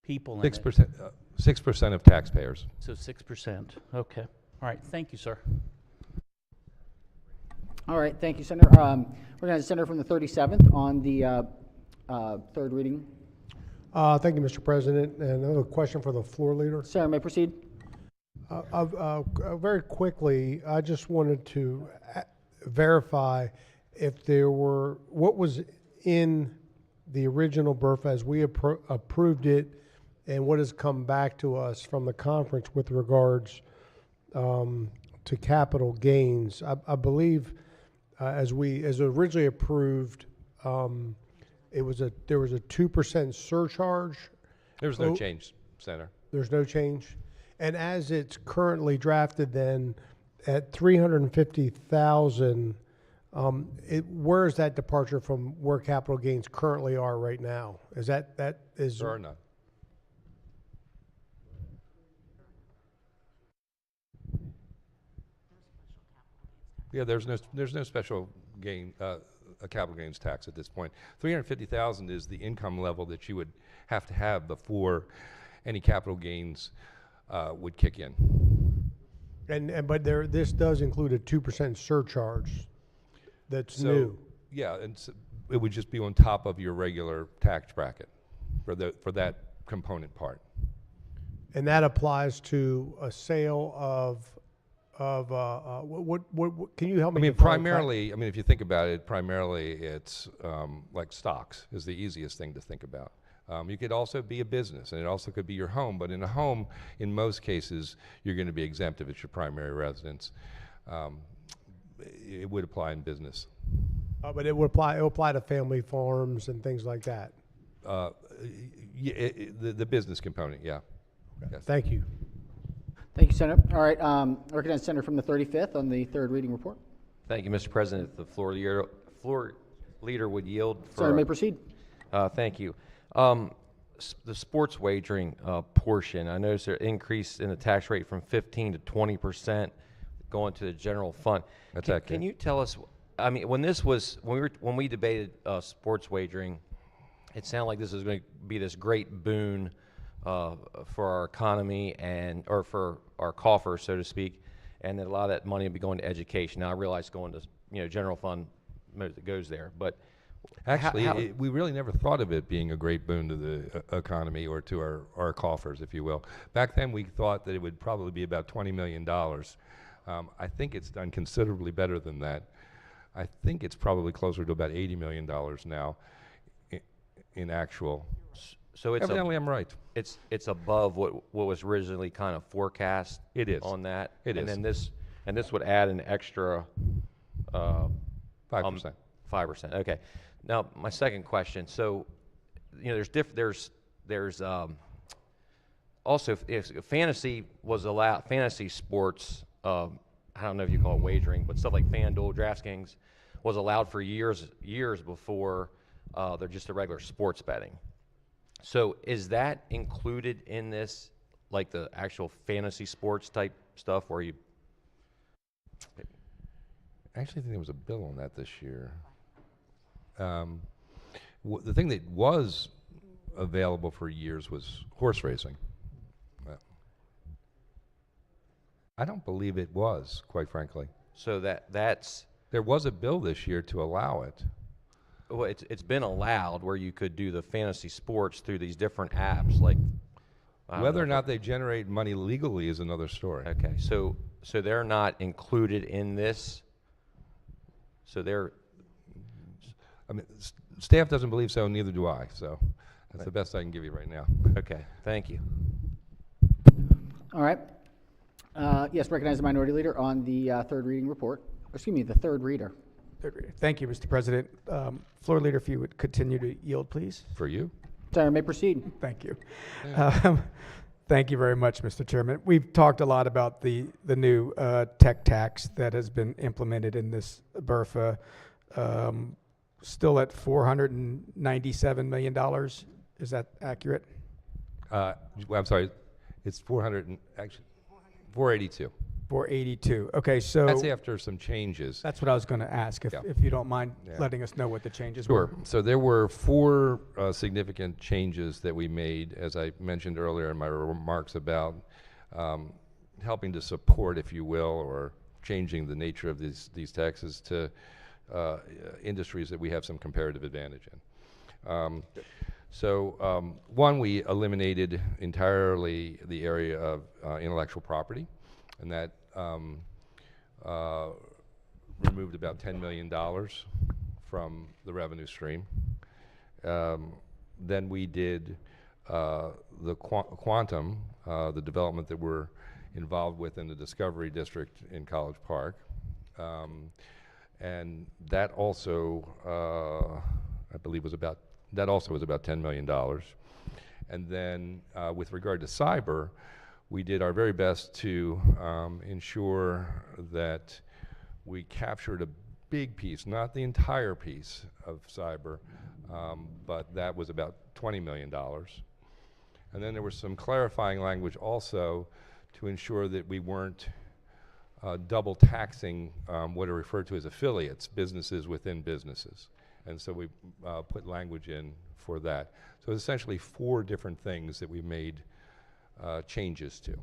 people in it. 6% of taxpayers. So 6%. Okay. All right. Thank you, sir. All right, thank you, Senator. We're going to Senator from the 37th on the third reading. Thank you, Mr. President. And another question for the floor leader. Sir, may proceed. Very quickly, I just wanted to verify if there were, what was in the original BRF as we approved it, and what has come back to us from the conference with regards to capital gains. I believe as originally approved, there was a 2% surcharge. There's no change, Senator. There's no change. And as it's currently drafted, then at 350,000, where is that departure from where capital gains currently are right now? Is that is? There are none. Yeah, there's no special gain, a capital gains tax at this point. 350,000 is the income level that you would have to have before any capital gains would kick in. But this does include a 2% surcharge that's new. Yeah, and so it would just be on top of your regular tax bracket for that component part. And that applies to a sale of what can you help me? I mean, define primarily, if you think about it, primarily it's like stocks is the easiest thing to think about. You could also be a business, and it also could be your home. But in a home, in most cases, you're going to be exempt if it's your primary residence. It would apply in business. But it would apply. It would apply to family farms and things like that. The business component, yeah. Okay. Yes. Thank you. Thank you, Senator. All right, recognize Senator from the 35th on the third reading report. Thank you, Mr. President. If the floor leader would yield. Sir, you may proceed. Thank you. The sports wagering portion, I noticed an increase in the tax rate from 15 to 20% going to the general fund. Can you tell us? I mean, when we debated sports wagering, it sounded like this was going to be this great boon for our economy or for our coffers, so to speak, and that a lot of that money would be going to education. Now I realize going to general fund most that goes there, but actually, we really never thought of it being a great boon to the economy or to our coffers, if you will. Back then, we thought that it would probably be about $20 million. I think it's done considerably better than that. I think it's probably closer to about $80 million now in actual. So it's evidently I'm right. It's above what was originally kind of forecast. It is on that. It is. And then this would add an extra 5%. 5%. Okay. Now my second question. So, there's also if fantasy was allowed, fantasy sports. I don't know if you call it wagering, but stuff like FanDuel, DraftKings was allowed for years before they're just a regular sports betting. So is that included in this, like the actual fantasy sports type stuff where you? I actually think there was a bill on that this year. The thing that was available for years was horse racing. I don't believe it was, quite frankly. So that's there was a bill this year to allow it. Well, it's been allowed where you could do the fantasy sports through these different apps, like whether or not they generate money legally is another story. Okay, so they're not included in this So they're, I mean, staff doesn't believe so, neither do I, so that's the best I can give you right now. okay, thank you. All right. Yes, recognize the minority leader on the third reading report. Excuse me, the third reader. Third reader. Thank you, Mr. President. Floor leader, if you would continue to yield, please. For you? Senator may proceed. Thank you. Thank you very much, Mr. Chairman. We've talked a lot about the new tech tax that has been implemented in this BRFA. Still at $497 million. Is that accurate? Well, I'm sorry, it's 482. 482. Okay, so That's after some changes. that's what I was going to ask, if you don't mind letting us know what the changes Sure. were. So there were 4 significant changes that we made, as I mentioned earlier in my remarks about helping to support, if you will, or changing the nature of these taxes to industries that we have some comparative advantage in. One, we eliminated entirely the area of intellectual property, and that removed about $10 million from the revenue stream. Then we did the quantum, the development that we're involved with in the Discovery District in College Park. And that also, I believe, was about $10 million. And then with regard to cyber, we did our very best to ensure that we captured a big piece, not the entire piece of cyber, but that was about $20 million. And then there was some clarifying language also to ensure that we weren't double taxing what are referred to as affiliates, businesses within businesses. And so we put language in for that. So essentially 4 different things that we made changes to.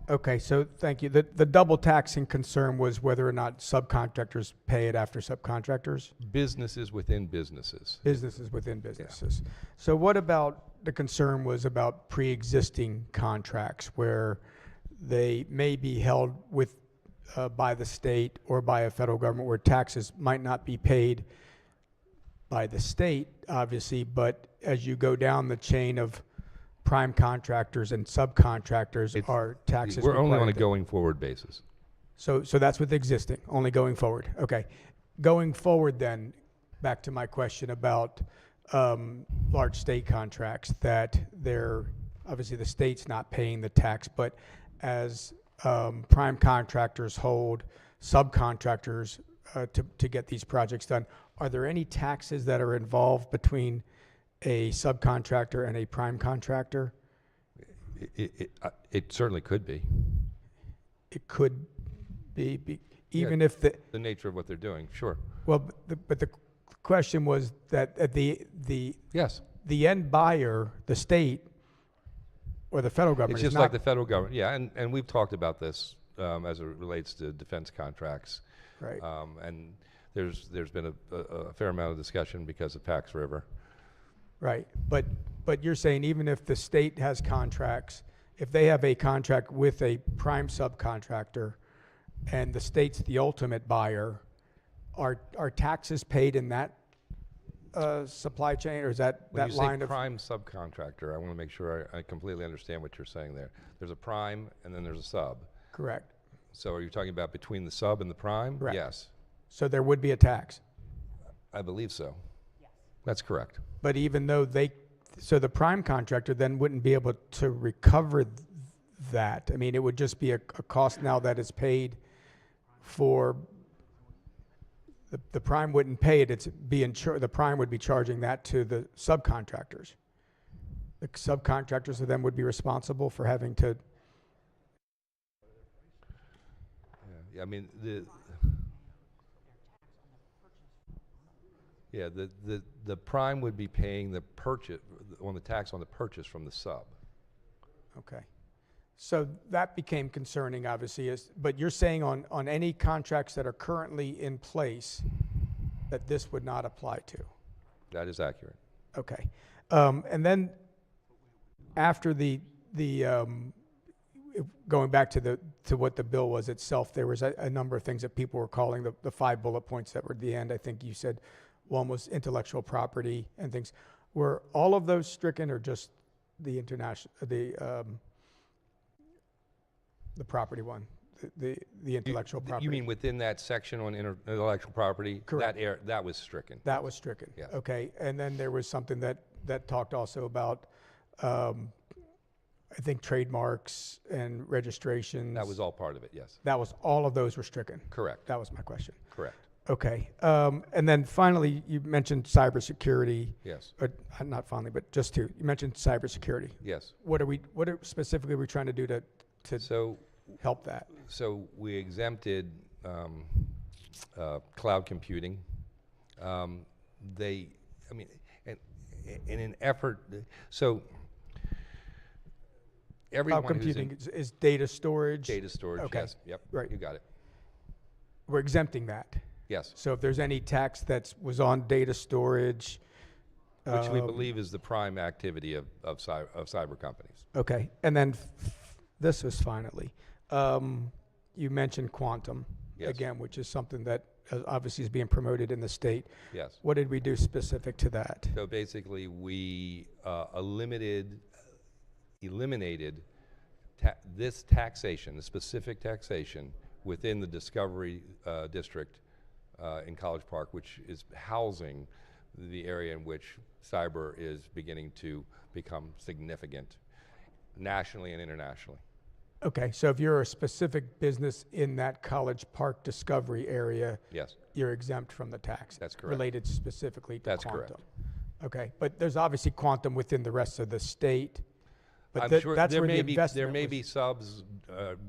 Okay, so thank you. The double taxing concern was whether or not subcontractors pay it after subcontractors? Businesses within businesses. Businesses within businesses. Yeah. So what about the concern was about pre-existing contracts where they may be held with by the state or by a federal government where taxes might not be paid by the state, obviously, but as you go down the chain of prime contractors and subcontractors, are taxes We're only on a required going forward basis. So that's with existing, only going forward. Okay. Going forward then, back to my question about large state contracts, that they're, obviously the state's not paying the tax, but as prime contractors hold subcontractors to get these projects done, are there any taxes that are involved between a subcontractor and a prime contractor? It certainly could be. It could be even if the nature of what they're doing, sure. Well, but the question was that at the yes, the end buyer, the state or the federal government, it's just is not like the federal government. Yeah, and we've talked about this as it relates to defense contracts. Right. And there's been a fair amount of discussion because of Pax River. Right, but you're saying even if the state has contracts, if they have a contract with a prime subcontractor and the state's the ultimate buyer, are taxes paid in that supply chain, or is that When that you line say of prime subcontractor, I want to make sure I completely understand what you're saying there. There's a prime and then there's a sub. Correct. So are you talking about between the sub and the prime? Correct. Yes. So there would be a tax. I believe so. Yes. That's correct. But even though so the prime contractor then wouldn't be able to recover that. I mean, it would just be a cost now that is paid for. The prime wouldn't pay it. The prime would be charging that to the subcontractors. The subcontractors then would be responsible for having to. Yeah, I mean the prime would be paying the purchase on the tax on the purchase from the sub. Okay. So that became concerning, obviously, but you're saying on any contracts that are currently in place that this would not apply to? That is accurate. Okay. And then after if going back to what the bill was itself, there was a number of things that people were calling the 5 bullet points that were at the end. I think you said one was intellectual property and things. Were all of those stricken, or just the property one, the intellectual property? You mean within that section on intellectual property? Correct. That was stricken. That was stricken. Yes. Okay, and then there was something that talked also about, I think, trademarks and registrations. That was all part of it, yes. That was, all of those were stricken? Correct. That was my question. Correct. Okay, and then finally, you mentioned cybersecurity. Yes. Or, not finally, but just you mentioned cybersecurity. Yes. What are specifically we trying to do to help that? So we exempted cloud computing. In an effort, so everyone Cloud computing is data storage? Data storage, Okay. yes. Yep, Right. you got it. We're exempting that. Yes. So if there's any tax that was on data storage. Which we believe is the prime activity of cyber companies. Okay, and then this was finally, you mentioned quantum. Yes. Again, which is something that obviously is being promoted in the state. Yes. What did we do specific to that? So basically, we eliminated this taxation, the specific taxation, within the Discovery District in College Park, which is housing the area in which cyber is beginning to become significant nationally and internationally. Okay, so if you're a specific business in that College Park Discovery area, Yes. you're exempt from the tax. That's correct. Related specifically to That's quantum. correct. Okay, but there's obviously quantum within the rest of the state. But I'm sure that's there where may the be investment be subs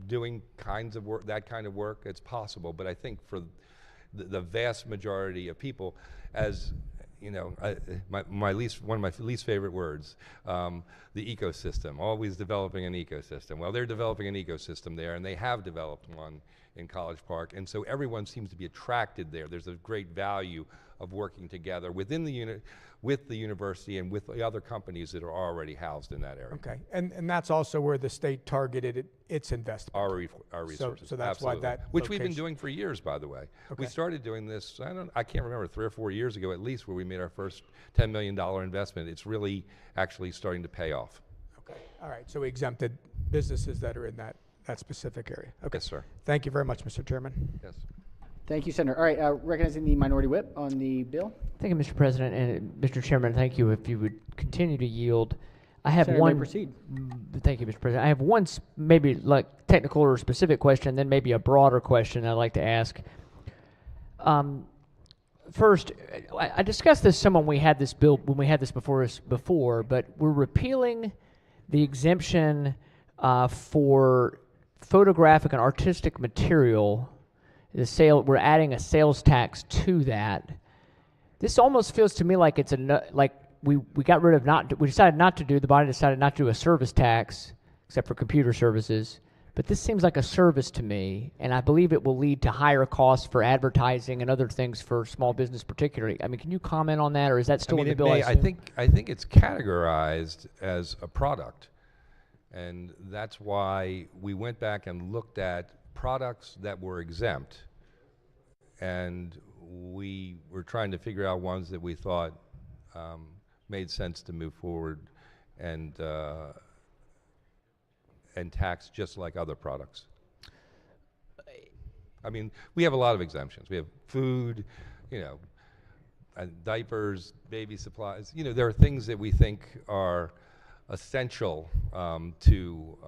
doing kinds of work, that kind of work. It's possible, but I think for the vast majority of people, as you know, one of my least favorite words, the ecosystem. Always developing an ecosystem. Well, they're developing an ecosystem there, and they have developed one in College Park, and so everyone seems to be attracted there. There's a great value of working together within the unit, with the university and with the other companies that are already housed in that area. Okay, and that's also where the state targeted its investment. Our resources. So that's why absolutely. that Which we've been location- doing for years, by the way. Okay. We started doing this, I can't remember, 3 or 4 years ago at least, where we made our first $10 million investment. It's really actually starting to pay off. Okay, all right, so we exempted businesses that are in that specific area. Okay. Yes, sir. Thank you very much, Mr. Chairman. Yes. Thank you, Senator. All right, recognizing the minority whip on the bill. Thank you, Mr. President, and Mr. Chairman, thank you. If you would continue to yield, I have Senator, one. may proceed. Thank you, Mr. President. I have one maybe like technical or specific question, then maybe a broader question I'd like to ask. First, I discussed this some when we had this bill, when we had this before us before, but we're repealing the exemption for photographic and artistic material. We're adding a sales tax to that. This almost feels to me like it's like we got rid of we decided not to do, the body decided not to do a service tax, except for computer services. But this seems like a service to me, and I believe it will lead to higher costs for advertising and other things for small business particularly. I mean, can you comment on that, or is that still in the bill? I think it's categorized as a product, and that's why we went back and looked at products that were exempt, and we were trying to figure out ones that we thought made sense to move forward and tax just like other products. I mean, we have a lot of exemptions. We have food, diapers, baby supplies. There are things that we think are essential to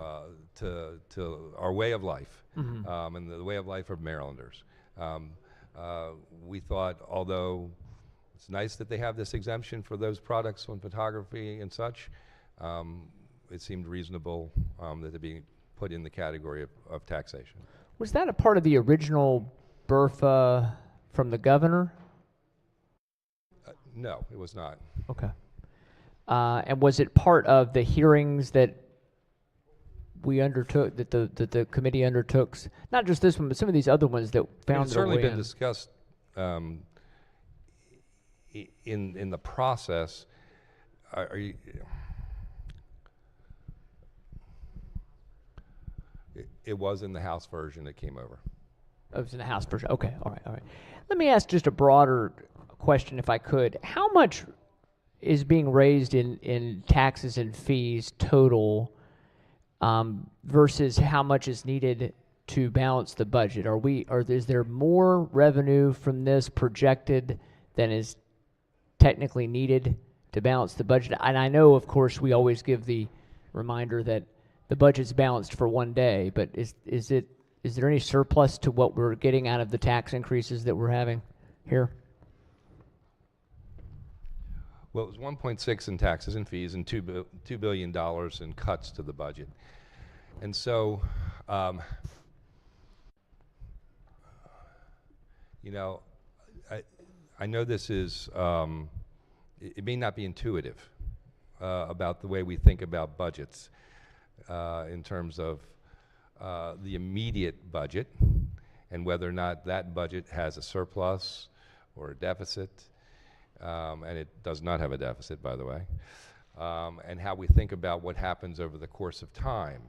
our way of life, and the way of life of Marylanders. We thought, although it's nice that they have this exemption for those products on photography and such, it seemed reasonable that they be put in the category of taxation. Was that a part of the original BRFA from the governor? No, it was not. Okay. And was it part of the hearings that we undertook, that the committee undertook? Not just this one, but some of these other ones that found It's their certainly way been in? discussed in the process. Are you? It was in the House version that came over. Oh, it was in the House version. Okay, all right, all right. Let me ask just a broader question, if I could. How much is being raised in taxes and fees total versus how much is needed to balance the budget? Is there more revenue from this projected than is technically needed to balance the budget? And I know, of course, we always give the reminder that the budget's balanced for one day, but is there any surplus to what we're getting out of the tax increases that we're having here? Well, it was 1.6 in taxes and fees and $2 billion in cuts to the budget. And so, you know, I know this is, it may not be intuitive about the way we think about budgets in terms of the immediate budget and whether or not that budget has a surplus or a deficit. And it does not have a deficit, by the way, and how we think about what happens over the course of time.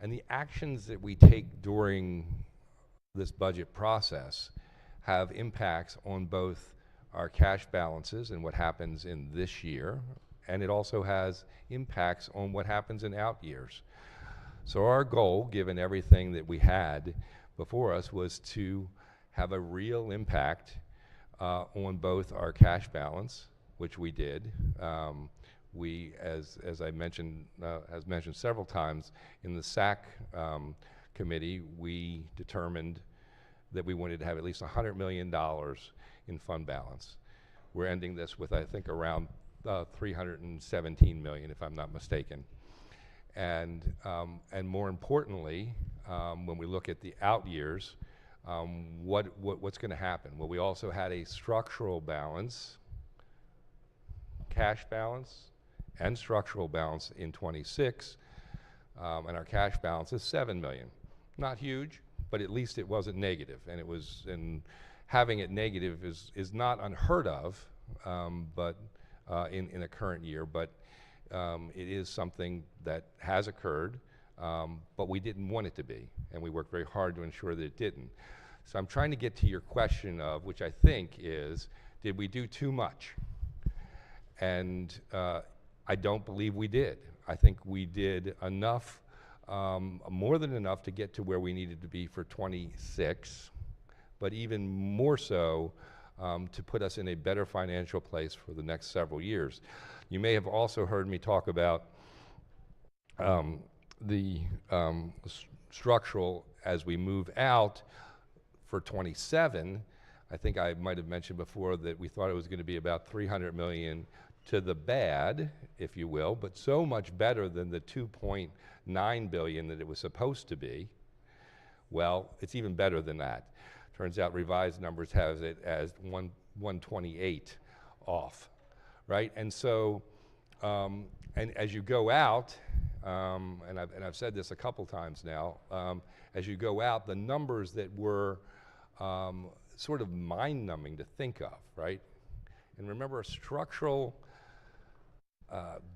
And the actions that we take during this budget process have impacts on both our cash balances and what happens in this year, and it also has impacts on what happens in out years. So our goal, given everything that we had before us, was to have a real impact on both our cash balance, which we did. We, as I mentioned, has mentioned several times in the SAC committee, we determined that we wanted to have at least $100 million in fund balance. We're ending this with, I think, around 317 million, if I'm not mistaken. And more importantly, when we look at the out years, what's going to happen? Well, we also had a structural balance, cash balance, and structural balance in 26, and our cash balance is 7 million. Not huge, but at least it wasn't negative, and having it negative is not unheard of, but in a current year, but it is something that has occurred, but we didn't want it to be, and we worked very hard to ensure that it didn't. So I'm trying to get to your question of, which I think is, did we do too much? And I don't believe we did. I think we did enough, more than enough to get to where we needed to be for 26, but even more so to put us in a better financial place for the next several years. You may have also heard me talk about the structural as we move out for 27. I think I might have mentioned before that we thought it was going to be about 300 million to the bad, if you will, but so much better than the 2.9 billion that it was supposed to be. Well, it's even better than that. Turns out revised numbers has it as 128 off, right? And so, and as you go out, and I've said this a couple times now, as you go out, the numbers that were sort of mind-numbing to think of, right? And remember, a structural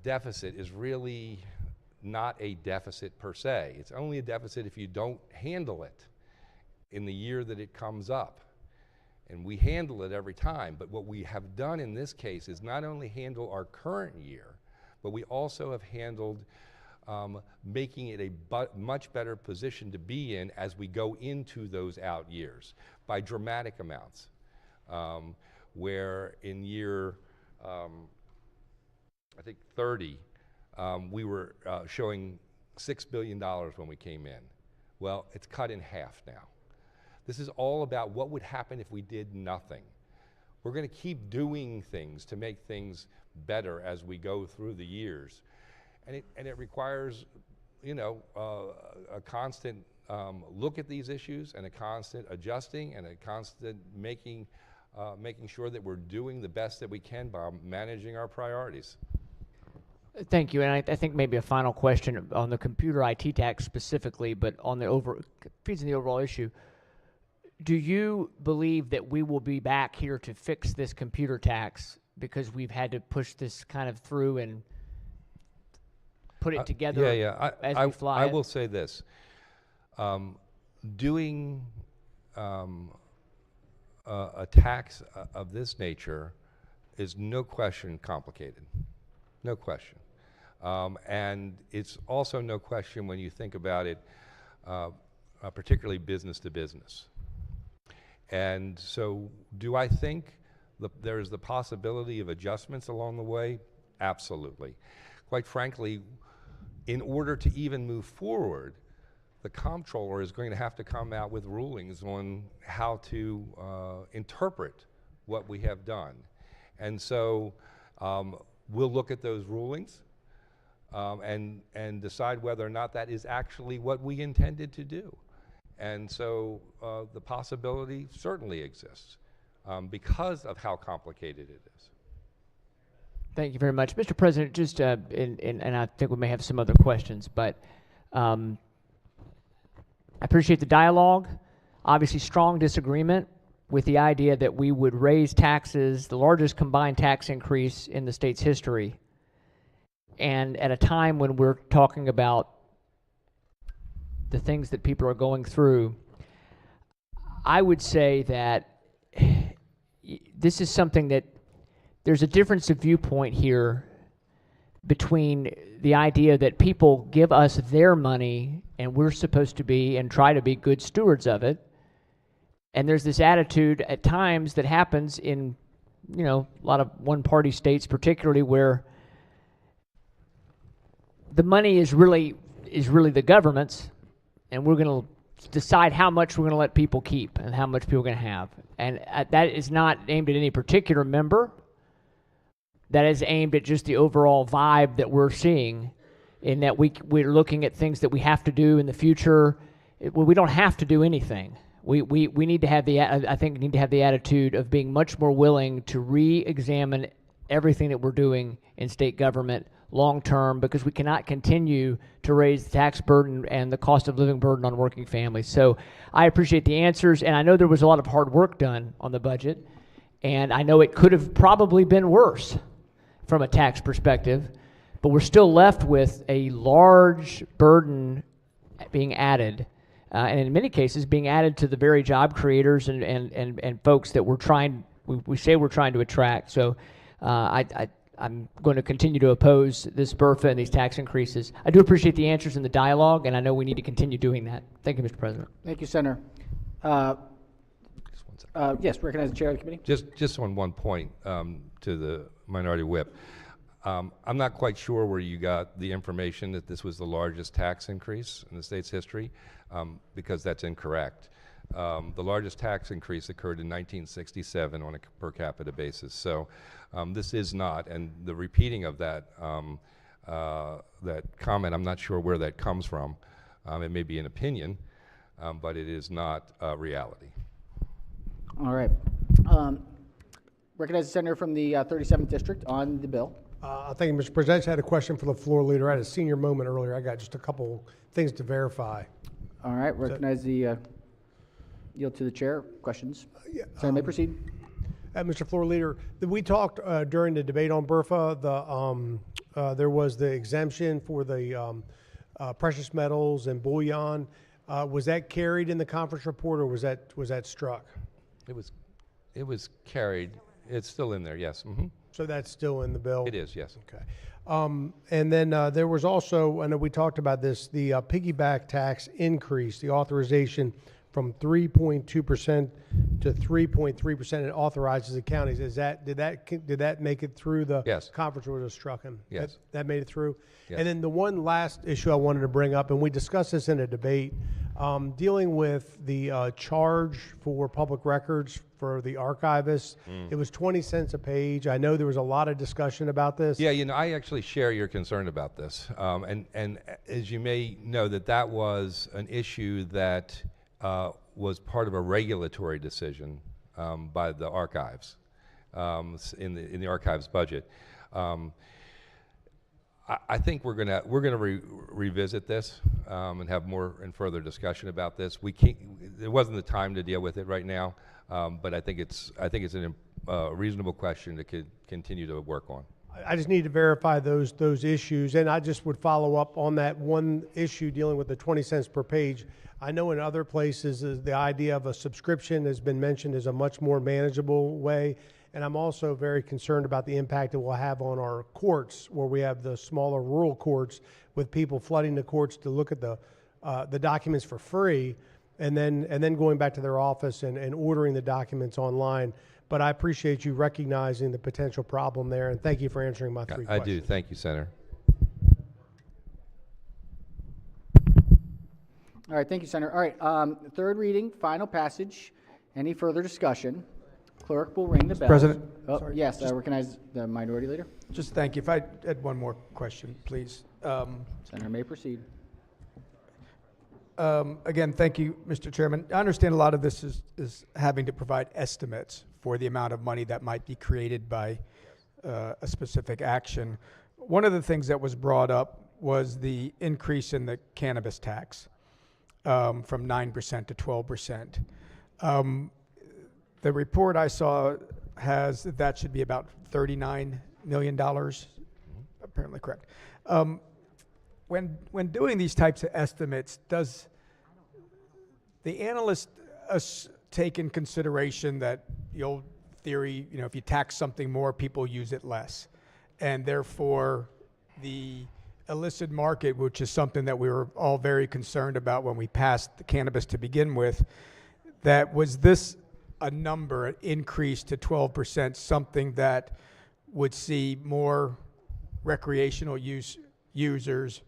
deficit is really not a deficit per se. It's only a deficit if you don't handle it in the year that it comes up. And we handle it every time, but what we have done in this case is not only handle our current year, but we also have handled making it a much better position to be in as we go into those out years by dramatic amounts. Where in year, I think 30, we were showing $6 billion when we came in. Well, it's cut in half now. This is all about what would happen if we did nothing. We're going to keep doing things to make things better as we go through the years. And it requires, you know, a constant look at these issues and a constant adjusting and a constant making sure that we're doing the best that we can by managing our priorities. Thank you, and I think maybe a final question on the computer IT tax specifically, but on the feeds in the overall issue. Do you believe that we will be back here to fix this computer tax because we've had to push this kind of through and put it together as we fly I it? will say this. Doing a tax of this nature is no question complicated, no question. And it's also no question when you think about it, particularly business to business. And so do I think there is the possibility of adjustments along the way? Absolutely. Quite frankly, in order to even move forward, the comptroller is going to have to come out with rulings on how to interpret what we have done. And so we'll look at those rulings and decide whether or not that is actually what we intended to do. And so the possibility certainly exists because of how complicated it is. Thank you very much. Mr. President, just, and I think we may have some other questions, but I appreciate the dialogue. Obviously, strong disagreement with the idea that we would raise taxes, the largest combined tax increase in the state's history, and at a time when we're talking about the things that people are going through. I would say that this is something that there's a difference of viewpoint here between the idea that people give us their money and we're supposed to be and try to be good stewards of it. And there's this attitude at times that happens in, you know, a lot of one-party states particularly, where the money is really the government's, and we're going to decide how much we're going to let people keep and how much people are going to have. And that is not aimed at any particular member. That is aimed at just the overall vibe that we're seeing, in that we're looking at things that we have to do in the future. Well, we don't have to do anything. We need to have need to have the attitude of being much more willing to re-examine everything that we're doing in state government long term, because we cannot continue to raise the tax burden and the cost of living burden on working families. So I appreciate the answers, and I know there was a lot of hard work done on the budget, and I know it could have probably been worse from a tax perspective, but we're still left with a large burden being added, and in many cases being added to the very job creators and folks that we say we're trying to attract. So I'm going to continue to oppose this BRFA and these tax increases. I do appreciate the answers and the dialogue, and I know we need to continue doing that. Thank you, Mr. President. Thank you, Senator. Yes, recognize the chair of the committee. Just on one point to the minority whip. I'm not quite sure where you got the information that this was the largest tax increase in the state's history, because that's incorrect. The largest tax increase occurred in 1967 on a per capita basis. So this is not, and the repeating of that that comment, I'm not sure where that comes from. It may be an opinion, but it is not reality. All right. Recognize the senator from the 37th district on the bill. Thank you, Mr. President. I just had a question for the floor leader. I had a senior moment earlier. I got just a couple things to verify. All right. Recognize the yield to the chair. Questions? Senator may proceed. Mr. Floor Leader, we talked during the debate on BRFA. There was the exemption for the precious metals and bullion. Was that carried in the conference report, or was that struck? It was carried. It's still in there. Yes. Mm-hmm. So that's still in the bill? It is. Yes. Okay. And then there was also, I know we talked about this, the piggyback tax increase, the authorization from 3.2% to 3.3%. It authorizes the counties. Did that make it through the yes. conference, or was it struck in? Yes. That made it through? Yes. And then the one last issue I wanted to bring up, and we discussed this in a debate, dealing with the charge for public records for the archivists. It was 20 cents a page. I know there was a lot of discussion about this. Yeah, you know, I actually share your concern about this. And as you may know, that was an issue that was part of a regulatory decision by the archives in the archives budget. I think we're gonna revisit this and have more and further discussion about this. There wasn't the time to deal with it right now, but I think it's a reasonable question to continue to work on. I just need to verify those issues, and I just would follow up on that one issue dealing with the 20 cents per page. I know in other places the idea of a subscription has been mentioned as a much more manageable way, and I'm also very concerned about the impact it will have on our courts, where we have the smaller rural courts with people flooding the courts to look at the documents for free, and then going back to their office and ordering the documents online. But I appreciate you recognizing the potential problem there, and thank you for answering my three I questions. do. Thank you, Senator. All right, thank you, Senator. All right, third reading, final passage. Any further discussion? Clerk will ring the bell. President? Oh, Sorry, yes, I recognize the minority leader. Just thank you. If I had one more question, please. Senator may proceed. Again, thank you, Mr. Chairman. I understand a lot of this is having to provide estimates for the amount of money that might be created by a specific action. One of the things that was brought up was the increase in the cannabis tax from 9% to 12%. The report I saw has that should be about $39 million, apparently correct. When doing these types of estimates, does the analyst take in consideration that the old theory, if you tax something more, people use it less, and therefore the illicit market, which is something that we were all very concerned about when we passed the cannabis to begin with, that was this a number, an increase to 12%, something that would see more recreational users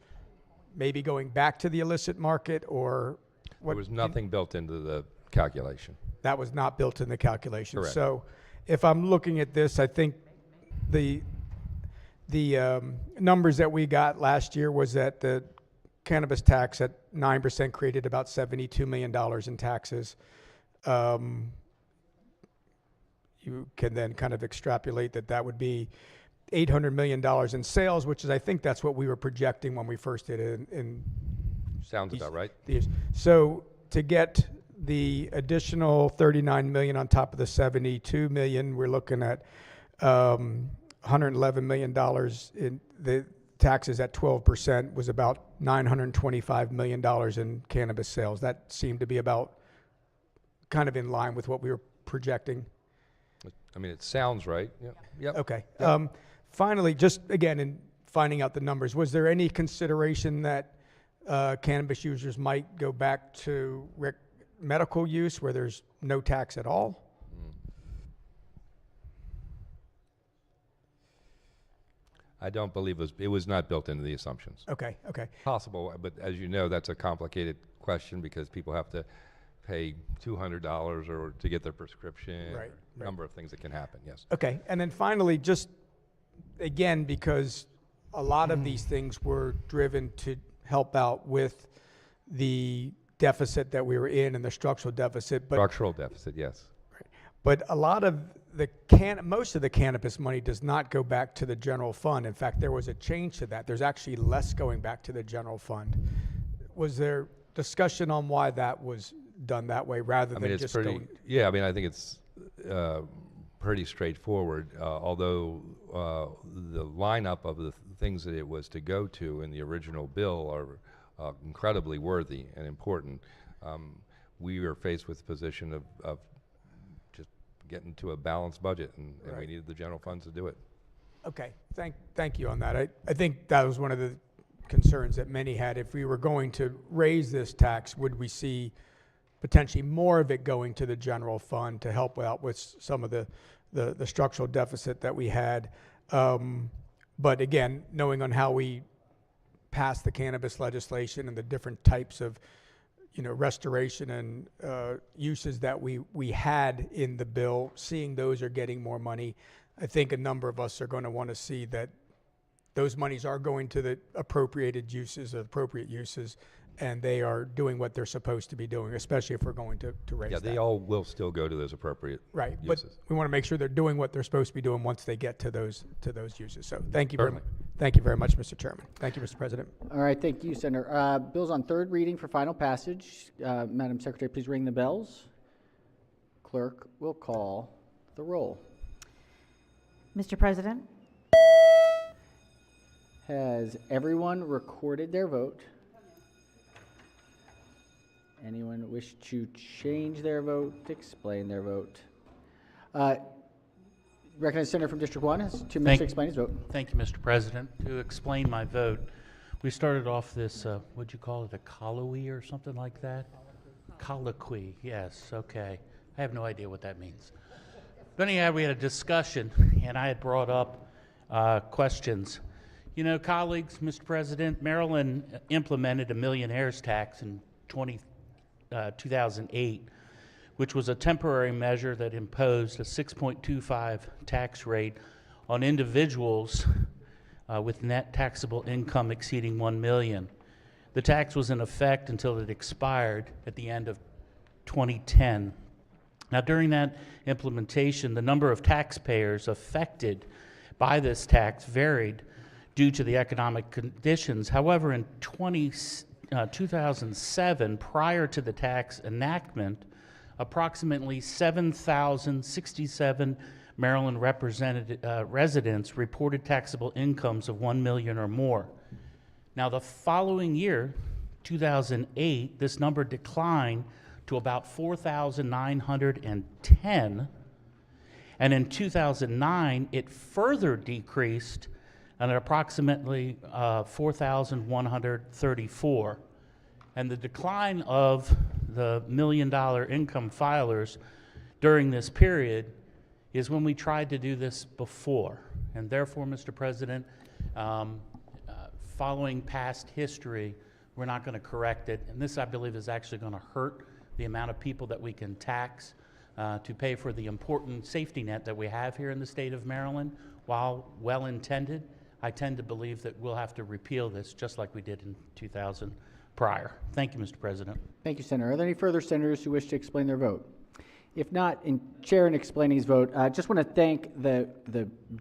maybe going back to the illicit market, or what? There was nothing built into the calculation. That was not built in the calculation. Correct. So if I'm looking at this, I think the numbers that we got last year was that the cannabis tax at 9% created about $72 million in taxes. You can then kind of extrapolate that would be $800 million in sales, which is, I think that's what we were projecting when we first did it in Sounds about right. So to get the additional 39 million on top of the 72 million, we're looking at $111 million in the taxes at 12% was about $925 million in cannabis sales. That seemed to be about kind of in line with what we were projecting. I mean, it sounds right. Yep. Okay. Finally, just again, in finding out the numbers, was there any consideration that cannabis users might go back to medical use where there's no tax at all? I don't believe it was not built into the assumptions. Okay. Possible, but as you know, that's a complicated question because people have to pay $200 or to get their prescription. Right. Number of things that can happen. Yes. Okay. And then finally, just again, because a lot of these things were driven to help out with the deficit that we were in and the structural deficit. But Structural deficit, yes. Right. But a lot of most of the cannabis money does not go back to the general fund. In fact, there was a change to that. There's actually less going back to the general fund. Was there discussion on why that was done that way rather than just going? Yeah, I mean, I think it's pretty straightforward, although the lineup of the things that it was to go to in the original bill are incredibly worthy and important. We were faced with the position of just getting to a balanced budget, and we needed the general funds to do it. Okay, thank you on that. I think that was one of the concerns that many had. If we were going to raise this tax, would we see potentially more of it going to the general fund to help out with some of the structural deficit that we had? But again, knowing on how we passed the cannabis legislation and the different types of restoration and uses that we had in the bill, seeing those are getting more money, I think a number of us are going to want to see that those monies are going to the appropriate uses, and they are doing what they're supposed to be doing, especially if we're going to raise that. Yeah, they all will still go to those appropriate right, uses. but we want to make sure they're doing what they're supposed to be doing once they get to those uses. So thank you Certainly. thank you very much, Mr. Chairman. Thank you, Mr. President. All right, thank you, Senator. Bills on third reading for final passage. Madam Secretary, please ring the bells. Clerk will call the roll. Mr. President? Has everyone recorded their vote? Anyone wish to change their vote, explain their vote? Recognized senator from District 1 has 2 minutes to explain his vote. Thank you, Mr. President. To explain my vote, we started off this, what'd you call it, a colloquy or something like that? Colloquy, yes, okay. I have no idea what that means. But anyhow, we had a discussion, and I had brought up questions. You know, colleagues, Mr. President, Maryland implemented a millionaire's tax in 2008, which was a temporary measure that imposed a 6.25 tax rate on individuals with net taxable income exceeding $1 million. The tax was in effect until it expired at the end of 2010. Now, during that implementation, the number of taxpayers affected by this tax varied due to the economic conditions. However, in 2007, prior to the tax enactment, approximately 7,067 Maryland residents reported taxable incomes of $1 million or more. Now, the following year, 2008, this number declined to about 4,910, and in 2009, it further decreased at approximately 4,134. And the decline of the $1 million income filers during this period is when we tried to do this before. And therefore, Mr. President, following past history, we're not going to correct it. And this, I believe, is actually going to hurt the amount of people that we can tax to pay for the important safety net that we have here in the state of Maryland. While well-intended, I tend to believe that we'll have to repeal this just like we did in 2000 prior. Thank you, Mr. President. Thank you, Senator. Are there any further senators who wish to explain their vote? If not, in chair and explaining his vote, I just want to thank the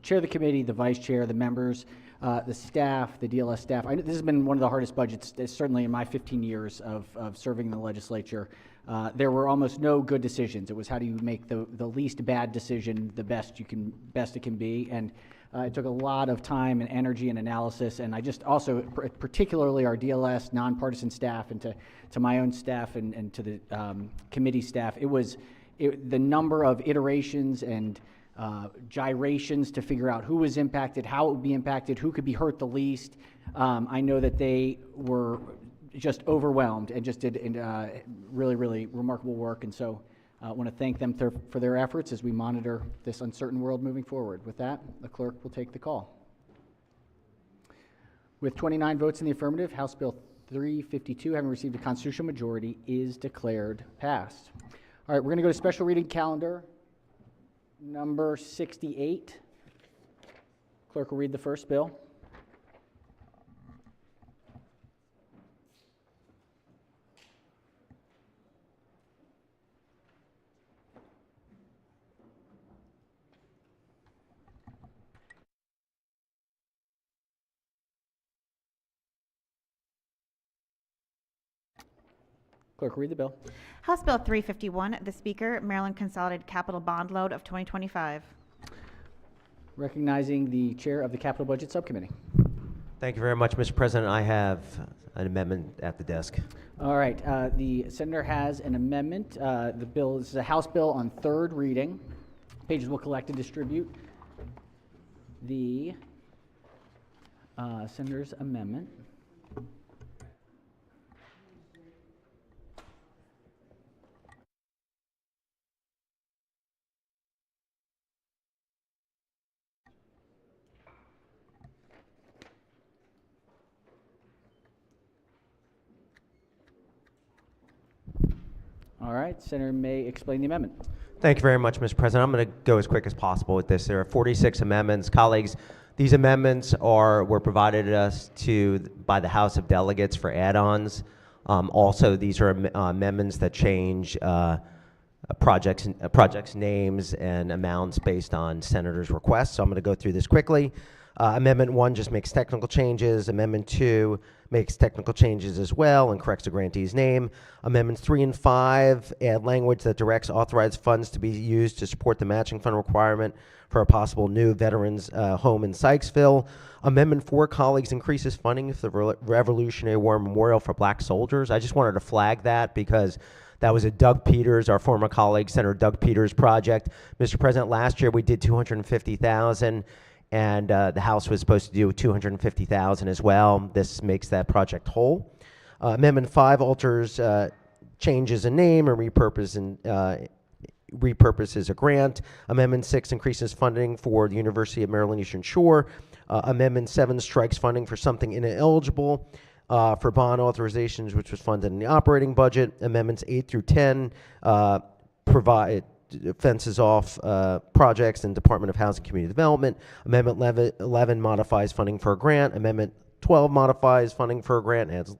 chair of the committee, the vice chair, the members, the staff, the DLS staff. This has been one of the hardest budgets, certainly in my 15 years of serving in the legislature. There were almost no good decisions. It was how do you make the least bad decision the best it can be, and it took a lot of time and energy and analysis. And I just also, particularly our DLS nonpartisan staff, and to my own staff and to the committee staff, the number of iterations and gyrations to figure out who was impacted, how it would be impacted, who could be hurt the least. I know that they were just overwhelmed and just did really, really remarkable work. And so I want to thank them for their efforts as we monitor this uncertain world moving forward. With that, the clerk will take the call. With 29 votes in the affirmative, House Bill 352, having received a constitutional majority, is declared passed. All right, we're going to go to special reading calendar number 68. Clerk will read the first bill. Clerk, read the bill. House Bill 351, the Speaker, Maryland Consolidated Capital Bond Load of 2025. Recognizing the chair of the Capital Budget Subcommittee. Thank you very much, Mr. President. I have an amendment at the desk. All right, the senator has an amendment. The bill is a House bill on third reading. Pages will collect and distribute the senator's amendment. All right, Senator may explain the amendment. Thank you very much, Mr. President. I'm going to go as quick as possible with this. There are 46 amendments. Colleagues, these amendments were provided to us by the House of Delegates for add-ons. Also, these are amendments that change projects' names and amounts based on senators' requests. So I'm going to go through this quickly. Amendment 1 just makes technical changes. Amendment 2 makes technical changes as well and corrects the grantee's name. Amendments 3 and 5 add language that directs authorized funds to be used to support the matching fund requirement for a possible new veterans home in Sykesville. Amendment 4, colleagues, increases funding for the Revolutionary War Memorial for Black soldiers. I just wanted to flag that because that was a Doug Peters, our former colleague, Senator Doug Peters project. Mr. President, last year we did $250,000, and the House was supposed to do $250,000 as well. This makes that project whole. Amendment 5 alters, changes a name and repurposes a grant. Amendment 6 increases funding for the University of Maryland Eastern Shore. Amendment 7 strikes funding for something ineligible for bond authorizations, which was funded in the operating budget. Amendments 8 through 10 provide fences off projects in Department of Housing and Community Development. Amendment 11 modifies funding for a grant. Amendment 12 modifies funding for a grant, adds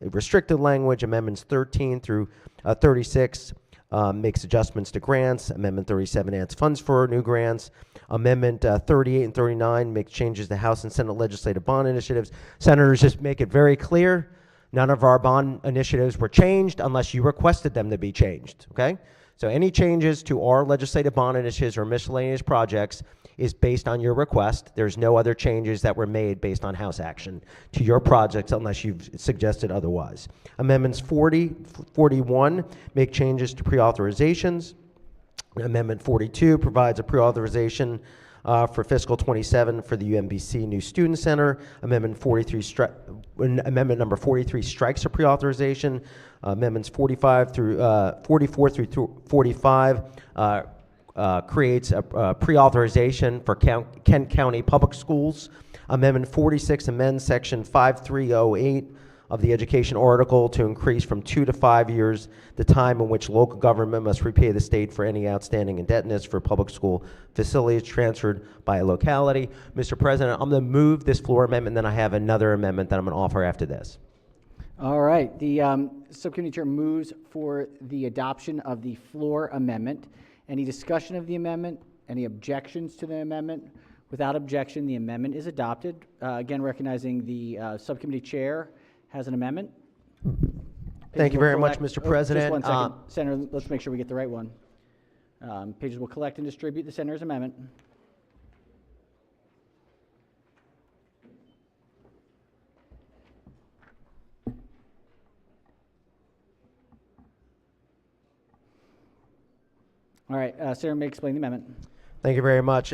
restricted language. Amendments 13 through 36 makes adjustments to grants. Amendment 37 adds funds for new grants. Amendment 38 and 39 make changes to House and Senate legislative bond initiatives. Senators, just make it very clear, none of our bond initiatives were changed unless you requested them to be changed, okay? So any changes to our legislative bond initiatives or miscellaneous projects is based on your request. There's no other changes that were made based on House action to your projects unless you've suggested otherwise. Amendments 40, 41 make changes to pre-authorizations. Amendment 42 provides a pre-authorization for fiscal 27 for the UMBC New Student Center. Amendment number 43 strikes a pre-authorization. Amendments 44 through 45 creates a pre-authorization for Kent County Public Schools. Amendment 46 amends Section 5308 of the Education Article to increase from 2 to 5 years the time in which local government must repay the state for any outstanding indebtedness for public school facilities transferred by a locality. Mr. President, I'm going to move this floor amendment, then I have another amendment that I'm going to offer after this. All right, the subcommittee chair moves for the adoption of the floor amendment. Any discussion of the amendment? Any objections to the amendment? Without objection, the amendment is adopted. Again, recognizing the subcommittee chair has an amendment. Thank you very much, Mr. President. Just one second. Senator, let's make sure we get the right one. Pages will collect and distribute the senator's amendment. All right, Senator may explain the amendment. Thank you very much.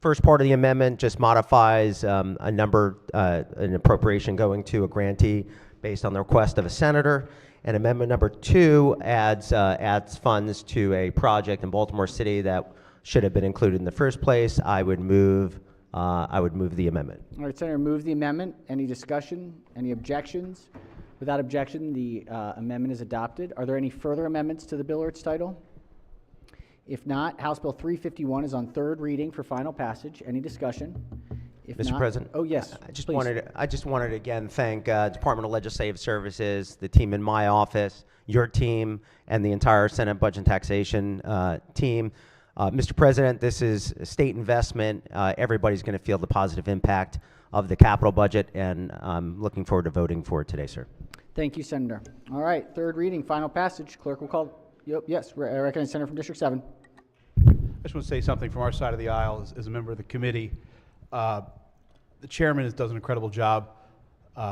First part of the amendment just modifies a number, an appropriation going to a grantee based on the request of a senator. And amendment number 2 adds funds to a project in Baltimore City that should have been included in the first place. I would move the amendment. All right, Senator moves the amendment. Any discussion? Any objections? Without objection, the amendment is adopted. Are there any further amendments to the bill or its title? If not, House Bill 351 is on third reading for final passage. Any discussion? If Mr. not, President? Oh, yes. I just please. wanted to again thank Department of Legislative Services, the team in my office, your team, and the entire Senate Budget and Taxation team. Mr. President, this is a state investment. Everybody's going to feel the positive impact of the capital budget, and I'm looking forward to voting for it today, sir. Thank you, Senator. All right, third reading, final passage. Clerk will call. Yes, I recognize Senator from District 7. I just want to say something from our side of the aisle as a member of the committee. The chairman does an incredible job.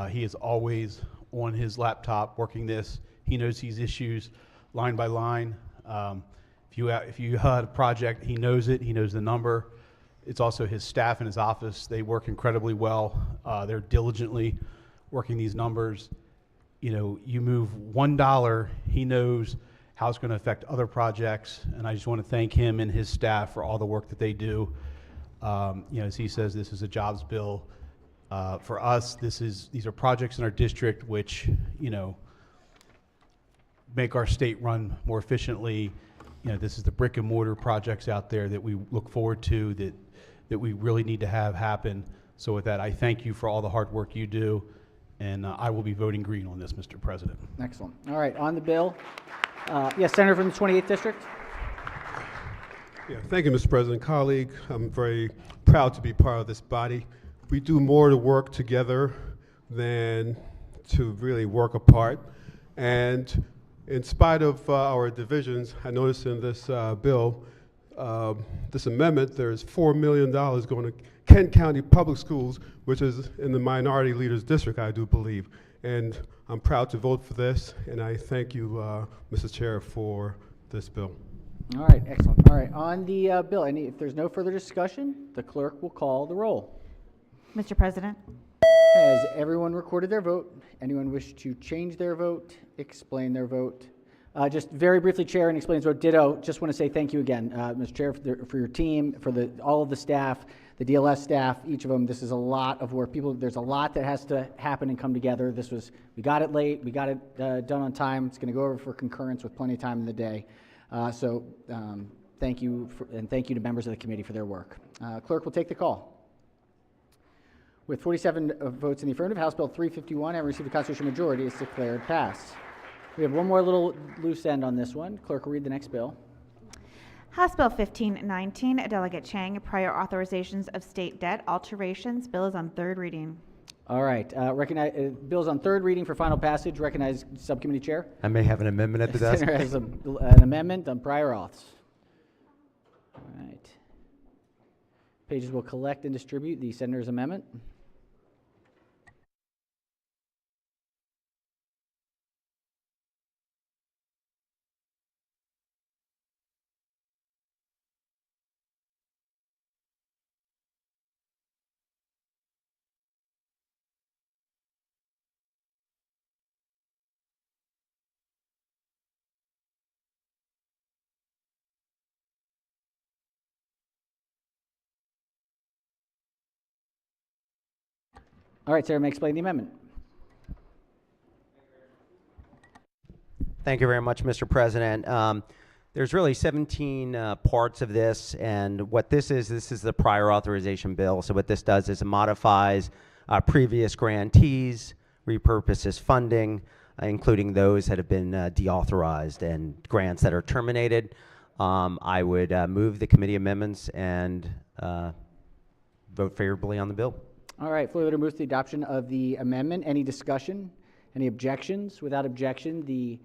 He is always on his laptop working this. He knows these issues line by line. If you had a project, he knows it. He knows the number. It's also his staff in his office. They work incredibly well. They're diligently working these numbers. You know, you move $1, he knows how it's going to affect other projects, and I just want to thank him and his staff for all the work that they do. As he says, this is a jobs bill. For us, these are projects in our district which, make our state run more efficiently. This is the brick and mortar projects out there that we look forward to, that we really need to have happen. So with that, I thank you for all the hard work you do, and I will be voting green on this, Mr. President. Excellent. All right, on the bill. Yes, Senator from the 28th District. Yeah, thank you, Mr. President. Colleague, I'm very proud to be part of this body. We do more to work together than to really work apart. And in spite of our divisions, I noticed in this bill, this amendment, there's $4 million going to Kent County Public Schools, which is in the minority leader's district, I do believe. And I'm proud to vote for this, and I thank you, Mrs. Chair, for this bill. All right, excellent. All right, on the bill, if there's no further discussion, the clerk will call the roll. Mr. President, Has everyone recorded their vote? Anyone wish to change their vote, explain their vote? Just very briefly, Chair, and explains vote. Ditto. Just want to say thank you again, Mr. Chair, for your team, for all of the staff, the DLS staff, each of them. This is a lot of work. There's a lot that has to happen and come together. We got it late. We got it done on time. It's going to go over for concurrence with plenty of time in the day. Thank you, and thank you to members of the committee for their work. Clerk will take the call. With 47 votes in the affirmative, House Bill 351, having received a constitutional majority, is declared passed. We have one more little loose end on this one. Clerk will read the next bill. House Bill 1519, Delegate Chang, prior authorizations of state debt alterations. Bill is on third reading. All right. Bill's on third reading for final passage. Recognize Subcommittee Chair. I may have an amendment at the desk. Senator has an amendment on prior auths. All right. Pages will collect and distribute the Senator's amendment. All right, Sarah, may I explain the amendment? Thank you very much, Mr. President. There's really 17 parts of this, and what this is the prior authorization bill. So what this does is it modifies previous grantees, repurposes funding, including those that have been deauthorized and grants that are terminated. I would move the committee amendments and vote favorably on the bill. All right, floor leader moves to the adoption of the amendment. Any discussion? Any objections? Without objection, the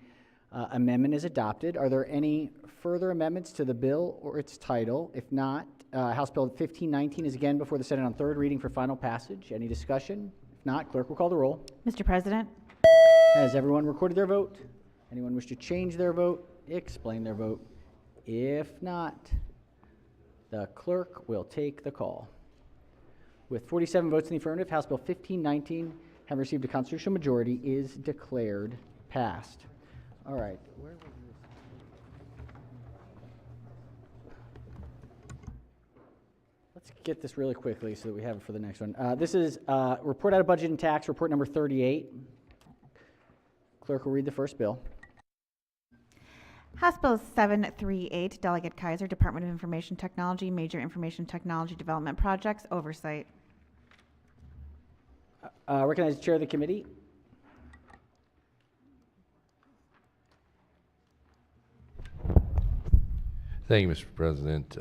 amendment is adopted. Are there any further amendments to the bill or its title? If not, House Bill 1519 is again before the Senate on third reading for final passage. Any discussion? If not, clerk will call the roll. Mr. President, Has everyone recorded their vote? Anyone wish to change their vote? Explain their vote. If not, the clerk will take the call. With 47 votes in the affirmative, House Bill 1519, having received a constitutional majority, is declared passed. All right. Where was this? Let's get this really quickly so that we have it for the next one. This is report out of budget and tax, report number 38. Clerk will read the first bill. House Bill 738, Delegate Kaiser, Department of Information Technology, Major Information Technology Development Projects, Oversight. Recognize the chair of the committee. Thank you, Mr. President.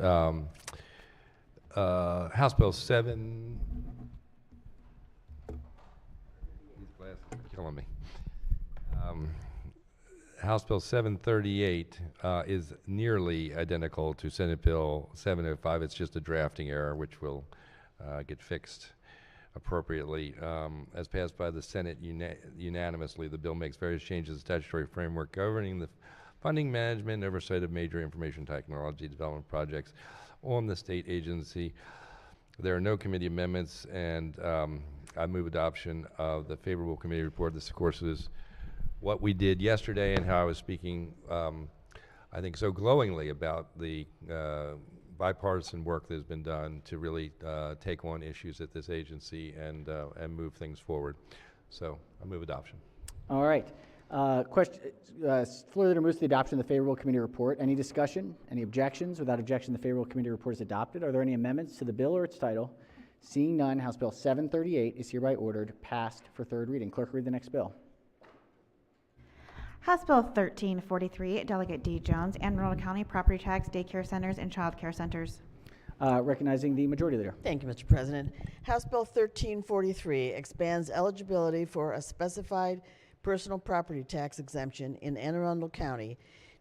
House Bill 7. These glasses are killing me. House Bill 738 is nearly identical to Senate Bill 705. It's just a drafting error, which will get fixed appropriately. As passed by the Senate unanimously, the bill makes various changes to the statutory framework governing the funding, management, and oversight of major information technology development projects on the state agency. There are no committee amendments, and I move adoption of the favorable committee report. This, of course, is what we did yesterday and how I was speaking, I think, so glowingly about the bipartisan work that has been done to really take on issues at this agency and move things forward. So I move adoption. All right. Floor leader moves to the adoption of the favorable committee report. Any discussion? Any objections? Without objection, the favorable committee report is adopted. Are there any amendments to the bill or its title? Seeing none, House Bill 738 is hereby ordered passed for third reading. Clerk, read the next bill. House Bill 1343, Delegate D. Jones, Anne Arundel County Property Tax Daycare Centers and Child Care Centers. Recognizing the Majority Leader. Thank you, Mr. President. House Bill 1343 expands eligibility for a specified personal property tax exemption in Anne Arundel County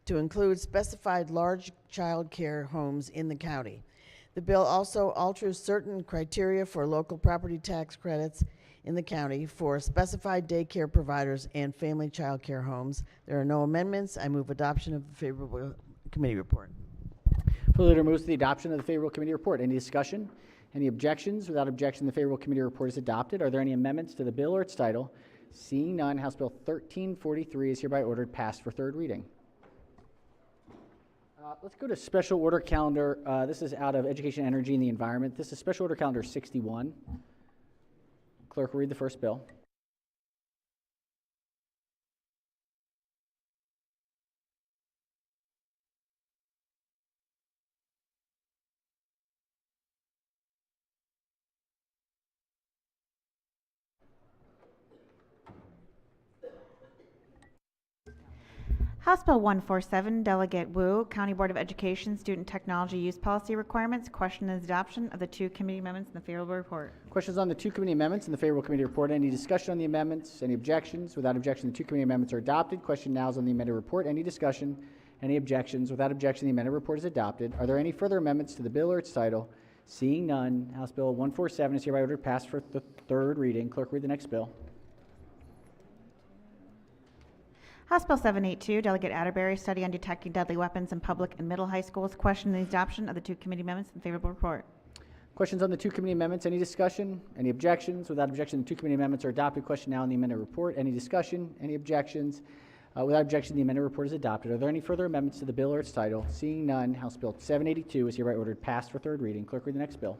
to include specified large child care homes in the county. The bill also alters certain criteria for local property tax credits in the county for specified daycare providers and family child care homes. There are no amendments. I move adoption of the favorable committee report. Floor Leader moves to the adoption of the favorable committee report. Any discussion? Any objections? Without objection, the favorable committee report is adopted. Are there any amendments to the bill or its title? Seeing none, House Bill 1343 is hereby ordered passed for third reading. Let's go to special order calendar. This is out of Education, Energy, and the Environment. This is special order calendar 61. Clerk will read the first bill. House Bill 147, Delegate Wu, County Board of Education Student Technology Use Policy Requirements. Question is adoption of the two committee amendments in the favorable report. Questions on the two committee amendments in the favorable committee report. Any discussion on the amendments? Any objections? Without objection, the two committee amendments are adopted. Question now is on the amended report. Any discussion? Any objections? Without objection, the amended report is adopted. Are there any further amendments to the bill or its title? Seeing none, House Bill 147 is hereby ordered passed for the third reading. Clerk, read the next bill. House Bill 782, Delegate Atterbury, Study on Detecting Deadly Weapons in Public and Middle High Schools. Question the adoption of the two committee amendments in the favorable report. Questions on the two committee amendments? Any discussion? Any objections? Without objection, the two committee amendments are adopted. Question now on the amended report. Any discussion? Any objections? Without objection, the amended report is adopted. Are there any further amendments to the bill or its title? Seeing none, House Bill 782 is hereby ordered passed for third reading. Clerk, read the next bill.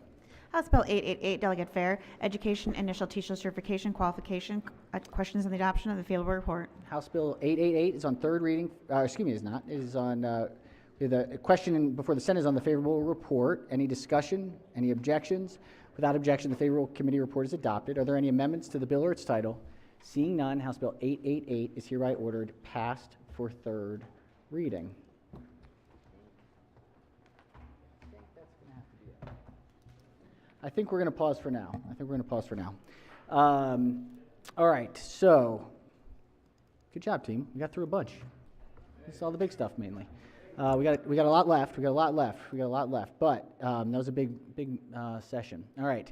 House Bill 888, Delegate Fair, Education Initial Teacher Certification Qualification. Questions on the adoption of the favorable report. House Bill 888 is on third reading. Excuse me, it is not. It is on the question before the Senate is on the favorable report. Any discussion? Any objections? Without objection, the favorable committee report is adopted. Are there any amendments to the bill or its title? Seeing none, House Bill 888 is hereby ordered passed for third reading. I think we're going to pause for now. All right, so good job, team. We got through a bunch. This is all the big stuff mainly. We got a lot left. But that was a big session. All right,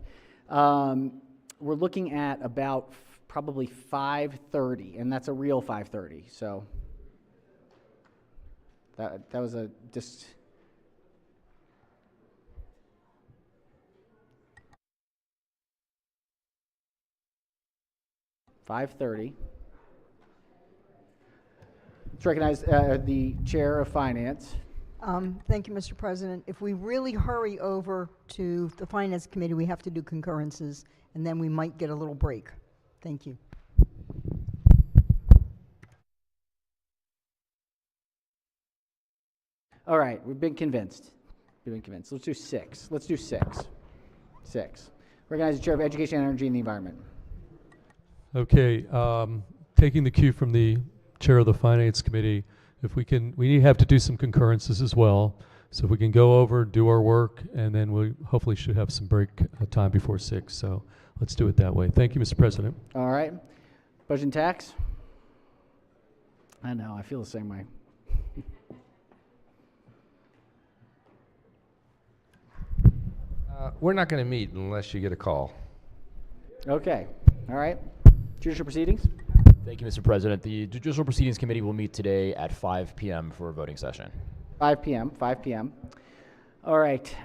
we're looking at about probably 5:30, and that's a real 5:30. So that was a just. 5:30. Let's recognize the Chair of Finance. Thank you, Mr. President. If we really hurry over to the Finance Committee, we have to do concurrences, and then we might get a little break. Thank you. All right, we've been convinced. Let's do six. Recognize the Chair of Education, Energy, and the Environment. Okay, taking the cue from the chair of the Finance Committee, if we have to do some concurrences as well. So if we can go over, do our work, and then we hopefully should have some break time before 6. So let's do it that way. Thank you, Mr. President. All right. Budget and tax. I know, I feel the same way. We're not going to meet unless you get a call. Okay. All right. Judicial proceedings. Thank you, Mr. President. The Judicial Proceedings Committee will meet today at 5 p.m. for a voting session. 5 p.m. All right.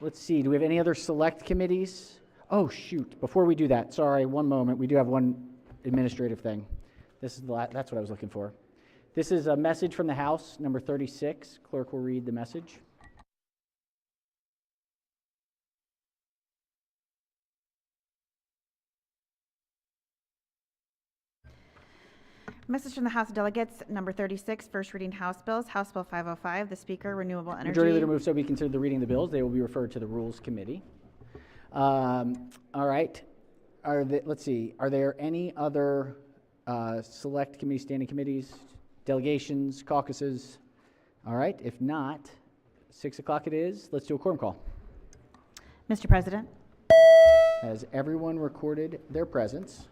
Let's see. Do we have any other select committees? Oh, shoot. Before we do that, sorry, one moment. We do have one administrative thing. This is that's what I was looking for. This is a message from the House, number 36. Clerk will read the message. Message from the House of Delegates, number 36, first reading House Bills. House Bill 505, the Speaker, Renewable Energy. Majority Leader moves so we consider the reading of the bills. They will be referred to the Rules Committee. All right. Let's see. Are there any other select committees, standing committees, delegations, caucuses? All right. If not, 6 o'clock it is. Let's do a quorum call. Mr. President, Has everyone recorded their presence?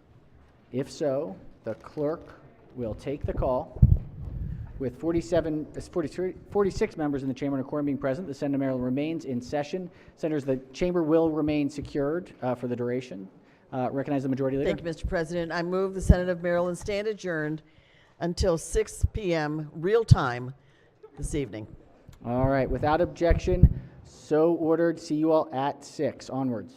If so, the clerk will take the call. With 46 members in the chamber and a quorum being present, the Senate of Maryland remains in session. Senators, the chamber will remain secured for the duration. Recognize the Majority Leader. Thank you, Mr. President. I move the Senate of Maryland stand adjourned until 6 p.m. real time this evening. All right, without objection, so ordered. See you all at 6. Onwards.